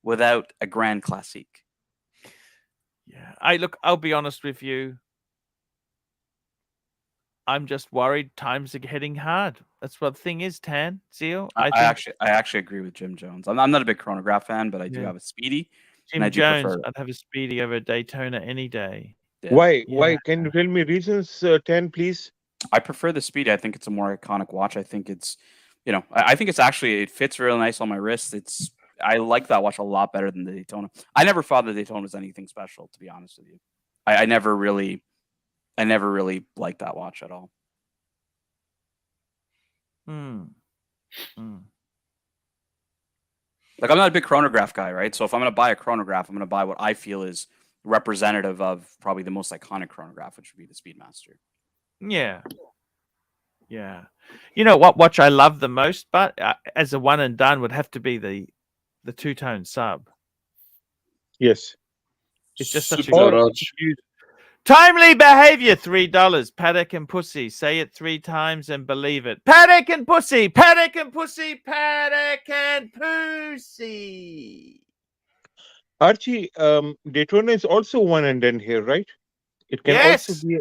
without a Grand Classique. Yeah, I'll be honest with you. I'm just worried times are getting hard. That's what the thing is, Tan Seal. I actually agree with Jim Jones. I'm not a big chronograph fan, but I do have a Speedy. Jim Jones, I'd have a Speedy over a Daytona any day. Yeah. Why? Why? Can you tell me reasons, Tan, please? I prefer the Speedy. I think it's a more iconic watch. I think it's, I think it's actually, it fits really nice on my wrist. I like that watch a lot better than the Daytona. I never thought the Daytona was anything special, to be honest with you. I never really liked that watch at all. Mm. Mm. Like, I'm not a big chronograph guy, right? So if I'm going to buy a chronograph, I'm going to buy what I feel is representative of probably the most iconic chronograph, which would be the Speedmaster. Yeah. Yeah. You know what watch I love the most, but as a one and done would have to be the two-tone sub. Yes. It's just such a Super good Arch. timely behavior. $3. Patek and pussy. Say it 3 times and believe it. Patek and pussy. Patek and pussy. Patek and pussy. Archie, Daytona is also one and done here, right? It can also Yes. be.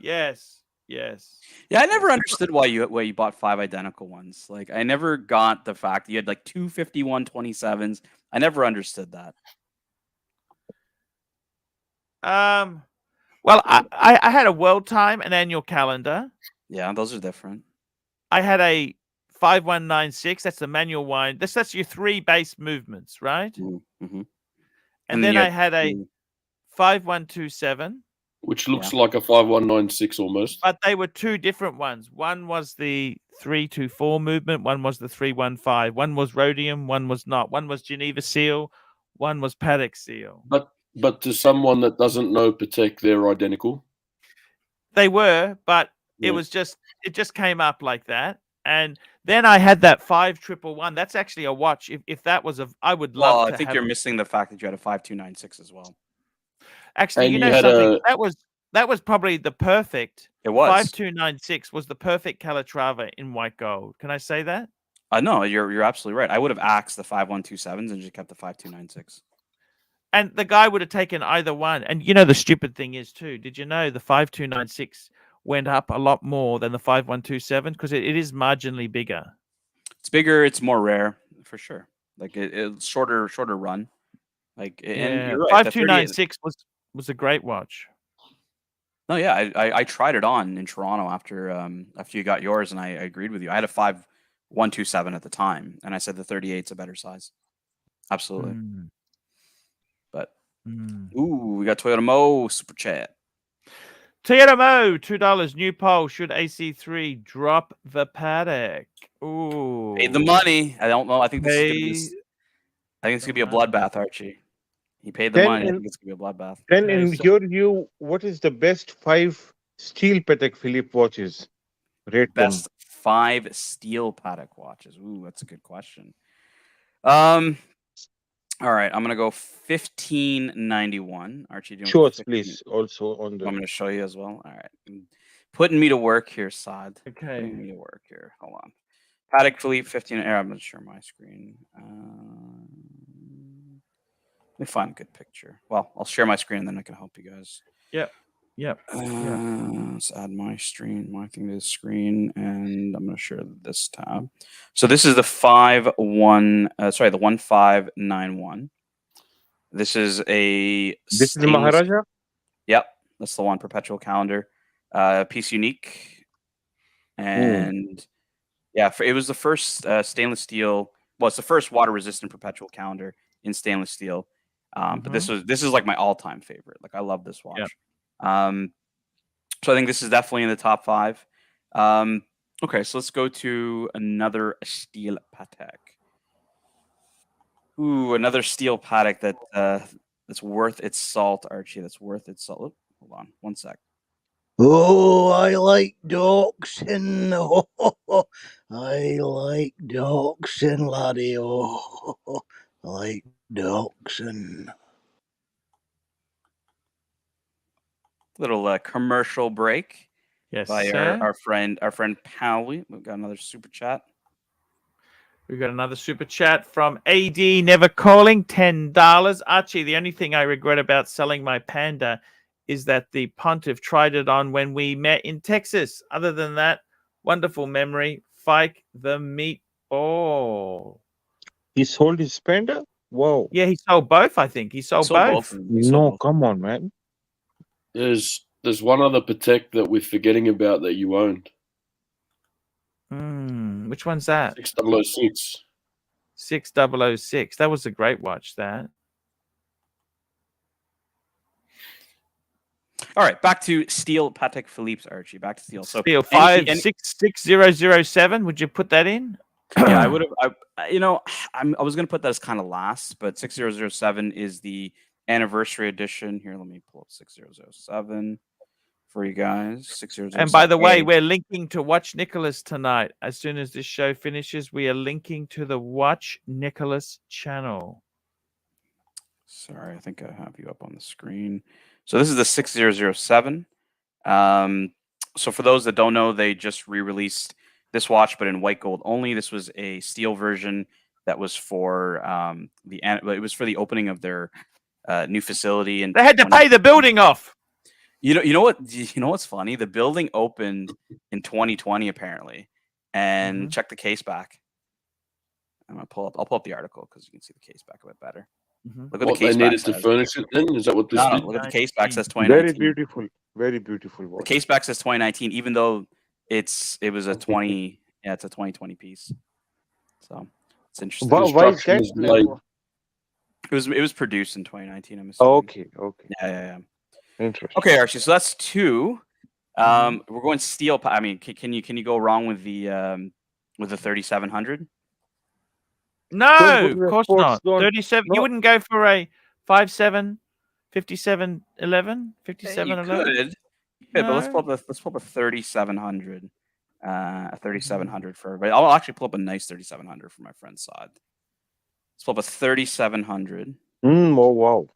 Yes. Yes. Yeah, I never understood why you bought 5 identical ones. Like, I never got the fact that you had like 2 5127s. I never understood that. Well, I had a world time, an annual calendar. Yeah, those are different. I had a 5196. That's the manual wind. That's your 3 base movements, right? Mm-hmm. And then I had a 5127. Which looks like a 5196 almost. But they were 2 different ones. One was the 324 movement. One was the 315. One was rhodium. One was not. One was Geneva seal. One was Patek seal. But to someone that doesn't know Patek, they're identical. They were, but Yeah. it just came up like that. And then I had that 5111. That's actually a watch. If that was I would love Well, to I think have you're missing the fact that you had a 5296 as well. Actually, And you you know had something? That was probably the perfect. It was. 5296 was the perfect Calatrava in white gold. Can I say that? No, you're absolutely right. I would have axed the 5127s and just kept the 5296. And the guy would have taken either one. And you know the stupid thing is too. Did you know the 5296 went up a lot more than the 5127 because it is marginally bigger. It's bigger. It's more rare for sure. Like it's shorter run. Like and you're right. 5296 was a great watch. No, yeah, I tried it on in Toronto after you got yours, and I agreed with you. I had a 5127 at the time, and I said the 38's a better size. Absolutely. But ooh, we got Toyota Mo super chat. Toyota Mo, $2 new poll. Should AC3 drop the Patek? Ooh, Paid the money. I don't know. I think it's gonna be a bloodbath, Archie. He paid the money. I think it's gonna be a bloodbath. Then, in your view, what is the best 5 steel Patek Philippe watches? Rate Best them. 5 steel Patek watches. Ooh, that's a good question. All right, I'm gonna go 1591. Archie, do you Show want us, please. Also on the. I'm gonna show you as well. All right, putting me to work here, Saad. Okay. Putting me to work here. Hold on. Patek Philippe 15. I'm gonna share my screen. Let me find a good picture. Well, I'll share my screen and then I can help you guys. Yep. Let's add my thing to the screen, and I'm going to share this tab. So this is the 1591. This is a. This is the Maharaja. Yep, that's the one. Perpetual calendar, piece unique, and yeah, it was the first stainless steel. Well, it's the first water resistant perpetual calendar in stainless steel. But this is like my all-time favorite. Like, I love this watch. Yep. So I think this is definitely in the top 5. Okay, so let's go to another steel Patek. Ooh, another steel Patek that's worth its salt, Archie. That's worth its salt. Hold on, one sec. Oh, I like dachshund. Oh, I like dachshund, laddie. Oh, I like dachshund. Little commercial break. Yes, by sir. our friend Powley. We've got another super chat. We've got another super chat from AD Never Calling, $10. Archie, the only thing I regret about selling my Panda is that the pontiff tried it on when we met in Texas. Other than that, wonderful memory. Fike the meatball. He sold his Panda? Whoa. Yeah, he sold both, I think. He sold both. No, come on, man. There's one other Patek that we're forgetting about that you owned. Which one's that? 6006. 6006. That was a great watch, that. All right, back to steel Patek Philippe's, Archie. Back to steel. So Steel 566007. Would you put that in? yeah, I would have. You know, I was going to put that as kind of last, but 6007 is the anniversary edition. Here, let me pull up 6007 for you guys. 6007. And by the way, we're linking to Watch Nicholas tonight. As soon as this show finishes, we are linking to the Watch Nicholas channel. Sorry, I think I have you up on the screen. So this is the 6007. So for those that don't know, they just re-released this watch, but in white gold only. This was a steel version that was for it was for the opening of their new facility, and they had to pay the building off. You know what's funny? The building opened in 2020 apparently, and check the case back. I'll pull up the article because you can see the case back a bit better. Look at What the case they needed back to furnish it then? Is that what this did? look at the case back says 2019. Very beautiful. Very beautiful The watch. case back says 2019, even though it was a 20. Yeah, it's a 2020 piece. So it's interesting. Why is that? It was produced in 2019. I'm assuming. Okay. Yeah. Interesting. Okay, Archie. So that's two. We're going steel. I mean, can you go wrong with the 3700? No, of course not. 37. No. You wouldn't go for a 57, 57, 11, 57, 11. Could, but let's pull up a 3700. A 3700 for everybody. I'll actually pull up a nice 3700 for my friend Saad. Let's pull up a 3700. Oh wow!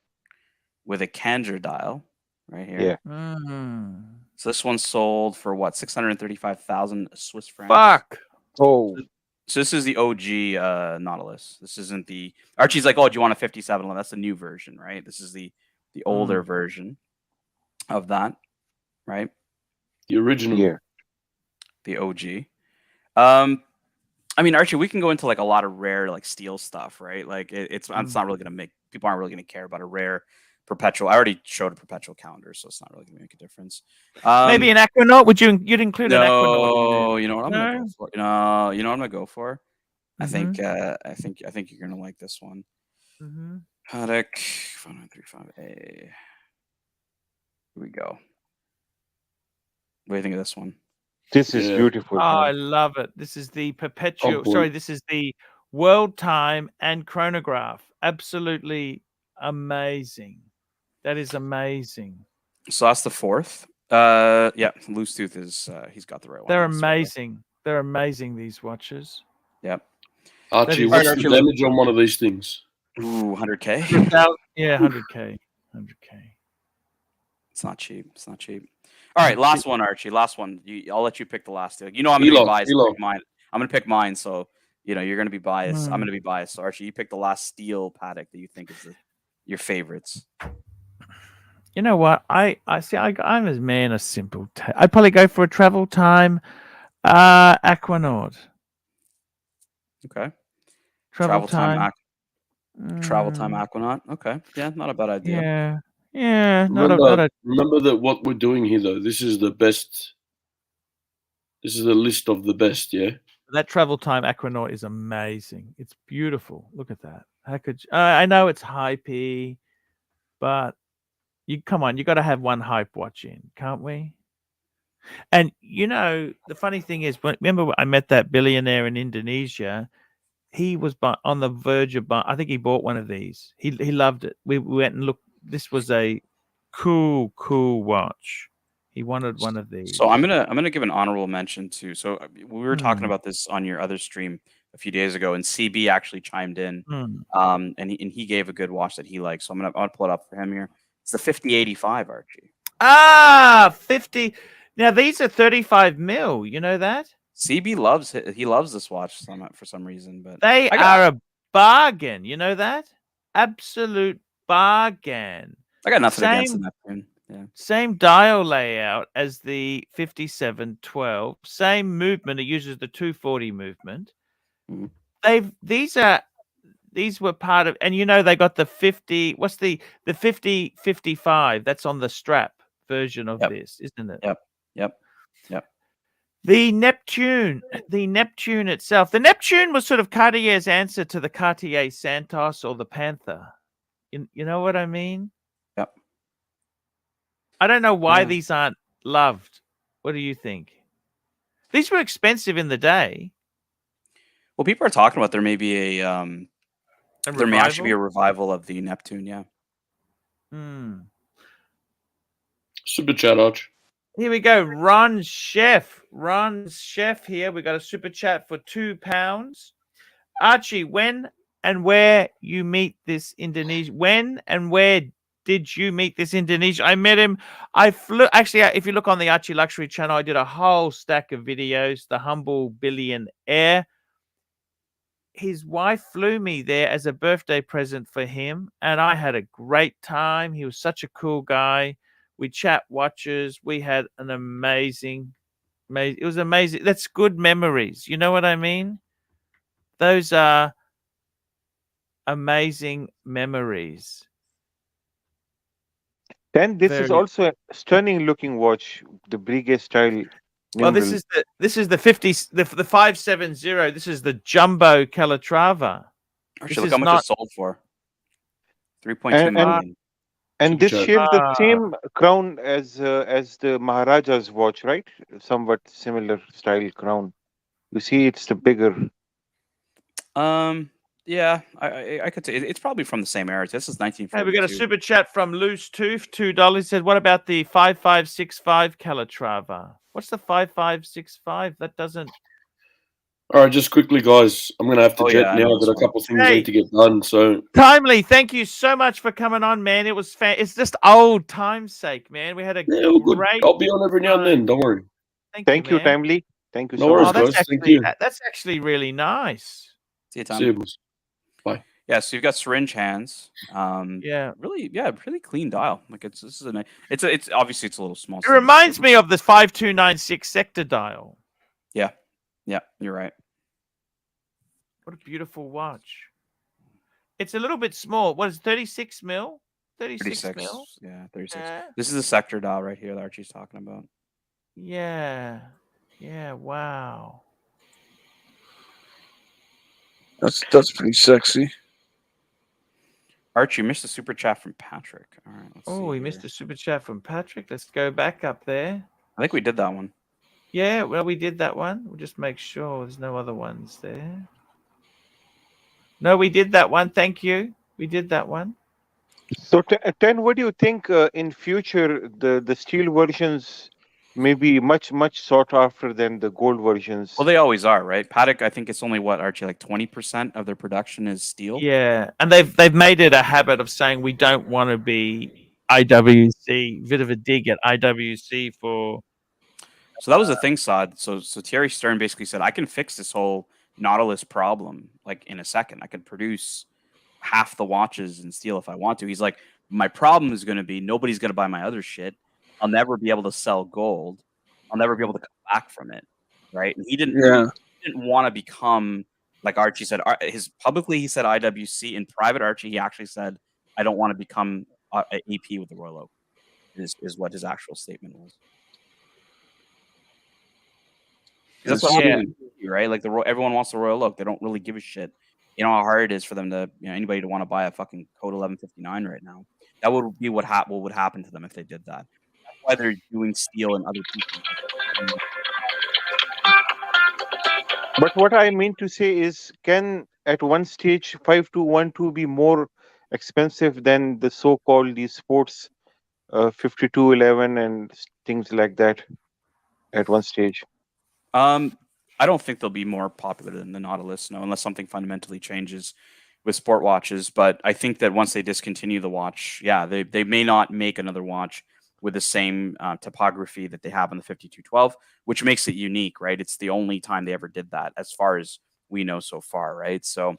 With a Kanjar dial right here. Yeah. So this one sold for what? 635,000 Swiss francs. Fuck. Oh. So this is the OG Nautilus. This isn't the Archie's like, oh, do you want a 57? That's the new version, right? This is the older version of that, right? The original. Yeah. The OG. I mean, Archie, we can go into like a lot of rare like steel stuff, right? Like it's not really gonna people aren't really gonna care about a rare perpetual. I already showed a perpetual calendar, so it's not really gonna make a difference. Maybe an Aquanaut? You'd include an Aquanaut? No, you know what I'm gonna go for. No, you know what I'm gonna go for. I think you're gonna like this one. Patek 5935A. Here we go. What do you think of this one? This is beautiful. Oh, I love it. This is the perpetual. This is the world time and chronograph. Absolutely amazing. That is amazing. So that's the fourth. Yeah, Loose Tooth is he's got the right one. They're amazing. They're amazing, these watches. Yep. Archie, what's the damage on one of these things? Ooh, 100K. Yeah, 100K. 100K. It's not cheap. It's not cheap. All right, last one, Archie. Last one. I'll let you pick the last two. You know I'm going to be biased. I'm going to pick mine, so you're going to be biased. I'm going to be biased. So Archie, you pick the last steel Patek that you think is your favorites. You know what? I'm as man a simple. I'd probably go for a travel time Aquanaut. Okay. Travel time Aquanaut. Okay. Yeah, not a bad idea. Yeah. Remember that what we're doing here, though. This is the best. This is a list of the best. Yeah. That travel time Aquanaut is amazing. It's beautiful. Look at that. How could I know it's hypey, but you got to have one hype watch in, can't we? And the funny thing is, remember I met that billionaire in Indonesia. He was on the verge of I think he bought one of these. He loved it. We went and looked. This was a cool watch. He wanted one of these. So I'm gonna give an honorable mention to. So we were talking about this on your other stream a few days ago, and CB actually chimed in, and he gave a good watch that he likes. So I'm gonna pull it up for him here. It's the 5085, Archie. 50. Now these are 35 mil. You know that? CB loves this watch for some reason, but they are a bargain. You know that? Absolute bargain. I got nothing against them. Yeah. Same dial layout as the 5712. Same movement. It uses the 240 movement. These were part of, and they got the 50. What's the 5055? That's on the strap version of this, isn't it? Yep. The Neptune itself. The Neptune was sort of Cartier's answer to the Cartier Santos or the Panther. You know what I mean? Yep. I don't know why Yeah. these aren't loved. What do you think? These were expensive in the day. Well, people are talking about there may be there may actually be a revival of the Neptune. Yeah. Hmm. Super chat, Arch. Here we go. Ron Chef here. We got a super chat for £2. Archie, when and where you meet this Indonesian? When and where did you meet this Indonesian? I met him. I flew. Actually, if you look on the ArchieLuxury channel, I did a whole stack of videos. The Humble Billionaire. His wife flew me there as a birthday present for him, and I had a great time. He was such a cool guy. We chat watches. We had an amazing. It was amazing. That's good memories. You know what I mean? Those are amazing memories. Then this is Very. also a stunning looking watch, the Breguet style. Well, this Nimble. is the 50 the 570. This is the jumbo Calatrava. Actually, look how much it sold for. 3.2 and million. and this Supercharged. shares the same crown as the Maharaja's watch, right? Somewhat similar style crown. You see, it's the bigger. Yeah, I could say it's probably from the same era. This is 1942. Hey, we got a super chat from Loose Tooth, $2. Said, what about the 5565 Calatrava? What's the 5565? That doesn't. All right, just quickly, guys. I'm gonna have to jet I now. know I've got this a one. couple of things I need to get done. So Timely, thank you so much for coming on, man. It was it's just old time's sake, man. We had a yeah, all good. great. I'll be on every now and then. Don't worry. Thank you, man. Timely. Thank you No so worries, much. guys. Thank you. That's actually really nice. See you, See Tom. you, boys. Bye. Yeah, so you've got syringe hands. Yeah. Really clean dial. Like it's obviously it's a little small. It reminds me of the 5296 sector dial. Yeah, you're right. What a beautiful watch. It's a little bit small. What is it, 36 mil? 36 mil? Yeah, 36. Yeah. This is the sector dial right here that Archie's talking about. Yeah. Yeah, wow. That's pretty sexy. Archie, you missed a super chat from Patrick. All right, let's see. Oh, we missed a super chat from Patrick. Let's go back up there. I think we did that one. Yeah, well, we did that one. We'll just make sure there's no other ones there. No, we did that one. Thank you. We did that one. So, Ten, what do you think in future the steel versions may be much sought after than the gold versions? Well, they always are, right? Patek, I think it's only what, Archie, like 20% of their production is steel. Yeah, and they've made it a habit of saying we don't want to be IWC. Bit of a dig at IWC for. So that was the thing, Saad. So Thierry Stern basically said, I can fix this whole Nautilus problem like in a second. I could produce half the watches in steel if I want to. He's like, my problem is going to be nobody's going to buy my other shit. I'll never be able to sell gold. I'll never be able to come back from it, right? And he didn't want to become like Archie said. Publicly he said IWC. In private, Archie he actually said, I don't want to become an AP with the Royal Oak. Is what his actual statement was. That's what right? Like everyone wants the Royal Oak. They don't really give a shit. You know how hard it is for them to, anybody to want to buy a fucking Code 1159 right now. That would be what would happen to them if they did that. That's why they're doing steel and other people. But what I mean to say is, can at one stage 5212 be more expensive than the so-called these sports 5211 and things like that at one stage? I don't think they'll be more popular than the Nautilus, no, unless something fundamentally changes with sport watches. But I think that once they discontinue the watch, they may not make another watch with the same topography that they have on the 5212, which makes it unique, right? It's the only time they ever did that, as far as we know so far, right? So,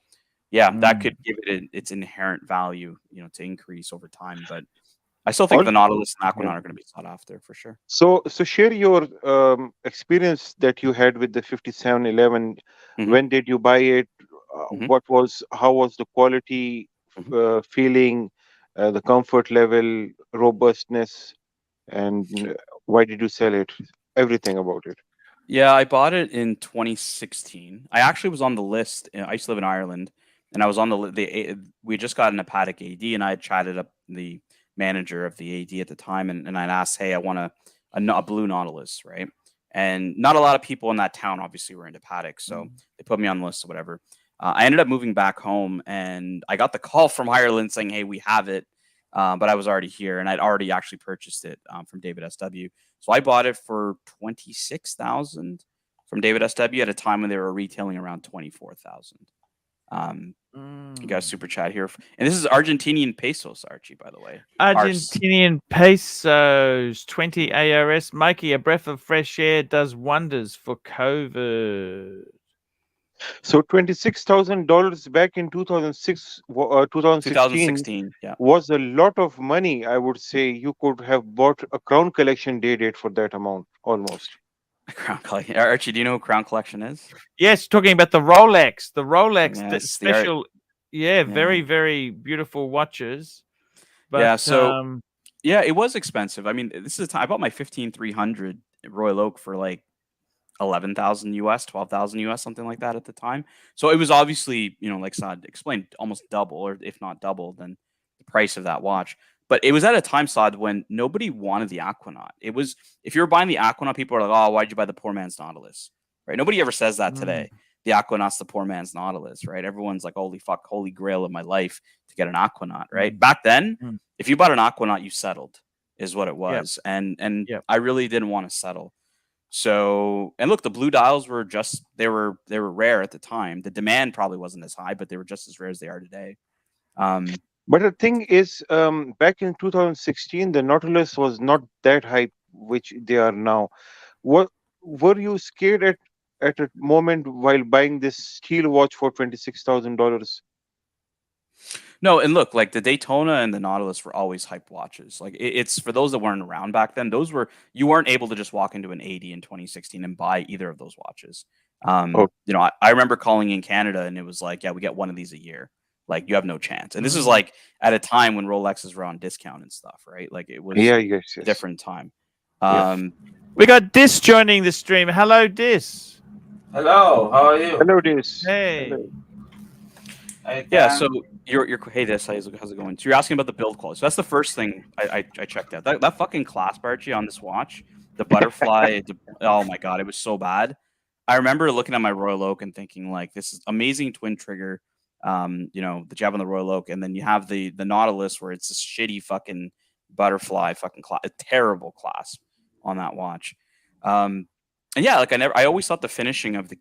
that could give it its inherent value, to increase over time. But I still think the Nautilus and Aquanaut are going to be sought after for sure. So share your experience that you had with the 5711. When did you buy it? How was the quality, feeling, the comfort level, robustness, and why did you sell it? Everything about it. Yeah, I bought it in 2016. I actually was on the list. I used to live in Ireland, and I was on we just got an Patek AD, and I had chatted up the manager of the AD at the time, and I'd asked, hey, I want a blue Nautilus, right? And not a lot of people in that town obviously were into Patek, so they put me on the list or whatever. I ended up moving back home, and I got the call from Ireland saying, hey, we have it. But I was already here, and I'd already actually purchased it from David SW. So I bought it for $26,000 from David SW at a time when they were retailing around $24,000. You got a super chat here, and this is Argentinian pesos, Archie, by the way. Argentinian pesos, 20 ARS. Mikey, a breath of fresh air does wonders for COVID. So $26,000 back in 2016 yeah. was a lot of money. I would say you could have bought a Crown Collection day date for that amount, almost. Crown Collection. Archie, do you know who Crown Collection is? Yes, talking about the Rolex. The Rolex, Yes, the the special, very, very beautiful watches. But, yeah, so yeah, it was expensive. I mean, this is I bought my 15300 Royal Oak for like 11,000 US, 12,000 US, something like that at the time. So it was obviously, like Saad explained, almost double, or if not double, than the price of that watch. But it was at a time, Saad, when nobody wanted the Aquanaut. It was, if you were buying the Aquanaut, people are like, oh, why'd you buy the poor man's Nautilus? Right? Nobody ever says that today. The Aquanaut's the poor man's Nautilus, right? Everyone's like, holy fuck, holy grail of my life to get an Aquanaut, right? Back then, if you bought an Aquanaut, you settled, is what it was. And I really didn't want to settle. So, and look, the blue dials were just, they were rare at the time. The demand probably wasn't as high, but they were just as rare as they are today. But the thing is, back in 2016, the Nautilus was not that high, which they are now. What were you scared at a moment while buying this steel watch for $26,000? No, and look, like the Daytona and the Nautilus were always hype watches. Like it's for those that weren't around back then. You weren't able to just walk into an 80 in 2016 and buy either of those watches. I remember calling in Canada and it was like, yeah, we get one of these a year. Like you have no chance. And this is like at a time when Rolexes were on discount and stuff, right? Like it was a different time. We got Dis joining the stream. Hello, Dis. Hello, how are you? Hello, Dis. Hey. Hello. Yeah, so you're hey Dis, how's it going? So you're asking about the build quality. So that's the first thing I checked out. That fucking clasp, Archie, on this watch, the butterfly, oh my god, it was so bad. I remember looking at my Royal Oak and thinking like, this is amazing twin trigger, that you have on the Royal Oak, and then you have the Nautilus where it's this shitty fucking butterfly fucking a terrible clasp on that watch. And yeah, like I always thought the finishing of the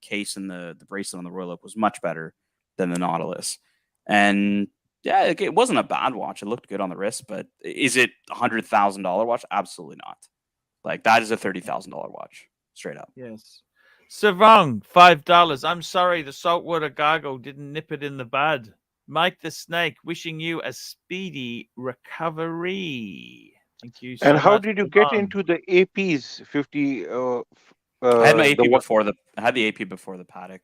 case and the bracelet on the Royal Oak was much better than the Nautilus. And yeah, it wasn't a bad watch. It looked good on the wrist, but is it $100,000 watch? Absolutely not. Like that is a $30,000 watch, straight up. Yes. Savong, $5. I'm sorry, the saltwater gargle didn't nip it in the bud. Mike the Snake, wishing you a speedy recovery. Thank you so much. And how did you get into the APs 50? I had my AP before I had the AP before the Patek.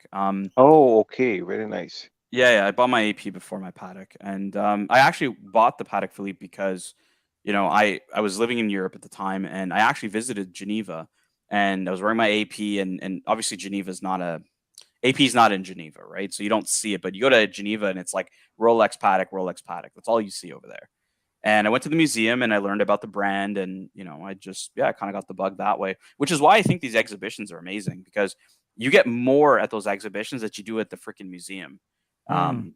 Oh, okay, very nice. Yeah, I bought my AP before my Patek, and I actually bought the Patek Philippe because, I was living in Europe at the time, and I actually visited Geneva, and I was wearing my AP, and obviously Geneva's not AP's not in Geneva, right? So you don't see it, but you go to Geneva, and it's like Rolex Patek, Rolex Patek. That's all you see over there. And I went to the museum and I learned about the brand, and I kind of got the bug that way, which is why I think these exhibitions are amazing, because you get more at those exhibitions that you do at the freaking museum.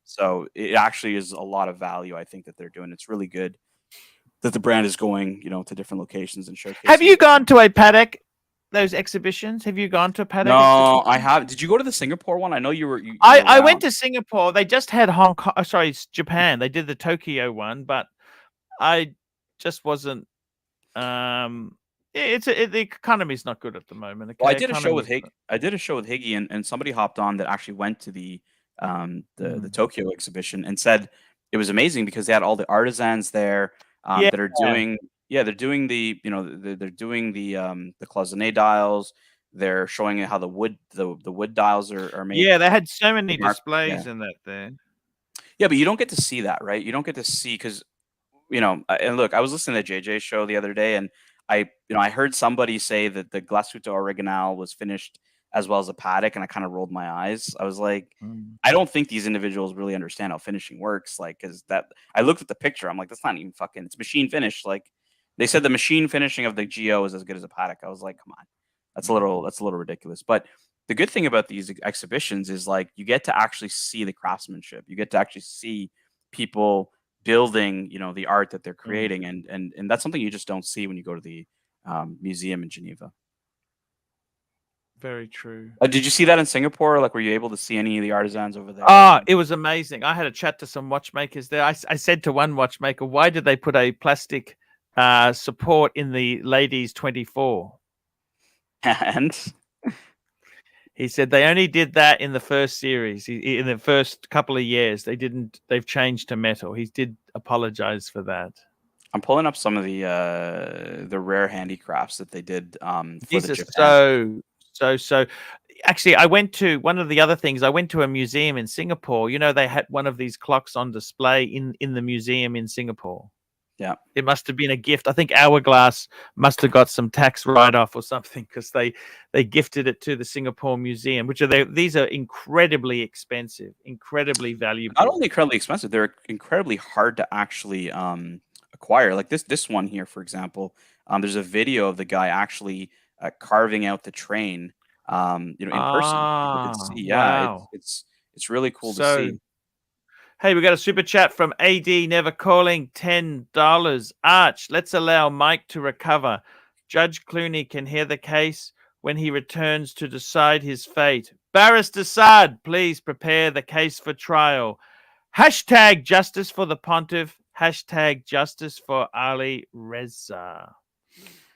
So it actually is a lot of value, I think, that they're doing. It's really good that the brand is going, to different locations and showcasing. Have you gone to a Patek? Those exhibitions? Have you gone to a Patek? No, I haven't. Did you go to the Singapore one? I know you were. I went to Singapore. They just had Hong Kong. Sorry, Japan. They did the Tokyo one, but I just wasn't. The economy is not good at the moment. Well, I did a show with Higgy, and somebody hopped on that actually went to the Tokyo exhibition and said it was amazing because they had all the artisans there that are doing. Yeah, they're doing the they're doing the cloisonné dials. They're showing how the wood dials are made. Yeah, they had so many displays in that there. Yeah, but you don't get to see that, right? You don't get to see because and look, I was listening to JJ's show the other day, and I heard somebody say that the Glasuto Original was finished as well as a Patek, and I kind of rolled my eyes. I was like, I don't think these individuals really understand how finishing works. Like, because that I looked at the picture, I'm like, that's not even fucking. It's machine finish. Like, they said the machine finishing of the Geo is as good as a Patek. I was like, come on, that's a little ridiculous. But the good thing about these exhibitions is like you get to actually see the craftsmanship. You get to actually see people building, the art that they're creating, and that's something you just don't see when you go to the museum in Geneva. Very true. Did you see that in Singapore? Like, were you able to see any of the artisans over there? Oh, it was amazing. I had a chat to some watchmakers there. I said to one watchmaker, why did they put a plastic support in the ladies 24? And he said they only did that in the first series. In the first couple of years, they've changed to metal. He did apologize for that. I'm pulling up some of the rare handicrafts that they did for These the are Japan. so. Actually, I went to one of the other things. I went to a museum in Singapore. They had one of these clocks on display in the museum in Singapore. Yeah, it must have been a gift. I think Hourglass must have got some tax write-off or something because they gifted it to the Singapore Museum, these are incredibly expensive, incredibly valuable. Not only incredibly expensive, they're incredibly hard to actually acquire. Like this one here, for example. There's a video of the guy actually carving out the train. In person. People can see. Yeah, wow. it's really cool to see. Hey, we got a super chat from AD Never Calling, $10. Arch, let's allow Mike to recover. Judge Clooney can hear the case when he returns to decide his fate. Barrister Saad, please prepare the case for trial. Hashtag justice for the pontiff. Hashtag justice for Ali Reza.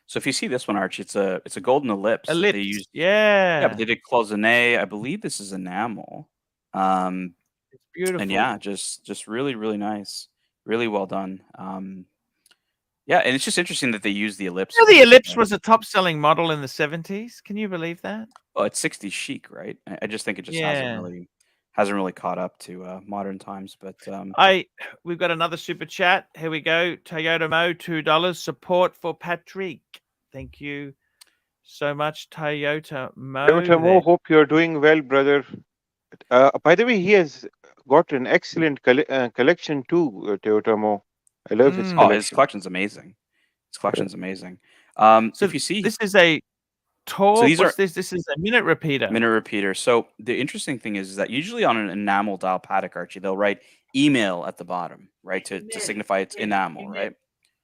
So if you see this one, Archie, it's a golden ellipse. That they used. Yeah, but they did cloisonné. I believe this is enamel. It's beautiful. And yeah, just really, really nice. Really well done. Yeah, and it's just interesting that they use the ellipse. The ellipse was a top-selling model in the 70s. Can you believe that? Oh, it's 60s chic, right? I just think it just hasn't really caught up to modern times. But we've got another super chat. Here we go. Toyota Mo, $2. Support for Patrick. Thank you so much, Toyota Mo. Toyota Mo, hope you're doing well, brother. By the way, he has got an excellent collection too, Toyota Mo. I love his collection. His collection's amazing. So if you see, this is a tall. So this is a minute repeater. Minute repeater. So the interesting thing is that usually on an enamel dial Patek, Archie, they'll write email at the bottom, right, to signify it's enamel, right?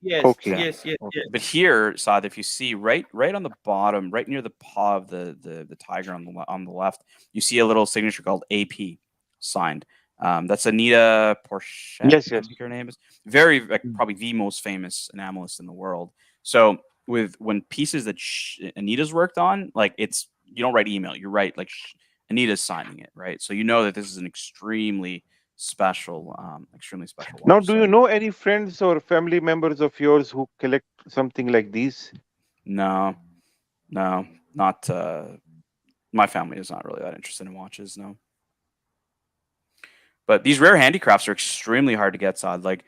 Yes, okay. yes. But here, Saad, if you see right on the bottom, right near the paw of the tiger on the left, you see a little signature called AP signed. That's Anita Porchette. Yes. I think her name is probably the most famous enamelist in the world. So when pieces that Anita's worked on, like you don't write email, you write like Anita's signing it, right? So you know that this is an extremely special watch. Now, do you know any friends or family members of yours who collect something like these? No, not. My family is not really that interested in watches. No. But these rare handicrafts are extremely hard to get, Saad. Like,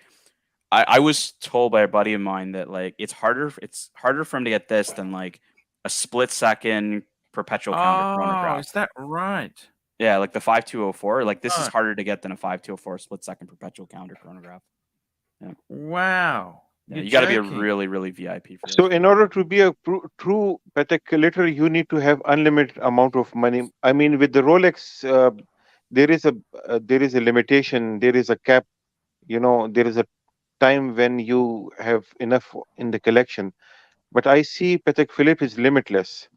I was told by a buddy of mine that like it's harder for him to get this than like a split-second perpetual counter chronograph. Is that right? Yeah, like the 5204. Like this is harder to get than a 5204 split-second perpetual counter chronograph. Yeah. Wow. Yeah, you got to be a really, really VIP for this. So, in order to be a true Patek collector, you need to have unlimited amount of money. I mean, with the Rolex, there is a limitation. There is a cap. There is a time when you have enough in the collection. But I see Patek Philippe is limitless.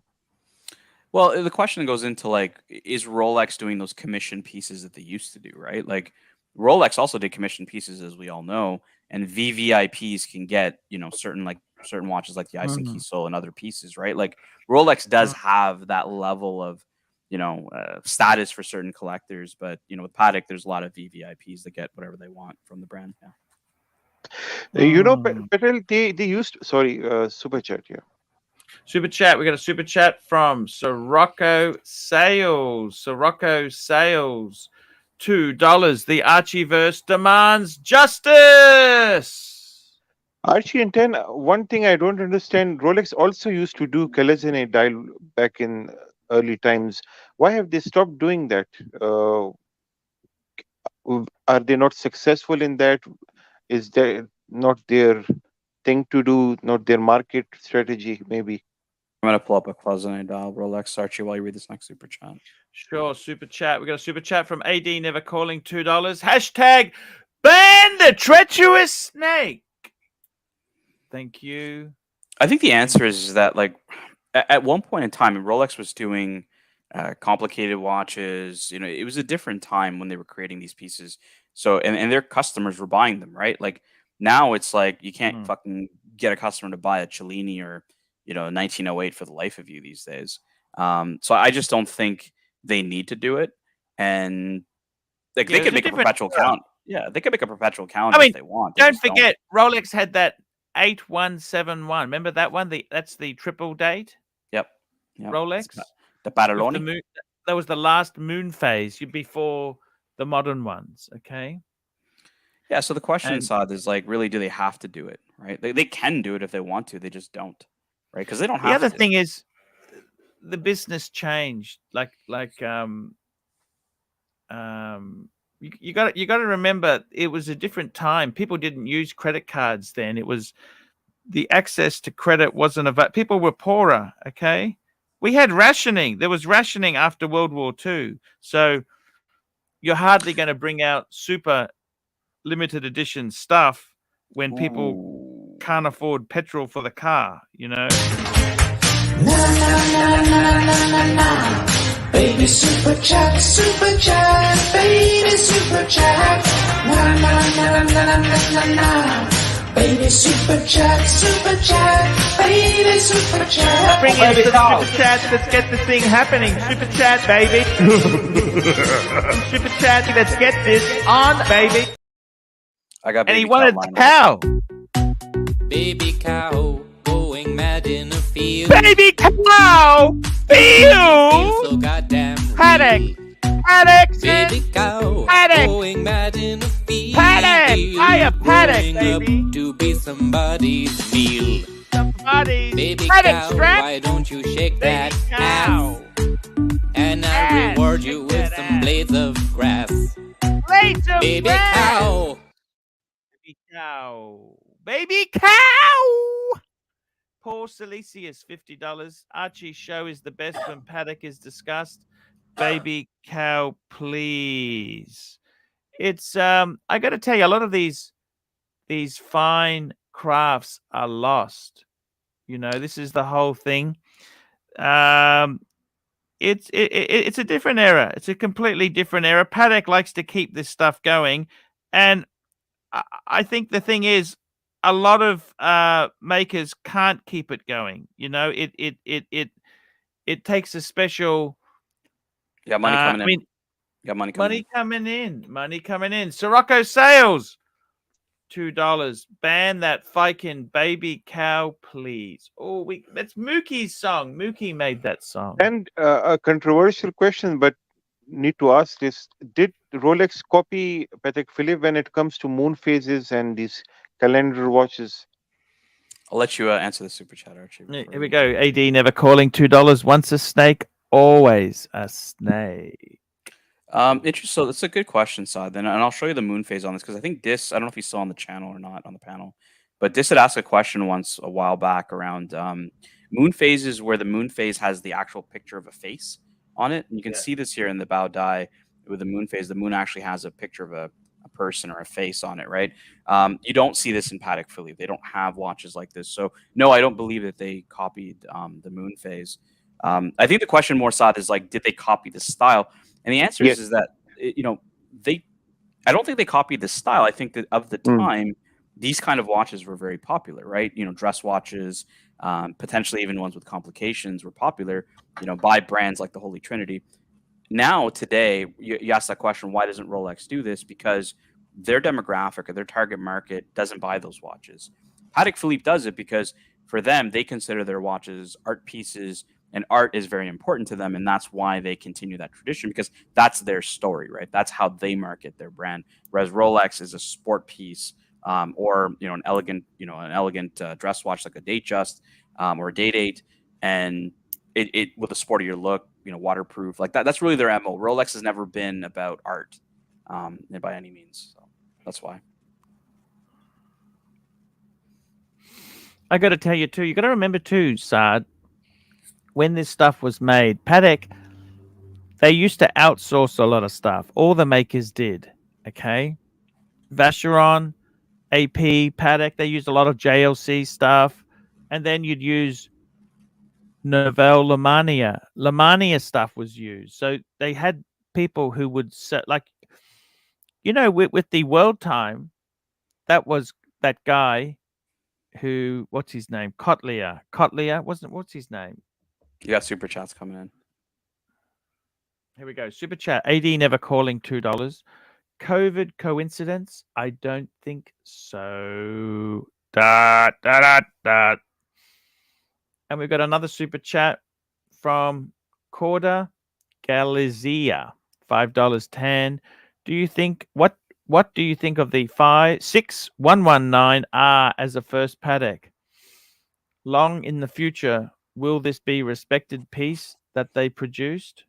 Well, the question goes into like, is Rolex doing those commission pieces that they used to do, right? Like Rolex also did commission pieces, as we all know, and VVIPs can get, certain watches like the Ison Keysol and other pieces, right? Like Rolex does have that level of, status for certain collectors, but with Patek, there's a lot of VVIPs that get whatever they want from the brand. Yeah. Patel, they used super chat, yeah. Super chat. We got a super chat from Sirocco Sales. $2. The Archieverse demands justice. Archie and 10. One thing I don't understand. Rolex also used to do cloisonné dial back in early times. Why have they stopped doing that? Are they not successful in that? Is that not their thing to do? Not their market strategy? Maybe. I'm gonna pull up a closet Rolex, Archie, while you read this next super chat. Sure, super chat. We got a super chat from AD Never Calling, $2. Hashtag ban the treacherous snake. Thank you. I think the answer is that, like, at one point in time, Rolex was doing complicated watches. You know, it was a different time when they were creating these pieces. So, and their customers were buying them, right? Like now, it's like you can't fucking get a customer to buy a Cellini or 1908 for the life of you these days. So I just don't think they need to do it, and like they could make a perpetual count. Yeah, they could make a perpetual calendar if they want. Don't forget, Rolex had that 8171. Remember that one? That's the triple date. Yep. Rolex. The Barelloni. That was the last moon phase before the modern ones. Okay. Yeah. So the question, Saad, is like, really, do they have to do it? Right? They can do it if they want to. They just don't. Right? Because they don't have. The other thing is, the business changed. You got to remember, it was a different time. People didn't use credit cards then. It was the access to credit wasn't available. People were poorer. Okay, we had rationing. There was rationing after World War II. So you're hardly going to bring out super limited edition stuff when people can't afford petrol for the car. Baby super chat, baby super chat. Na na na na na na na. Baby super chat, baby super chat. Bring in the super chat. Let's get the thing happening. Super chat, baby. Super chat. Let's get this on, baby. I got. And he wanted the cow. Baby cow going mad in a field. Baby cow. Feels so goddamn Patek. Baby cow going mad in a field. Patek. I am Patek, baby. To be somebody's meal. Baby cow, why don't you shake that ass? And I'll reward you with some blades of grass. Baby cow. Baby cow. Baby cow. Paul Silesius, $50. Archie's show is the best when Patek is discussed. Baby cow, please. It's I got to tell you, a lot of these fine crafts are lost. This is the whole thing. It's a different era. It's a completely different era. Patek likes to keep this stuff going, and I think the thing is, a lot of makers can't keep it going. It takes a special. Yeah, money coming in. Money coming in. Sirocco Sales, $2. Ban that fucking baby cow, please. Oh, that's Mookie's song. Mookie made that song. And a controversial question, but need to ask this: did Rolex copy Patek Philippe when it comes to moon phases and these calendar watches? I'll let you answer the super chat, Archie. Here we go. AD Never Calling, $2. Once a snake, always a snake. Interesting. So that's a good question, Saad. And I'll show you the moon phase on this because I think Dis, I don't know if he's still on the channel or not on the panel, but Dis had asked a question once a while back around moon phases where the moon phase has the actual picture of a face on it. And you can see this here in the Bao Dai with the moon phase. The moon actually has a picture of a person or a face on it, right? You don't see this in Patek Philippe. They don't have watches like this. So no, I don't believe that they copied the moon phase. I think the question more, Saad, is like, did they copy the style? And the answer is that, I don't think they copied the style. I think that of the time, these kind of watches were very popular, right? Dress watches, potentially even ones with complications were popular, by brands like the Holy Trinity. Now, today, you ask that question, why doesn't Rolex do this? Because their demographic or their target market doesn't buy those watches. Patek Philippe does it because for them, they consider their watches art pieces, and art is very important to them, and that's why they continue that tradition, because that's their story, right? That's how they market their brand. Whereas Rolex is a sport piece, or an elegant dress watch like a Datejust or a Date 8, and it with a sportier look. waterproof. Like that's really their MO. Rolex has never been about art, by any means. So that's why. I got to tell you too. You got to remember too, Saad. When this stuff was made, Patek, they used to outsource a lot of stuff. All the makers did. Okay, Vacheron, AP, Patek, they used a lot of JLC stuff, and then you'd use Nouvelle Lemania stuff was used. So they had people who would set, like, with the World Time, that was that guy who, what's his name? Kotlier, what's his name? You got super chats coming in. Here we go. Super chat. AD never calling $2. COVID coincidence? I don't think so. And we've got another super chat from Corda Galizia, $5.10. Do you think what do you think of the 6119R as a first Patek? Long in the future, will this be respected piece that they produced?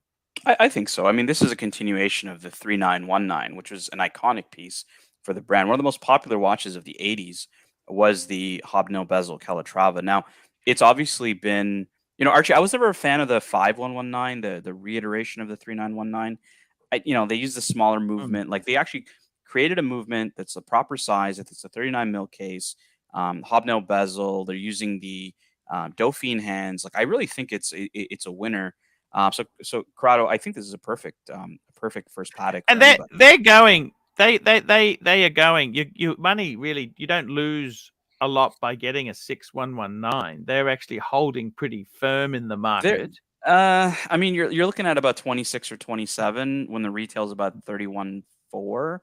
I think so. I mean, this is a continuation of the 3919, which was an iconic piece for the brand. One of the most popular watches of the 80s was the hobnail bezel Calatrava. Now, it's obviously been, Archie, I was never a fan of the 5119, the reiteration of the 3919. They use the smaller movement. Like, they actually created a movement that's the proper size. It's a 39 mil case, hobnail bezel. They're using the Dauphine hands. Like, I really think it's a winner. So Corrado, I think this is a perfect first Patek. And they're going. They are going. You money really. You don't lose a lot by getting a 6119. They're actually holding pretty firm in the market. I mean, you're looking at about 26 or 27 when the retail is about 31.4.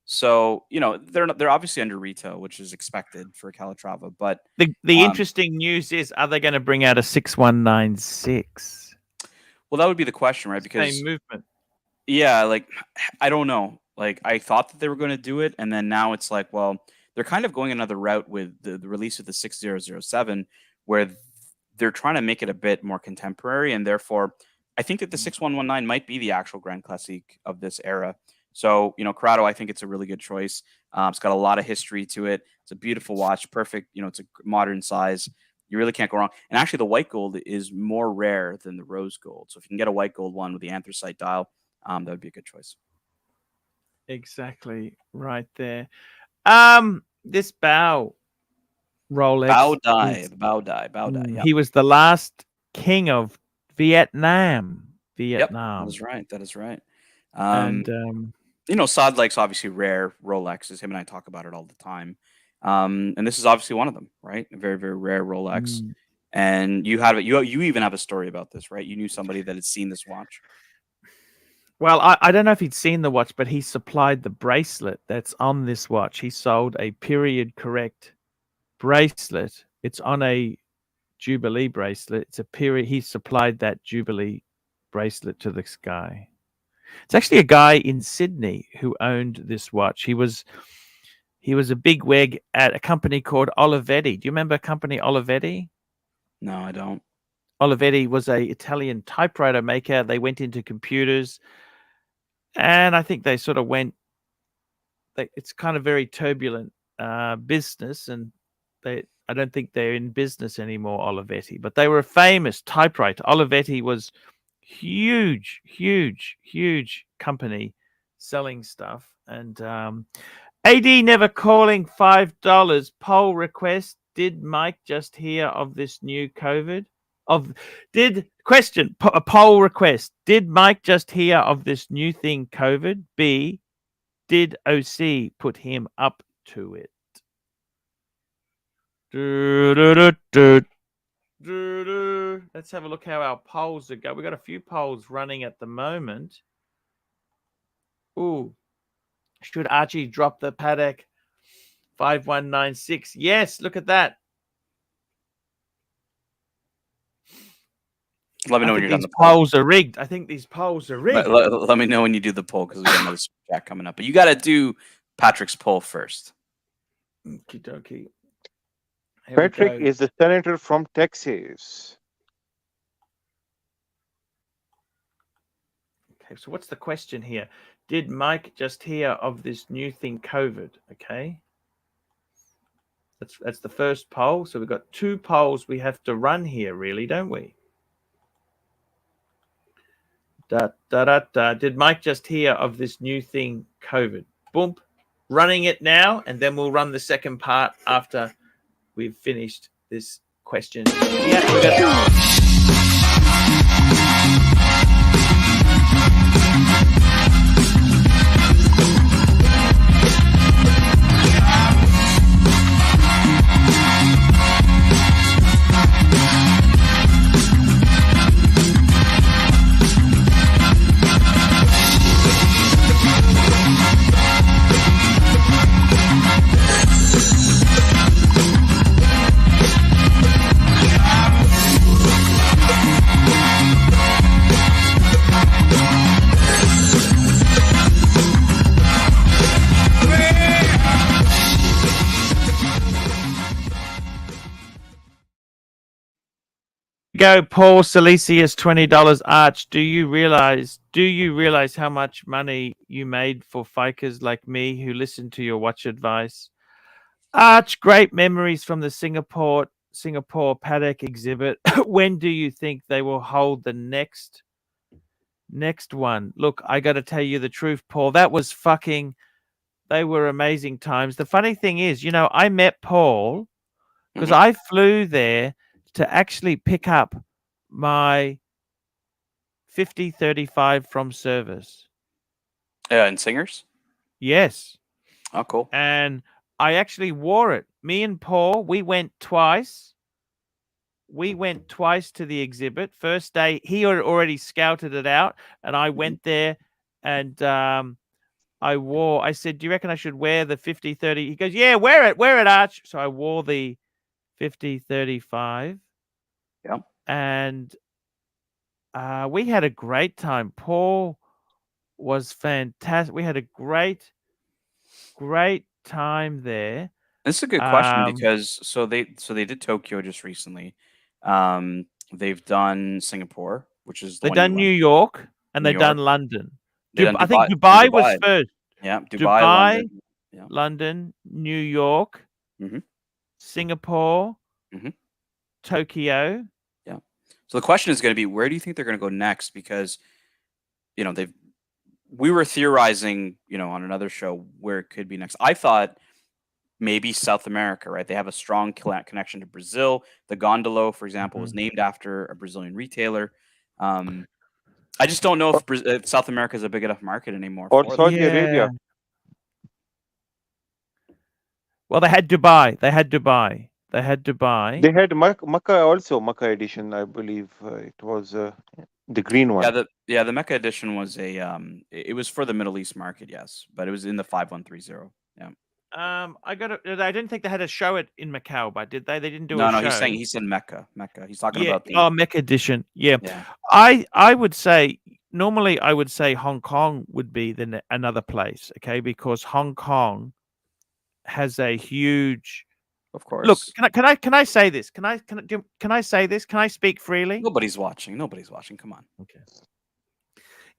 So they're obviously under retail, which is expected for a Calatrava. But the interesting news is, are they going to bring out a 6196? Well, that would be the question, right? Because same movement. Yeah, like I don't know. Like I thought that they were going to do it, and then now it's like, well, they're kind of going another route with the release of the 6007, where they're trying to make it a bit more contemporary, and therefore, I think that the 6119 might be the actual Grand Classique of this era. So, Corrado, I think it's a really good choice. It's got a lot of history to it. It's a beautiful watch, perfect. It's a modern size. You really can't go wrong. And actually, the white gold is more rare than the rose gold. So if you can get a white gold one with the anthracite dial, that would be a good choice. Exactly right there. This Bao Rolex. Bao Dai. Yep. He was the last king of Vietnam. Yep, that is right. And Saad likes obviously rare Rolexes. Him and I talk about it all the time. And this is obviously one of them, right? A very, very rare Rolex. And you even have a story about this, right? You knew somebody that had seen this watch. Well, I don't know if he'd seen the watch, but he supplied the bracelet that's on this watch. He sold a period correct bracelet. It's on a Jubilee bracelet. It's a period. He supplied that Jubilee bracelet to this guy. It's actually a guy in Sydney who owned this watch. He was a big wig at a company called Olivetti. Do you remember company Olivetti? No, I don't. Olivetti was a Italian typewriter maker. They went into computers, and I think they sort of went. It's kind of very turbulent business, and I don't think they're in business anymore, Olivetti. But they were a famous typewriter. Olivetti was huge company selling stuff, and AD never calling $5 poll request. Did Mike just hear of this new COVID? A poll request. Did Mike just hear of this new thing, COVID? B, did OC put him up to it? Let's have a look how our polls are going. We've got a few polls running at the moment. Ooh. Should Archie drop the Patek 5196? Yes, look at that. Let me know when you're done. The polls are rigged. I think these polls are rigged. Let me know when you do the poll, because we got another super chat coming up. But you got to do Patrick's poll first. Okie dokie. Patrick is the senator from Texas. Okay, so what's the question here? Did Mike just hear of this new thing, COVID? Okay. That's the first poll. So we've got 2 polls we have to run here, really, don't we? Did Mike just hear of this new thing, COVID? Boom. Running it now, and then we'll run the second part after we've finished this question. Yeah, we got go, Paul Silesius, $20. Arch, do you realize how much money you made for fakers like me who listen to your watch advice? Arch, great memories from the Singapore Patek exhibit. When do you think they will hold the next one? Look, I got to tell you the truth, Paul. They were amazing times. The funny thing is, I met Paul because I flew there to actually pick up my 5035 from service. And Singers? Yes. Oh, cool. And I actually wore it. Me and Paul, we went twice. We went twice to the exhibit. First day, he had already scouted it out, and I went there and I said, do you reckon I should wear the 5030? He goes, yeah, wear it, Arch. So I wore the 5035. Yeah. And we had a great time. Paul was fantastic. We had a great time there. This is a good question because so they did Tokyo just recently. They've done Singapore, which is they've done New York, and they've done London. I think Dubai was first. Yeah, Dubai, London, New York, Singapore, Tokyo. Yeah. So the question is going to be, where do you think they're going to go next? Because we were theorizing, on another show where it could be next. I thought maybe South America, right? They have a strong connection to Brazil. The Gondolo, for example, was named after a Brazilian retailer. I just don't know if South America is a big enough market anymore. Or Saudi Arabia. Well, they had Dubai. They had Makkah also, Makkah edition, I believe. It was the green one. Yeah, the Mecca edition was it was for the Middle East market, yes, but it was in the 5130. Yeah. I didn't think they had a show in Macau, but did they? They didn't do no, a show. No, he said Mecca. He's talking about the Mecca edition. Yeah. I would say normally I would say Hong Kong would be another place, okay? Because Hong Kong has a huge. Of course. Look, can I say this? Can I say this? Can I speak freely? Nobody's watching. Come on. Okay.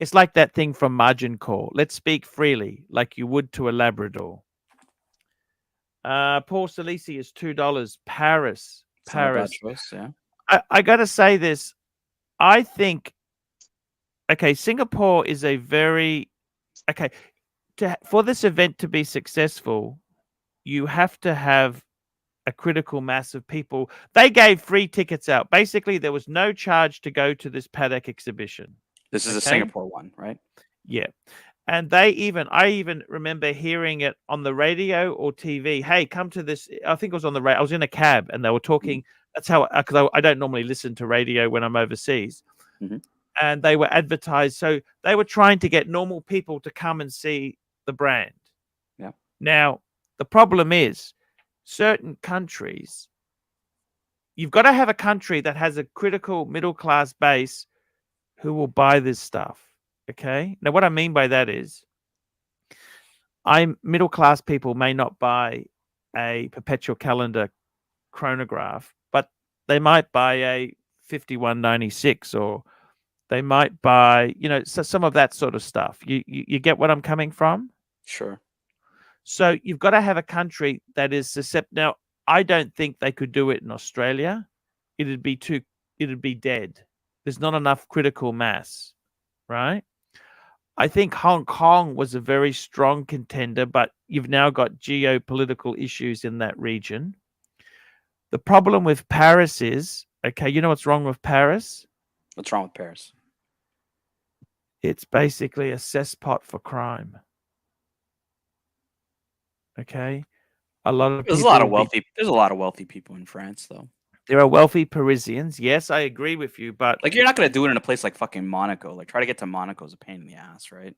It's like that thing from Margin Call. Let's speak freely, like you would to a Labrador. Paul Salisi is $2. Paris. Choice, yeah. I got to say this. I think, Singapore is for this event to be successful, you have to have a critical mass of people. They gave free tickets out. Basically, there was no charge to go to this Patek exhibition. This is a Singapore one, right? Yeah. And I even remember hearing it on the radio or TV. Hey, come to this. I think it was on the radio. I was in a cab and they were talking. That's how, because I don't normally listen to radio when I'm overseas. And they were advertised. So they were trying to get normal people to come and see the brand. Yeah. Now, the problem is certain countries, you've got to have a country that has a critical middle class base who will buy this stuff. Okay. Now, what I mean by that is, middle class people may not buy a perpetual calendar chronograph, but they might buy a 5196, or They might buy, so some of that sort of stuff. You get what I'm coming from? Sure. So you've got to have a country that is susceptible. Now, I don't think they could do it in Australia. It'd be dead. There's not enough critical mass, right? I think Hong Kong was a very strong contender, but you've now got geopolitical issues in that region. The problem with Paris is, okay, you know what's wrong with Paris? What's wrong with Paris? It's basically a cesspot for crime. Okay? There's a lot of wealthy people in France, though. There are wealthy Parisians. Yes, I agree with you, but like you're not going to do it in a place like fucking Monaco. Like try to get to Monaco is a pain in the ass, right?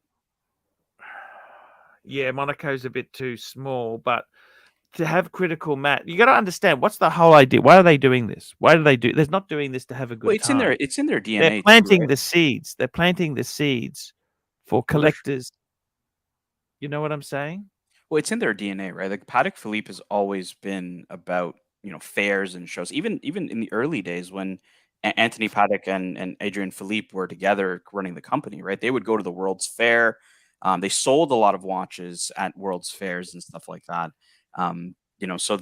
Yeah, Monaco's a bit too small, but to have critical mass, you got to understand what's the whole idea. Why are they doing this? Why do they do? They're not doing this to have a good time. It's in their DNA. They're planting the seeds. They're planting the seeds for collectors. You know what I'm saying? Well, it's in their DNA, right? Like Patek Philippe has always been about fairs and shows. Even in the early days when Anthony Patek and Adrian Philippe were together running the company, right? They would go to the World's Fair. They sold a lot of watches at World's Fairs and stuff like that. So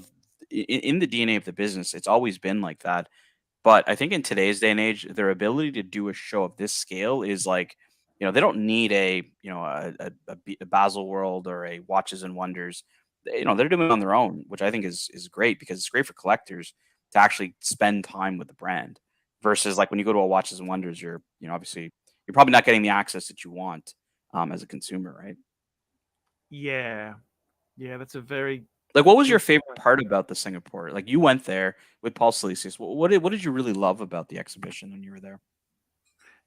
in the DNA of the business, it's always been like that. But I think in today's day and age, their ability to do a show of this scale is like, they don't need a Basel World or a Watches and Wonders. They're doing it on their own, which I think is great because it's great for collectors to actually spend time with the brand versus like when you go to a Watches and Wonders, obviously you're probably not getting the access that you want as a consumer, right? Yeah, that's a very like. What was your favorite part about the Singapore? Like you went there with Paul Silesius. What did you really love about the exhibition when you were there?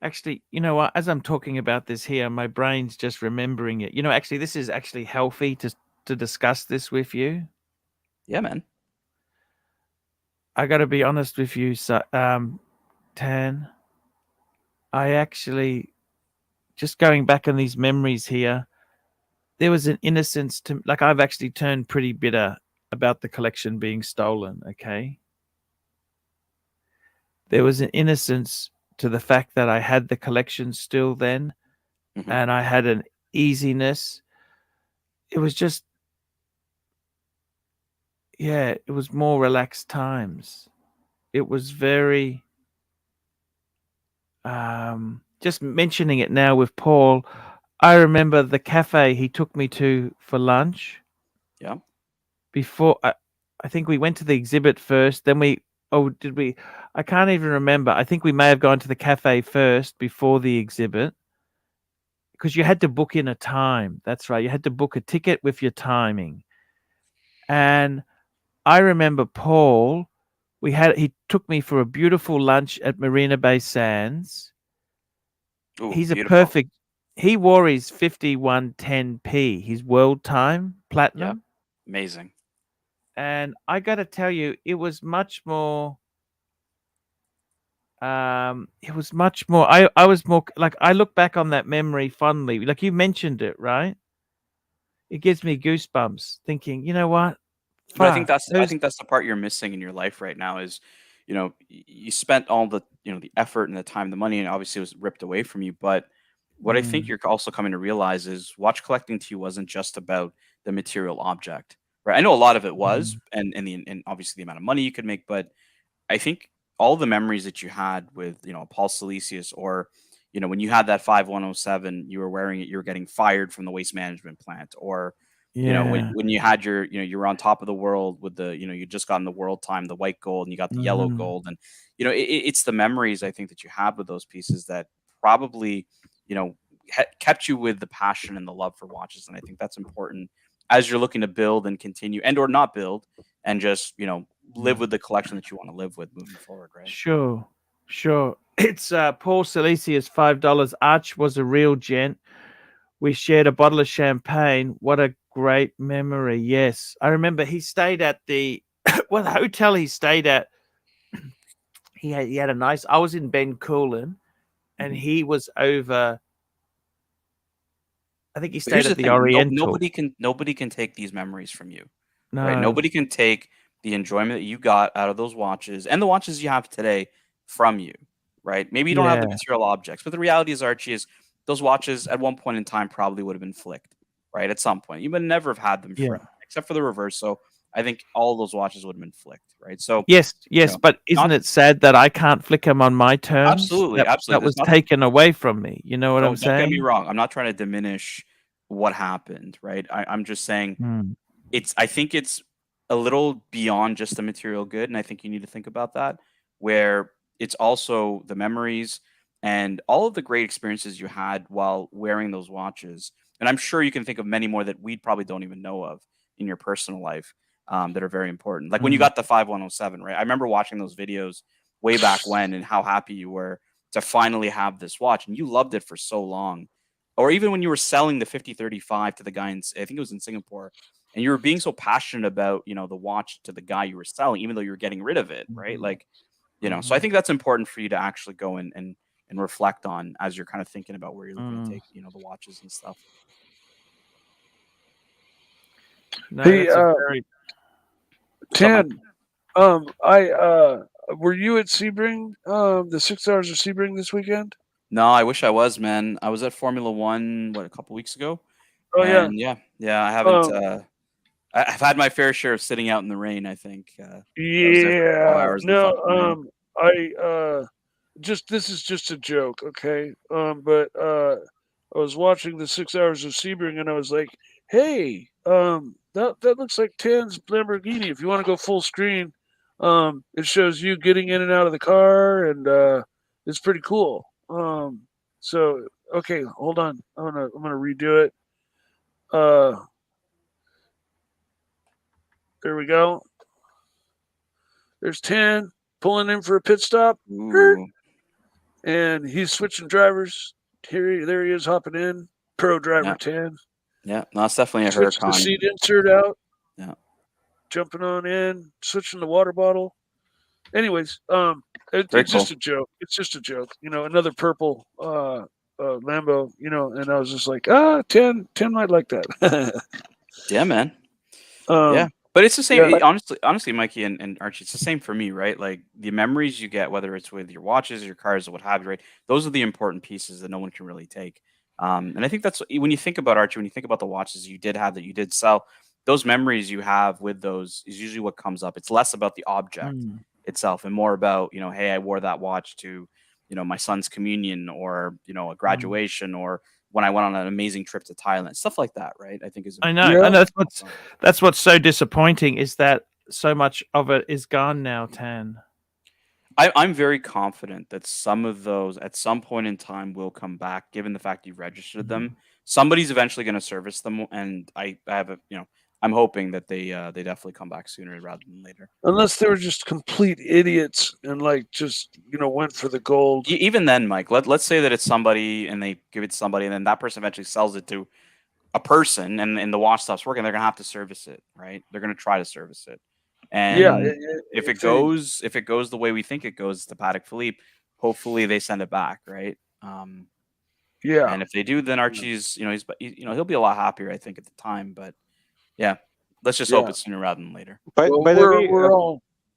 Actually, you know what? As I'm talking about this here, my brain's just remembering it. Actually, this is actually healthy to discuss this with you. Yeah, man. I got to be honest with you, Tan. I actually, just going back on these memories here, there was an innocence to, like, I've actually turned pretty bitter about the collection being stolen, okay? There was an innocence to the fact that I had the collection still then, and I had an easiness. It was just, it was more relaxed times. It was very, just mentioning it now with Paul, I remember the cafe he took me to for lunch. Yeah. Before, I think we went to the exhibit first, then did we? I can't even remember. I think we may have gone to the cafe first before the exhibit because you had to book in a time. That's right. You had to book a ticket with your timing. And I remember Paul, he took me for a beautiful lunch at Marina Bay Sands. Ooh, he's beautiful. a perfect. He wore his 5110p, his world time platinum. Yep. Amazing. And I got to tell you, it was much more. It was much more. I was more like, I look back on that memory fondly. Like you mentioned it, right? It gives me goosebumps thinking, you know what? But I think that's the part you're missing in your life right now is, you spent all the, the effort and the time, the money, and obviously it was ripped away from you. But what I think you're also coming to realize is watch collecting to you wasn't just about the material object, right? I know a lot of it was, and obviously the amount of money you could make, but I think all the memories that you had with, Paul Silesius, or, when you had that 5107, you were wearing it, you were getting fired from the waste management plant, or, when you had you were on top of the world with the, you just gotten the world time, the white gold, and you got the yellow gold. And, it's the memories I think that you have with those pieces that probably, kept you with the passion and the love for watches. And I think that's important as you're looking to build and continue and or not build and just, live with the collection that you want to live with moving forward, right? Sure. It's Paul Silesius, $5. Arch was a real gent. We shared a bottle of champagne. What a great memory. Yes. I remember he stayed at the hotel he stayed at. He had a nice, I was in Bencoolen and he was over. I think he stayed at the Oriental. Nobody can take these memories from you. No. Right? Nobody can take the enjoyment that you got out of those watches and the watches you have today from you, right? Maybe you don't have the Yeah. material objects, but the reality is, Archie, is those watches at one point in time probably would have been flicked, right? At some point, you would never have had them Yeah. free, except for the reverse. So I think all those watches would have been flicked, right? So Yes, you yes, know, but isn't it sad that I can't flick them on my terms? Absolutely, That absolutely. was There's nothing. taken away from me. You know what I'm Don't get me saying? wrong. I'm not trying to diminish what happened, right? I'm just saying Mm. I think it's a little beyond just the material good, and I think you need to think about that, where it's also the memories and all of the great experiences you had while wearing those watches. And I'm sure you can think of many more that we probably don't even know of in your personal life, that are very important. Like when you Mm. got the 5107, right? I remember watching those videos way back when and how happy you were to finally have this watch, and you loved it for so long. Or even when you were selling the 5035 to the guy in, I think it was in Singapore, and you were being so passionate about, you know, the watch to the guy you were selling, even though you were getting rid of it, right? Like, you know, so I think that's important for you to actually go and reflect on as you're kind of thinking about where you're looking to take, you know, the watches and stuff. No, Hey, that's a very What's up, Mike? Ten, were you at Sebring, the 6 hours of Sebring this weekend? No, I wish I was, man. I was at Formula One, what, a couple weeks ago? Oh, yeah. And yeah, I haven't, I've had my fair share of sitting out in the rain, I think. I was there for 12 Yeah, hours in the fucking rain. this is just a joke, okay? But I was watching the 6 hours of Sebring, and I was like, hey, that looks like Tan's Lamborghini. If you want to go full screen, it shows you getting in and out of the car, and it's pretty cool. So okay, hold on, I'm gonna redo it. There we go. There's 10 pulling in for a pit stop. Ooh. And he's switching drivers. There he is hopping in. Pro driver Yeah. 10. Yeah, no, that's definitely a Switch the Huracan. seat insert out. Yeah. Jumping on in, switching the water bottle. Anyways, it's Very just cool. a joke. It's just a joke. You know, another purple Lambo, you know, and I was just like, 10 might like that. Yeah, man. Yeah. But it's the same. yeah. Honestly, Mikey and Archie, it's the same for me, right? Like the memories you get, whether it's with your watches, your cars, or what have you, right? Those are the important pieces that no one can really take. And I think that's when you think about Archie, when you think about the watches you did have that you did sell, those memories you have with those is usually what comes up. It's less about the object itself and more about, you know, hey, I wore that watch to, you know, my son's communion or, you know, a graduation or when I went on an amazing trip to Thailand, stuff like that, right? I think is I know, and that's what's so disappointing is that so much of it is gone now, Tan. I'm very confident that some of those at some point in time will come back, given the fact you've registered them. Somebody's eventually going to service them, and I have a, you know, I'm hoping that they definitely come back sooner rather than later. Unless they were just complete idiots and like just, you know, went for the gold. Even then, Mike, let's say that it's somebody and they give it to somebody, and then that person eventually sells it to a person, and the watch stops working. They're going to have to service it, right? They're going to try to service it. And if it goes the way we think it goes to Patek Philippe, hopefully they send it back, right? Yeah. And if they do, then Archie's, you know, he'll be a lot happier, I think, at the time. But yeah, let's just hope it's sooner rather than later. By the way,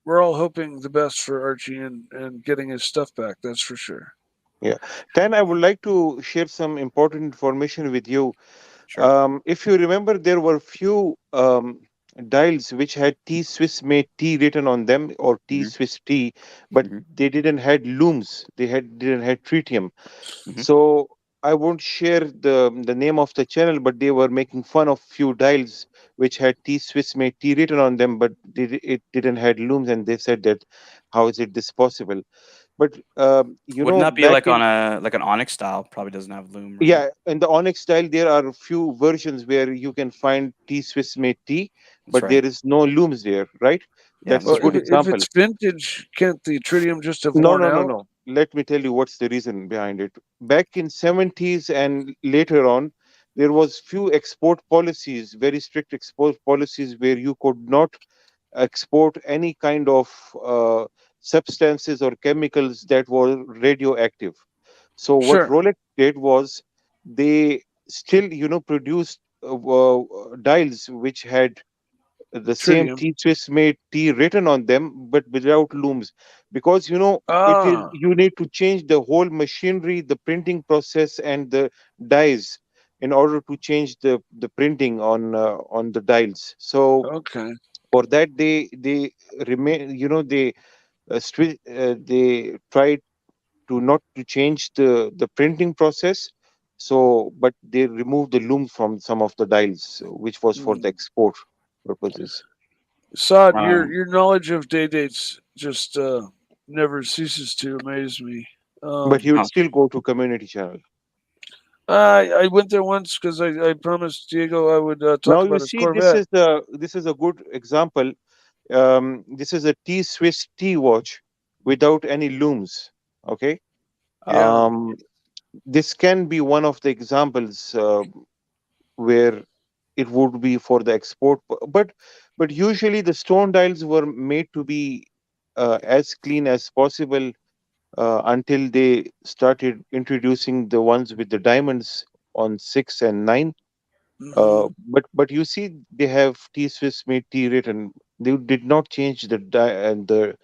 we're all hoping the best for Archie and getting his stuff back. That's for sure. Yeah, Dan, I would like to share some important information with you. Sure. If you remember, there were few dials which had T Swiss made T written on them or T Swiss T, but they didn't had looms. They didn't had tritium. So I won't share the name of the channel, but they were making fun of few dials which had T Swiss made T written on them, but it didn't had looms, and they said that how is it this possible? But you Wouldn't know, that be back like in, on like an Onyx style? Probably doesn't have loom, right? yeah, in the Onyx style, there are a few versions where you can find T Swiss made T, but right. there is no looms there, right? Yeah, That's a good If example. it's vintage, can't the tritium just have No, worn no, no, out? no. Let me tell you what's the reason behind it. Back in 70s and later on, there was few export policies, very strict export policies where you could not export any kind of substances or chemicals that were radioactive. So what Sure. Rolex did was they still, you know, produced dials which had the same Tritium. T Swiss made T written on them, but without looms, because Ah, you need to change the whole machinery, the printing process, and the dies in order to change the printing on the dials. So okay. for that they remain, they tried to not to change the printing process. So, but they removed the loom from some of the dials, which was for the Hmm. export purposes. Sod, Um, your knowledge of day dates just never ceases to amaze me. But he would huh. still go to community channel. I went there once because I promised Diego I would Now talk you about his see, this Corvette. is a good example. This is a T Swiss T watch without any looms. Okay. Yeah. Um, this can be one of the examples where it would be for the export, but usually the stone dials were made to be as clean as possible until they started introducing the ones with the diamonds on 6 and 9. Hmm. But you see, they have T Swiss made T written. They did not change the and the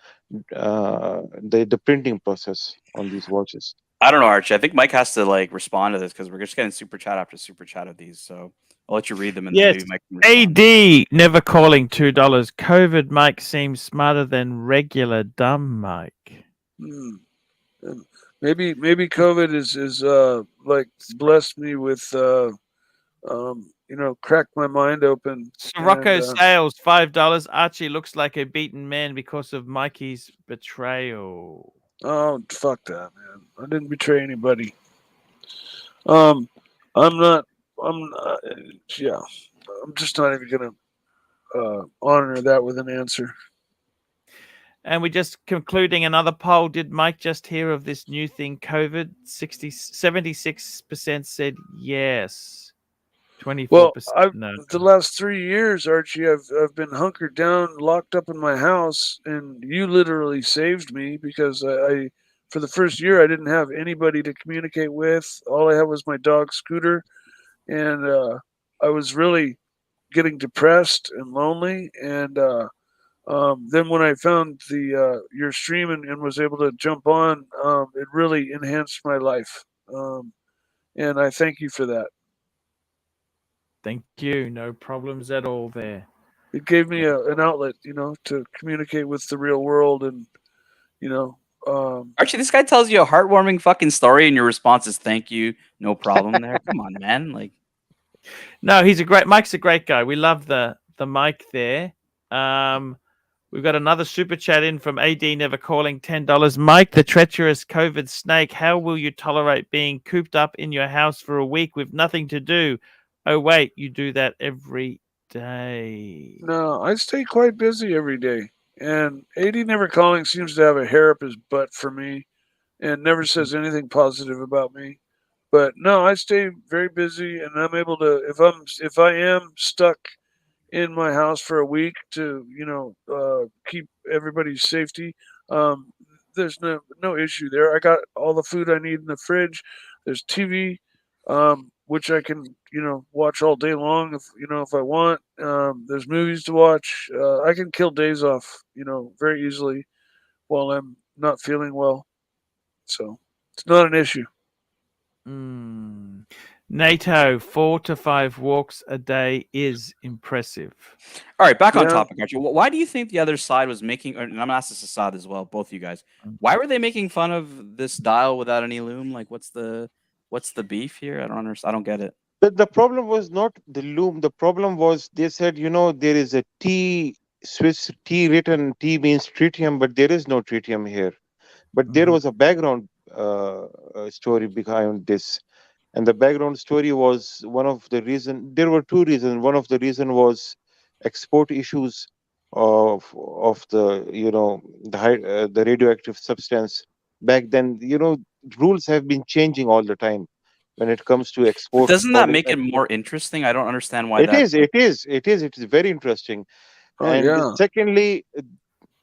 printing process on these watches. I don't know, Archie. I think Mike has to like respond to this because we're just getting super chat after super chat of these. So I'll let you read them and then Yes. maybe Mike can respond. AD never calling $2. COVID Mike seems smarter than regular dumb Mike. Hmm. Maybe COVID is like blessed me with cracked my mind open and Sirocco sales $5. Archie looks like a beaten man because of Mikey's betrayal. oh fuck that, man. I didn't betray anybody. Um, I'm not. I'm. Yeah. I'm just not even gonna honor that with an answer. And we're just concluding another poll. Did Mike just hear of this new thing, COVID? 76% said yes. 24% Well, I've no. the last 3 years, Archie, I've been hunkered down, locked up in my house, and you literally saved me because I for the first year I didn't have anybody to communicate with. All I had was my dog Scooter, and I was really getting depressed and lonely. And then when I found the your stream and was able to jump on, it really enhanced my life. And I thank you for that. Thank you. No problems at all there. It gave me an outlet, to communicate with the real world, and you know, Archie, this guy tells you a heartwarming fucking story, and your response is "Thank you, no problem." There, come on, man. Like, No, Mike's a great guy. We love the Mike there. We've got another super chat in from AD Never Calling $10. Mike, the treacherous COVID snake, how will you tolerate being cooped up in your house for a week with nothing to do? Oh wait, you do that every day. no, I stay quite busy every day. And AD Never Calling seems to have a hair up his butt for me, and never says anything positive about me. But no, I stay very busy, and I'm able to if I am stuck in my house for a week to keep everybody's safety. Um, there's no issue there. I got all the food I need in the fridge. There's TV, which I can watch all day long if I want. There's movies to watch. I can kill days off very easily while I'm not feeling well. So it's not an issue. NATO 4 to 5 walks a day is impressive. all right, back on Yeah. topic, Archie. Why do you think the other side was making? And I'm gonna ask this to Assad as well, both you guys. Why were they making fun of this dial without any loom? Like, what's the beef here? I don't understand. I don't get it. The problem was not the loom. The problem was they said, there is a T Swiss T written. T means tritium, but there is no tritium here. But there was a background story behind this, and the background story was one of the reason. There were two reasons. One of the reason was export issues of the the radioactive substance. Back then, rules have been changing all the time when it comes to But export. doesn't that Foreign make it export. more interesting? I don't understand why It that. is. It is. It is. It is very interesting. Oh And yeah. secondly,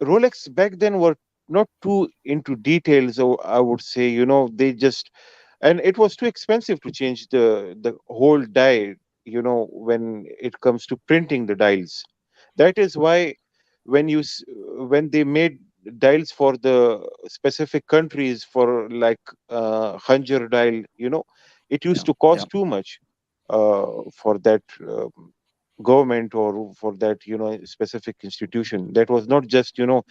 Rolex back then were not too into details. So I would say, they just, and it was too expensive to change the whole die. When it comes to printing the dials, That is why when when they made dials for the specific countries for like Hunter dial, it used to cost too much for that government or for that specific institution. That was not just tell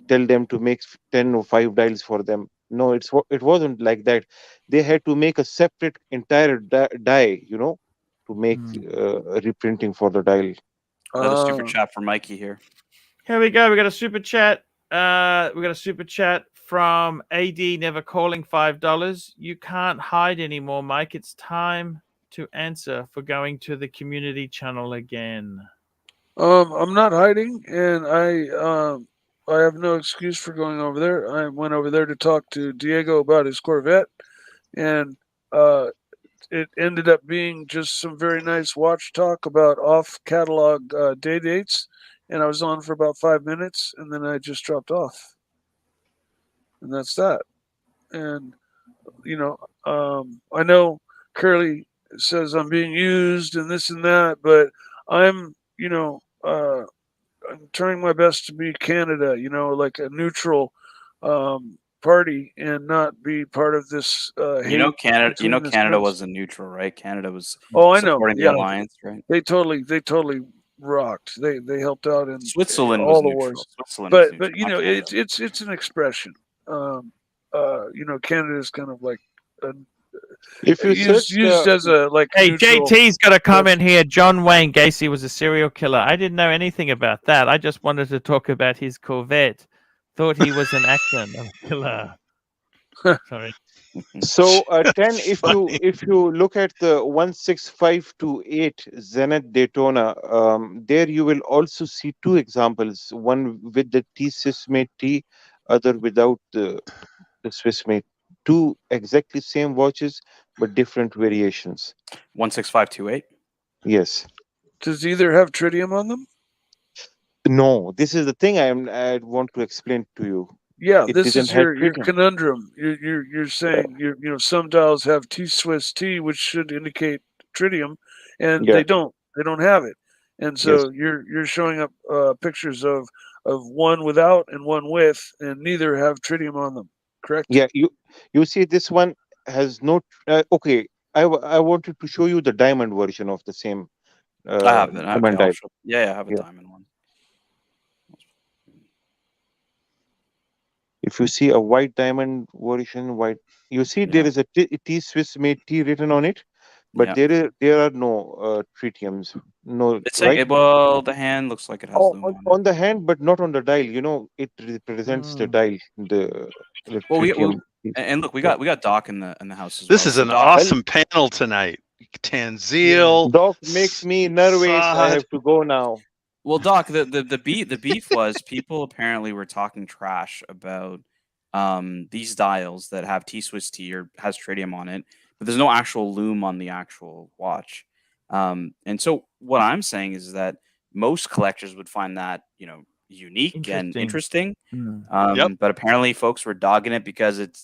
them to make 10 or 5 dials for them. No, it wasn't like that. They had to make a separate entire die, to make reprinting for the dial. Another super chat for Mikey here. Here we go. We got a super chat. We got a super chat from AD Never Calling $5. You can't hide anymore, Mike. It's time to answer for going to the community channel again. I'm not hiding, and I have no excuse for going over there. I went over there to talk to Diego about his Corvette, and it ended up being just some very nice watch talk about off-catalog day dates, and I was on for about 5 minutes, and then I just dropped off. And that's that. And, I know Curly says I'm being used and this and that, but I'm trying my best to be Canada, like a neutral party and not be part of this. Canada wasn't neutral, right? Canada was I know. supporting the alliance, right? They totally rocked. They helped out in Switzerland all was the neutral. wars. Switzerland But was neutral, it's an expression. Canada is kind of like if you used as a like. Hey, neutral, JT's got a comment here. John Wayne Gacy was a serial killer. I didn't know anything about that. I just wanted to talk about his Corvette. Thought he was an actor, not a killer. Sorry. So 10, if you look at the 16528 Zenith Daytona, there you will also see 2 examples, one with the T Swissmate T, other without the Swissmate. 2 exactly same watches but different variations. 16528. Yes. Does either have tritium on them? No, this is the thing I want to explain to you. Yeah, It this didn't is have your tritium. conundrum. You're saying some dials have T Swiss T, which should indicate tritium, and they don't. They don't have it, and so you're showing up pictures of one without and one with, and neither have tritium on them. Correct? Yeah, you see this one has no. Okay, I wanted to show you the diamond version of the same. I have it. Diamond Okay, dial. I have a diamond one. If you see a white diamond version, you see there is a T Swissmate T written on it, but there are no tritiums. No, It's right? well, the hand looks like it has loom on the hand, but not on the dial. It represents the dial. The well, tritium. and look, we got Doc in the house as well. This is an awesome panel tonight. Tanzil. Doc makes me nervous. I have to go now. Well, Doc, the beef was people apparently were talking trash about these dials that have T Swiss T or has tritium on it, but there's no actual loom on the actual watch. And so what I'm saying is that most collectors would find that unique and interesting. But apparently folks were dogging it because it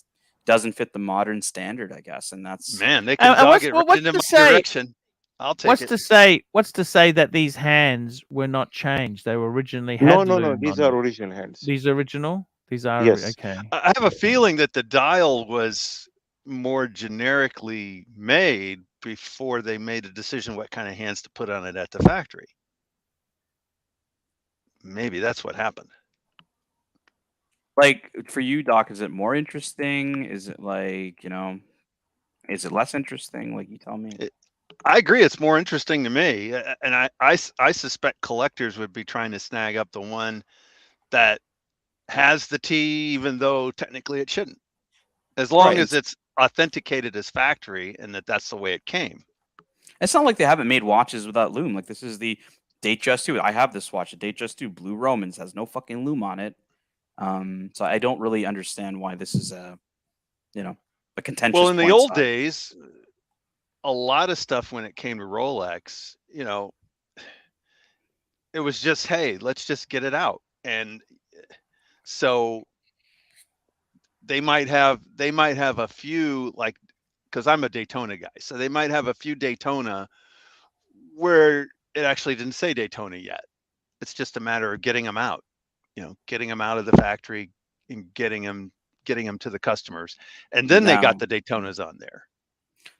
doesn't fit the modern standard, I guess, and that's they can dog it right into my direction. I'll take it. What's to say that these hands were not changed? They were originally no. These are original hands. These are original. These are okay. I have a feeling that the dial was more generically made before they made a decision what kind of hands to put on it at the factory. Maybe that's what happened. Like for you, Doc, is it more interesting? Is it like is it less interesting? Like you tell me. I agree. It's more interesting to me, and I suspect collectors would be trying to snag up the one that has the T, even though technically it shouldn't, as long as it's authenticated as factory and that's the way it came. It's not like they haven't made watches without loom. Like this is the Datejust 2. I have this watch, the Datejust 2 Blue Romans, has no fucking loom on it. So I don't really understand why this is a contentious. Well, in the old days, a lot of stuff when it came to Rolex, it was just, hey, let's just get it out. And so they might have a few, like, because I'm a Daytona guy, so they might have a few Daytona where it actually didn't say Daytona yet. It's just a matter of getting them out, getting them out of the factory and getting them to the customers. And then they got the Daytonas on there.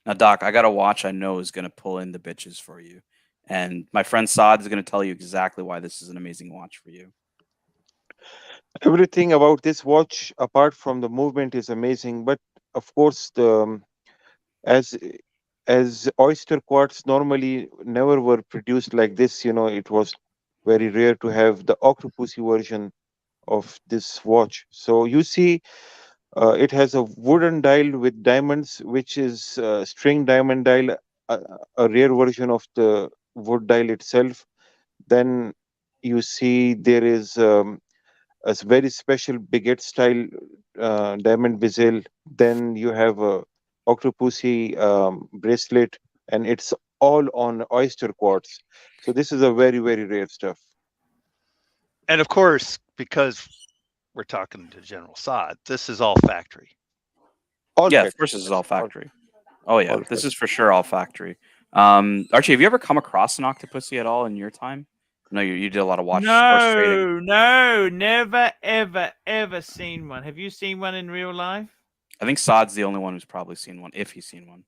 Now, Doc, I got a watch I know is going to pull in the bitches for you. And my friend Saad is going to tell you exactly why this is an amazing watch for you. Everything about this watch, apart from the movement, is amazing. But of course, as oyster quartz normally never were produced like this, it was very rare to have the octopusy version of this watch. So you see, it has a wooden dial with diamonds, which is string diamond dial, a rare version of the wood dial itself. Then you see there is a very special baguette style diamond bezel. Then you have a octopusy bracelet, and it's all on oyster quartz. So this is a very, very rare stuff. And of course, because we're talking to General Saad, this is all factory. Yeah, of course this is all factory. Oh yeah, this is for sure all factory. Archie, have you ever come across an octopusy at all in your time? No, you did a lot of watch trading. No, never, ever seen one. Have you seen one in real life? I think Saad's the only one who's probably seen one, if he's seen one.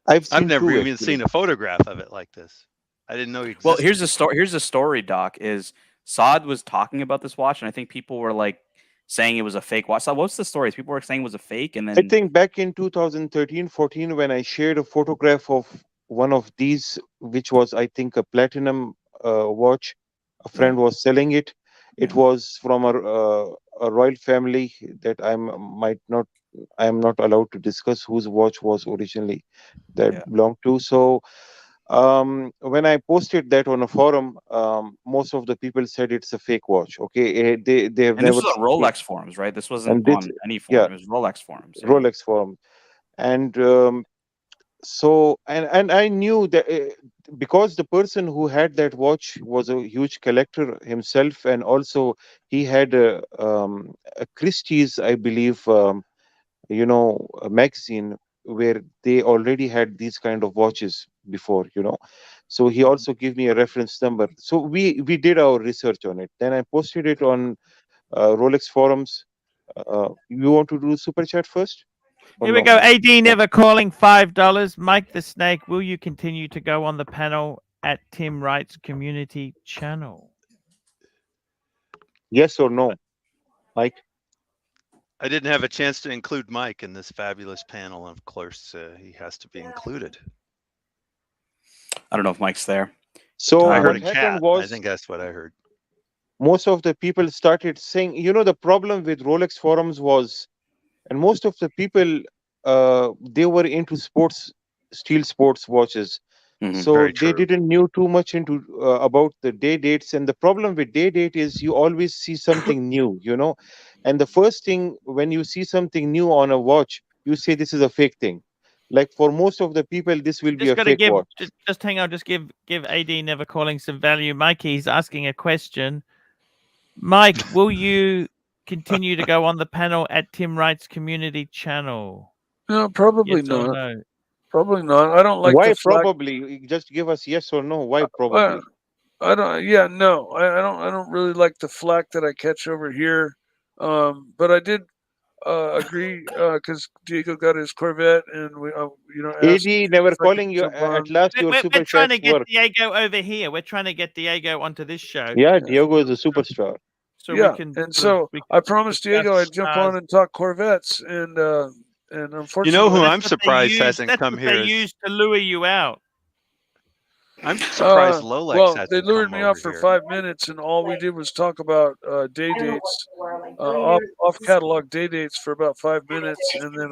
I've never even seen a photograph of it like this. I didn't know it existed. Well, here's the story. Here's the story, Doc. Is Saad was talking about this watch, and I think people were like saying it was a fake watch. So what's the story? People were saying it was a fake, and then I think back in 2013-14, when I shared a photograph of one of these, which was, I think, a platinum watch, a friend was selling it. It was from a royal family that I am not allowed to discuss whose watch was originally that belonged to. So when I posted that on a forum, most of the people said it's a fake watch. Okay, they have and never. this was on Rolex forums, right? This wasn't on any forum. It was Rolex forums. Yeah. Rolex forum, and so I knew that because the person who had that watch was a huge collector himself, and also he had a Christie's, I believe, a magazine where they already had these kind of watches before, so he also gave me a reference number. So we did our research on it. Then I posted it on Rolex forums. You want to do super chat first? Here we go. AD never calling $5. Mike the Snake, will you continue to go on the panel at Tim Wright's community channel? Yes or no, Mike? I didn't have a chance to include Mike in this fabulous panel. Of course, he has to be included. I don't know if Mike's there. So I heard what a happened cat. was, I think that's what I heard. most of the people started saying, the problem with Rolex forums was, and most of the people, they were into steel sports watches. So they didn't knew too much into about the day dates. And the problem with day date is you always see something new, and the first thing when you see something new on a watch, you say this is a fake thing. Like for most of the people, this will be a fake watch. Just hang on. Just give AD never calling some value. Mikey's asking a question. Mike, will you continue to go on the panel at Tim Wright's community channel? No, probably Yes or not. no? Probably not. I don't like Why the flag. probably? Just give us yes or no. Why probably? I don't. Yeah, no. I don't really like the flack that I catch over here. But I did agree because Diego got his Corvette, and we, asked AD never calling you. At last, your super We're trying to chats get were. Diego over here. We're trying to get Diego onto this show. Yeah, Diego is a superstar. So yeah, we can. and so I promised Diego I'd jump on and talk Corvettes, and unfortunately, who I'm surprised hasn't come here. They used to lure you out. I'm surprised Rolex well, hasn't they lured come me out over for here. 5 minutes, and all we did was talk about day dates, off catalog day dates for about 5 minutes, and then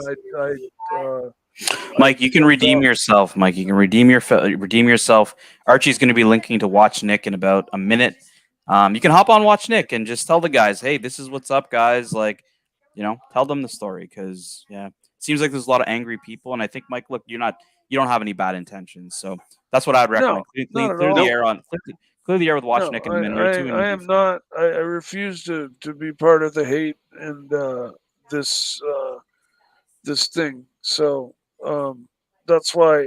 Mike, you can redeem yourself. Mike, you can redeem yourself. Archie's going to be linking to Watch Nick in about a minute. You can hop on Watch Nick and just tell the guys, hey, this is what's up, guys. Like, tell them the story because it seems like there's a lot of angry people, and I think, Mike, look, you don't have any bad intentions, so that's what I'd recommend. No, clear the air with Watch Nick in a minute or two. I am not. I refuse to be part of the hate and this thing. So that's why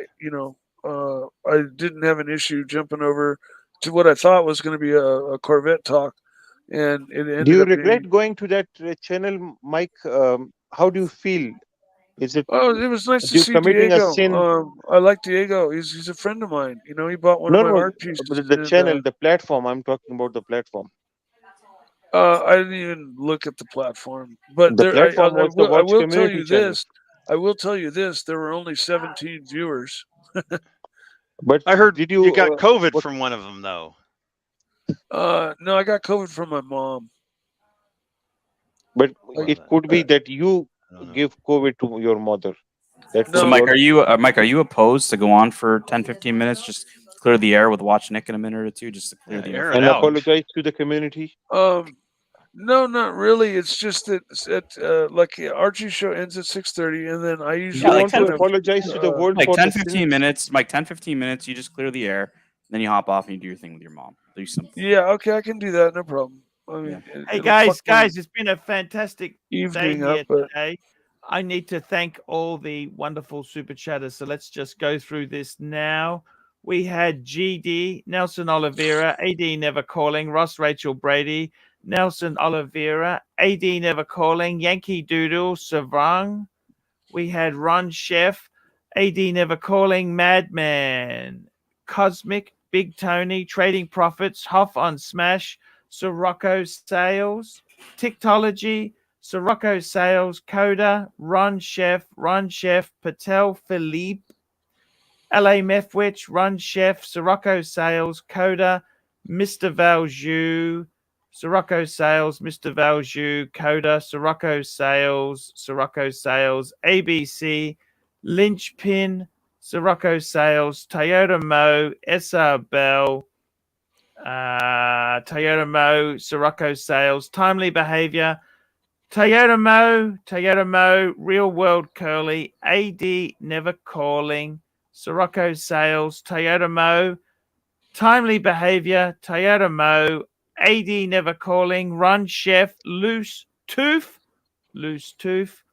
I didn't have an issue jumping over to what I thought was going to be a Corvette talk, and it ended Do you up regret being. going to that channel, Mike? How do you feel? Is it Oh, it was nice to you see committing a Diego. sin? I like Diego. He's a friend of mine. You know, he bought one of No, my no, art pieces. but the And, channel, the platform. I'm talking about the platform. I didn't even look at the platform, but The platform was the I Watch will tell Community you channel. this. I will tell you this. There were only 17 viewers. But I heard did you you got COVID from one of them, though. No, I got COVID from my mom. But it could be that you give COVID to your mother. That So, could Mike, be Mike, are you opposed to go on for 10, 15 minutes, just clear the air with Watch Nick in a minute or two, just to clear the air? and apologize to the community. No, not really. It's just that like Archie's show ends at 6:30, and then I usually Yeah, like 10, apologize to the world Mike, for 10, the 15 sins. minutes. Mike, 10, 15 minutes. You just clear the air, then you hop off and you do your thing with your mom. Do something. Yeah, okay, I can do that. No problem. I mean, Hey it'll fuck my guys, it's been a fantastic day evening here up, but today. I need to thank all the wonderful super chatters. So let's just go through this now. We had GD, Nelson Oliveira, AD Never Calling, Ross Rachel Brady, Nelson Oliveira, AD Never Calling, Yankee Doodle, Savrang. We had Ron Chef, AD Never Calling, Madman, Cosmic, Big Tony, Trading Profits, Hoff on Smash, Sirocco Sales, Tiktology, Sirocco Sales, Coda, Ron Chef, Patel Philippe, LA Methwich, Ron Chef, Sirocco Sales, Coda, Mr. Valju, Sirocco Sales, Mr. Valju, Coda, Sirocco Sales, ABC, Lynchpin, Sirocco Sales, Toyota Mo, SR Bell, Toyota Mo, Sirocco Sales, Timely Behavior, Toyota Mo, Real World Curly, AD Never Calling, Sirocco Sales, Toyota Mo, Timely Behavior, Toyota Mo, AD Never Calling, Run Chef, Loose Tooth, GD,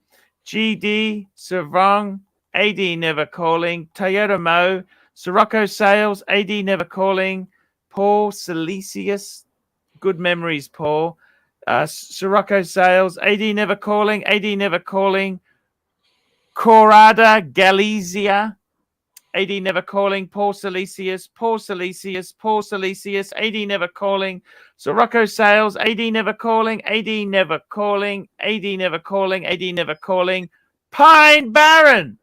Savrang, AD Never Calling, Toyota Mo, Sirocco Sales, AD Never Calling, Paul Silesius, good memories, Paul. Sirocco Sales, AD Never Calling, Corada Galizia, AD Never Calling, Paul Silesius, AD Never Calling, Sirocco Sales, AD Never Calling, Pine Baron.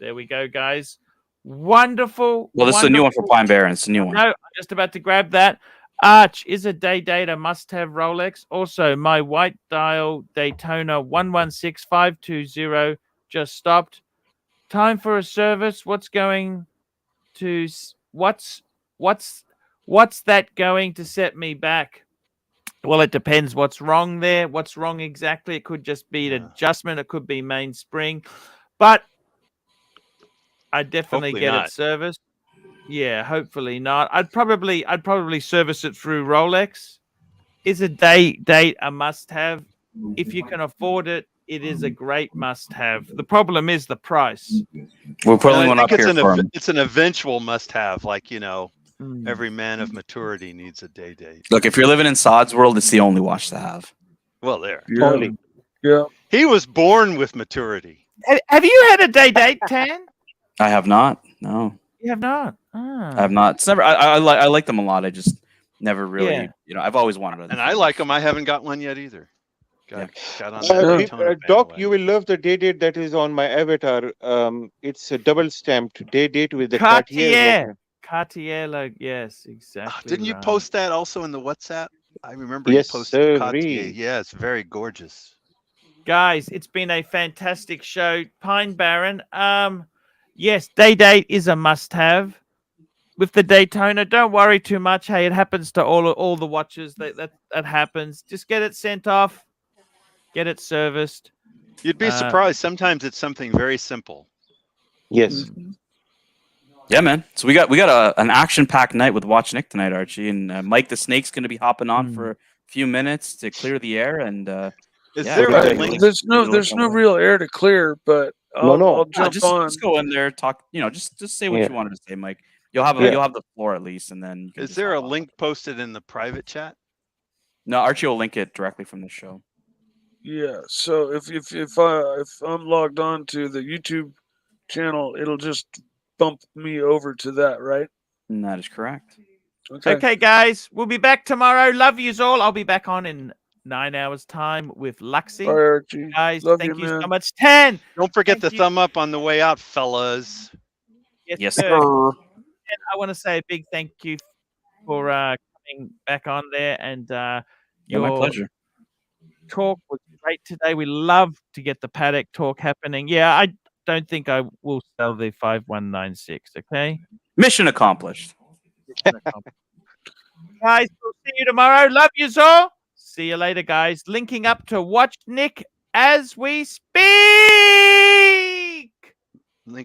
There we go, guys. Wonderful. Well, this is a new one for Pine Baron. It's a new one. No, I'm just about to grab that. Arch is a day data must-have Rolex. Also, my white dial Daytona 116520 just stopped. Time for a service. What's that going to set me back? Well, it depends what's wrong there. What's wrong exactly? It could just be an adjustment. It could be mainspring. But I definitely Hopefully get not. it serviced. Yeah, hopefully not. I'd probably service it through Rolex. Is a date a must-have? If you can afford it, it is a great must-have. The problem is the price. We're putting I one think up here for him. it's an eventual must-have. Like every man of maturity needs a day date. Look, if you're living in Sod's world, it's the only watch to have. Well, there. Only. Yeah. He was born with maturity. Have you had a day date, Tan? I have not. No, You have not. I have not. It's never. I like them a lot. I just never really. Yeah. I've always wanted. And I like them. I haven't got one yet either. Got on that Daytona Doc, bandwagon. you will love the day date that is on my avatar. It's a double stamped day date with the Cartier. Cartier, like, yes, exactly. Didn't you right. post that also in the WhatsApp? I remember Yes, you posted sir. Cartier. Yeah, it's very gorgeous. Guys, it's been a fantastic show. Pine Baron. Yes, day date is a must-have. With the Daytona, don't worry too much. Hey, it happens to all the watches. That happens. Just get it sent off, get it serviced. You'd be surprised. Sometimes it's something very simple. Yes. Yeah, man. So we got an action-packed night with Watch Nick tonight, Archie, and Mike the Snake's going to be hopping on for a few minutes to clear the air. And there's no real air to clear, but I'll jump on. Just go in there, talk. Just say what you wanted to say, Mike. You'll have Yeah. you'll have the floor at least, and then you can Is just there a hop on. link posted in the private chat? No, Archie will link it directly from the show. Yeah. So if I'm logged on to the YouTube channel, it'll just bump me over to that, right? And that is correct. Okay, guys, we'll be back tomorrow. Love yous all. I'll be back on in 9 hours time with Luxy. Bye, Archie. Guys, Love thank you, you so man. much. 10. Don't forget Thank the you. thumb up on the way out, fellas. Yes, sir. sir. And I want to say a big thank you for coming back on there, and Yeah, your my pleasure. talk was great today. We love to get the Patek talk happening. Yeah, I don't think I will sell the 5196. Okay, Mission accomplished. guys, we'll see you tomorrow. Love yous all. See you later, guys. Linking up to watch Nick as we speak.